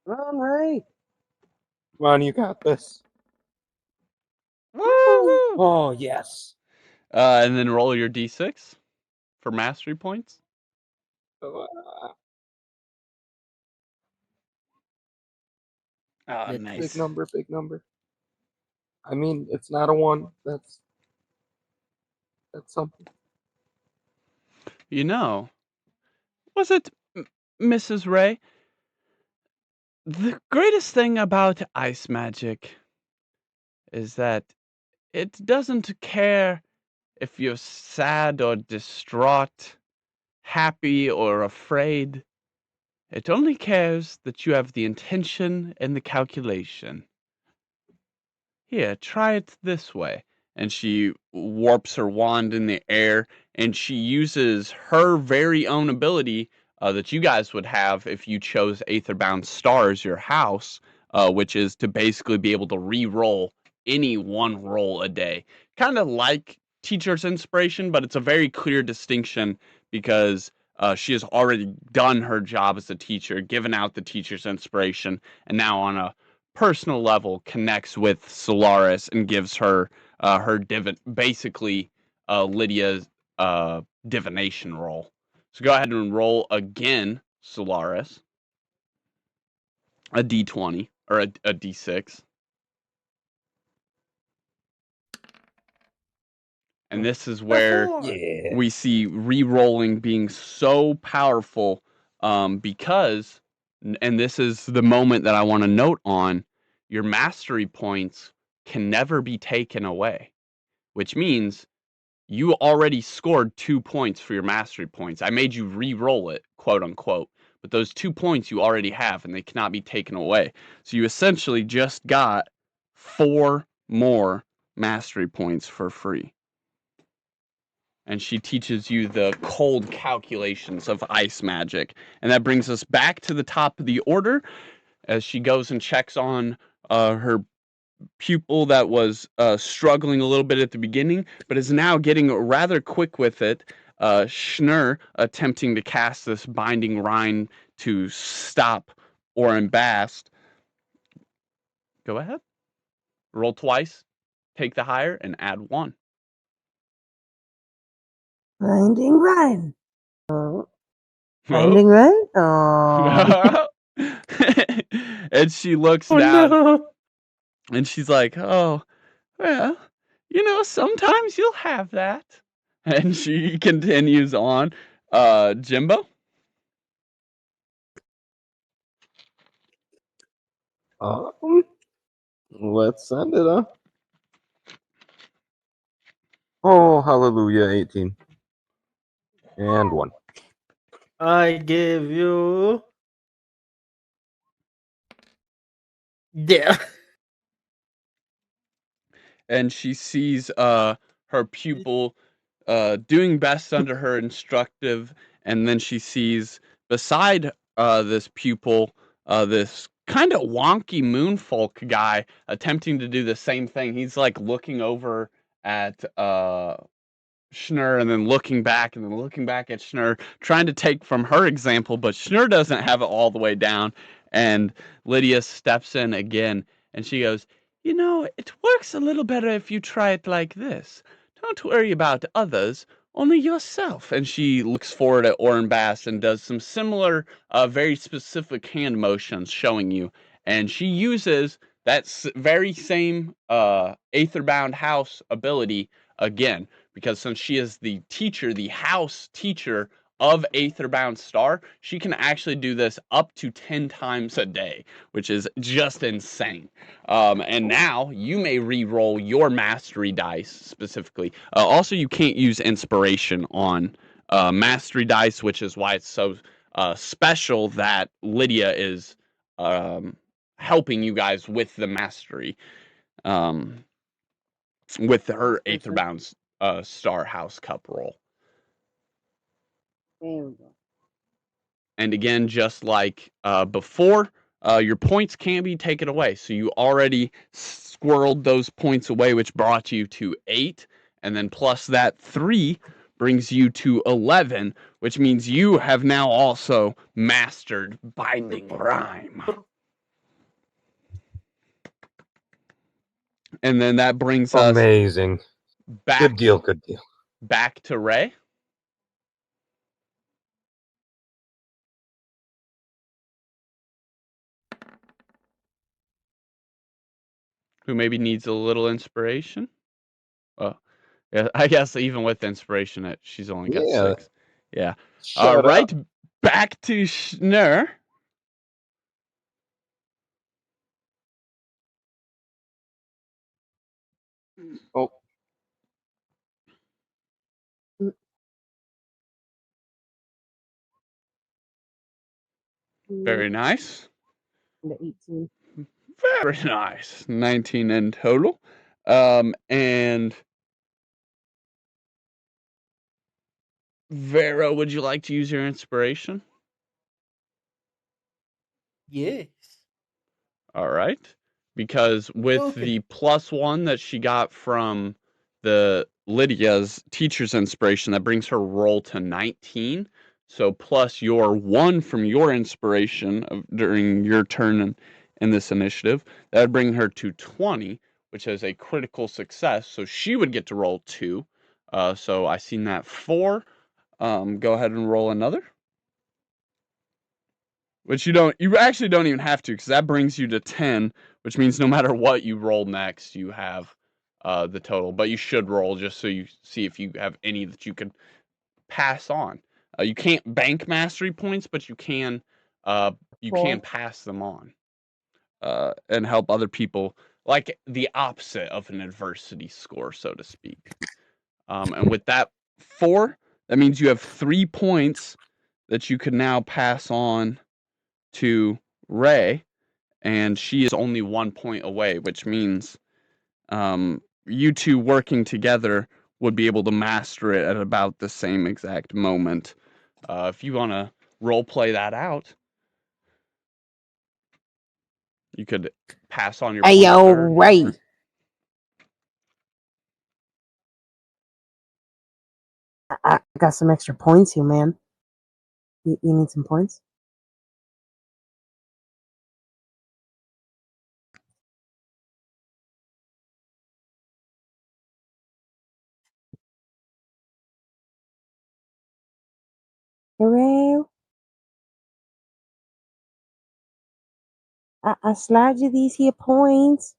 Come on, Ray. Come on, you got this. Woo! Oh, yes. And then roll your d6 for mastery points. Nice. Big number. I mean, it's not a 1. That's something. You know, was it Mrs. Ray? The greatest thing about ice magic is that it doesn't care if you're sad or distraught, happy or afraid, it only cares that you have the intention and the calculation. Here, try it this way. And she warps her wand in the air, and she uses her very own ability that you guys would have if you chose Aetherbound Star as your house, which is to basically be able to re-roll any one roll a day. Kind of like Teacher's Inspiration, but it's a very clear distinction because she has already done her job as a teacher, given out the Teacher's Inspiration, and now on a personal level connects with Solaris and gives her basically Lydia's divination roll. So go ahead and roll again, Solaris, a d20 or a d6. And this is where Yeah. we see re-rolling being so powerful because, and this is the moment that I want to note on, your mastery points can never be taken away, which means you already scored 2 points for your mastery points. I made you re-roll it, quote unquote, but those 2 points you already have and they cannot be taken away. So you essentially just got 4 more mastery points for free. And she teaches you the cold calculations of ice magic. And that brings us back to the top of the order as she goes and checks on her pupil that was struggling a little bit at the beginning, but is now getting rather quick with it. Schnur attempting to cast this binding rind to stop Orin Bast. Go ahead. Roll twice, take the higher, and add 1. Finding Ryan. Oh. Finding Ryan? Oh. And she looks Oh down no! and she's like, "Oh, well, sometimes you'll have that." And she continues on. Jimbo? Let's send it, huh? Oh, hallelujah, 18. And 1. I give you. Yeah. And she sees her pupil doing best under her instructive, and then she sees beside this pupil this kind of wonky moonfolk guy attempting to do the same thing. He's like looking over at Schnur and then looking back and then looking back at Schnur, trying to take from her example, but Schnur doesn't have it all the way down. And Lydia steps in again and she goes, it works a little better if you try it like this. Don't worry about others, only yourself. And she looks forward at Orin Bass and does some similar, very specific hand motions showing you. And she uses that very same Aetherbound House ability again, because since she is the teacher, the house teacher of Aetherbound Star, she can actually do this up to 10 times a day, which is just insane. And now you may re-roll your mastery dice specifically. Also, you can't use inspiration on mastery dice, which is why it's so special that Lydia is helping you guys with the mastery. With her Aetherbound Star House Cup roll. There we go. And again, just like before, your points can be taken away. So you already squirreled those points away, which brought you to 8. And then plus that 3 brings you to 11, which means you have now also mastered Binding Rhyme. And then that brings us Amazing. back, Good deal, good deal. Back to Ray. Who maybe needs a little inspiration. Well, yeah, I guess even with inspiration, she's only got 6. Yeah. Shut Right up. back to Schnur. Oh. Very nice. The 18. Very nice. 19 in total. And Vero, would you like to use your inspiration? Yes. All right. Because with Okay. the +1 that she got from the Lydia's teacher's inspiration, that brings her roll to 19. So plus your 1 from your inspiration during your turn in this initiative, that would bring her to 20, which is a critical success. So she would get to roll 2. So I seen that 4. Go ahead and roll another. Which you actually don't even have to, because that brings you to 10, which means no matter what you roll next, you have the total. But you should roll just so you see if you have any that you can pass on. You can't bank mastery points, but you can 4. pass them on and help other people, like the opposite of an adversity score, so to speak. And with that 4, that means you have 3 points that you can now pass on to Ray, and she is only 1 point away, which means you two working together would be able to master it at about the same exact moment. If you want to role play that out, you could pass on your Hey, points to yo, her. Ray. I got some extra points here, man. You need some points? Hello? I slide you these here points.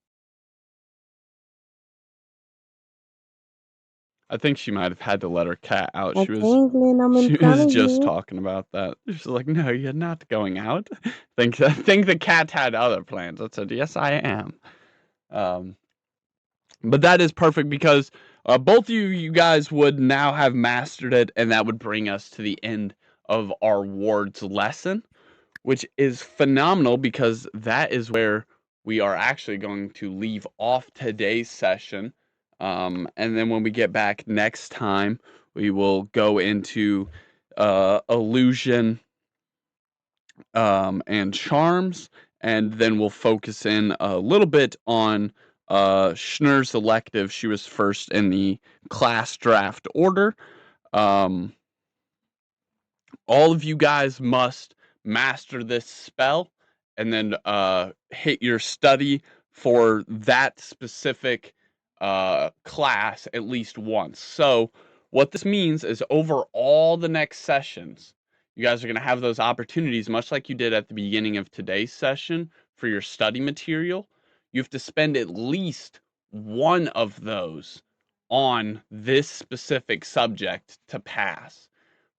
I think she might have had to let her cat out. I'm tingling. I'm in She front was of just you. talking about that. She's like, "No, you're not going out." I think the cat had other plans. I said, "Yes, I am." But that is perfect because both of you guys would now have mastered it, and that would bring us to the end of our ward's lesson, which is phenomenal because that is where we are actually going to leave off today's session. And then when we get back next time, we will go into illusion and charms, and then we'll focus in a little bit on Schnur's elective. She was first in the class draft order. Um, all of you guys must master this spell and then hit your study for that specific class at least once. So what this means is over all the next sessions, you guys are going to have those opportunities, much like you did at the beginning of today's session for your study material. You have to spend at least one of those on this specific subject to pass.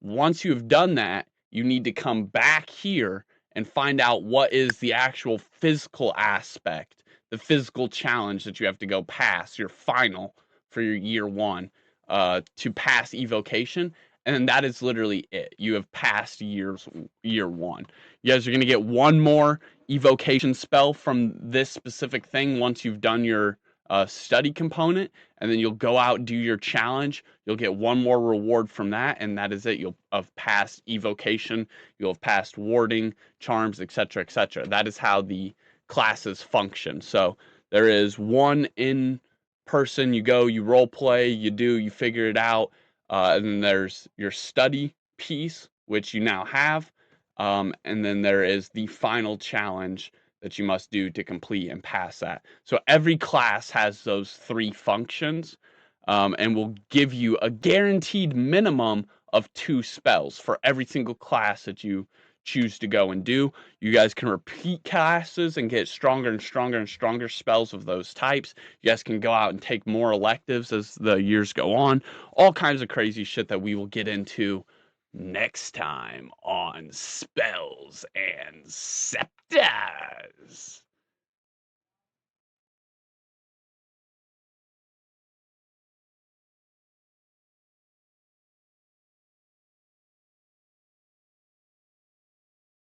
Once you have done that, you need to come back here and find out what is the actual physical aspect, the physical challenge that you have to go pass, your final for your year 1 to pass evocation. And then that is literally it. You have passed year 1. You guys are going to get one more evocation spell from this specific thing once you've done your study component, and then you'll go out and do your challenge. You'll get one more reward from that, and that is it. You'll have passed evocation, you'll have passed warding, charms, etc., etc. That is how the classes function. So there is one in person. You go, you role play, you figure it out, and then there's your study piece, which you now have, and then there is the final challenge that you must do to complete and pass that. So every class has those 3 functions, and will give you a guaranteed minimum of 2 spells for every single class that you choose to go and do. You guys can repeat classes and get stronger and stronger and stronger spells of those types. You guys can go out and take more electives as the years go on. All kinds of crazy shit that we will get into next time on Spells and Scepters.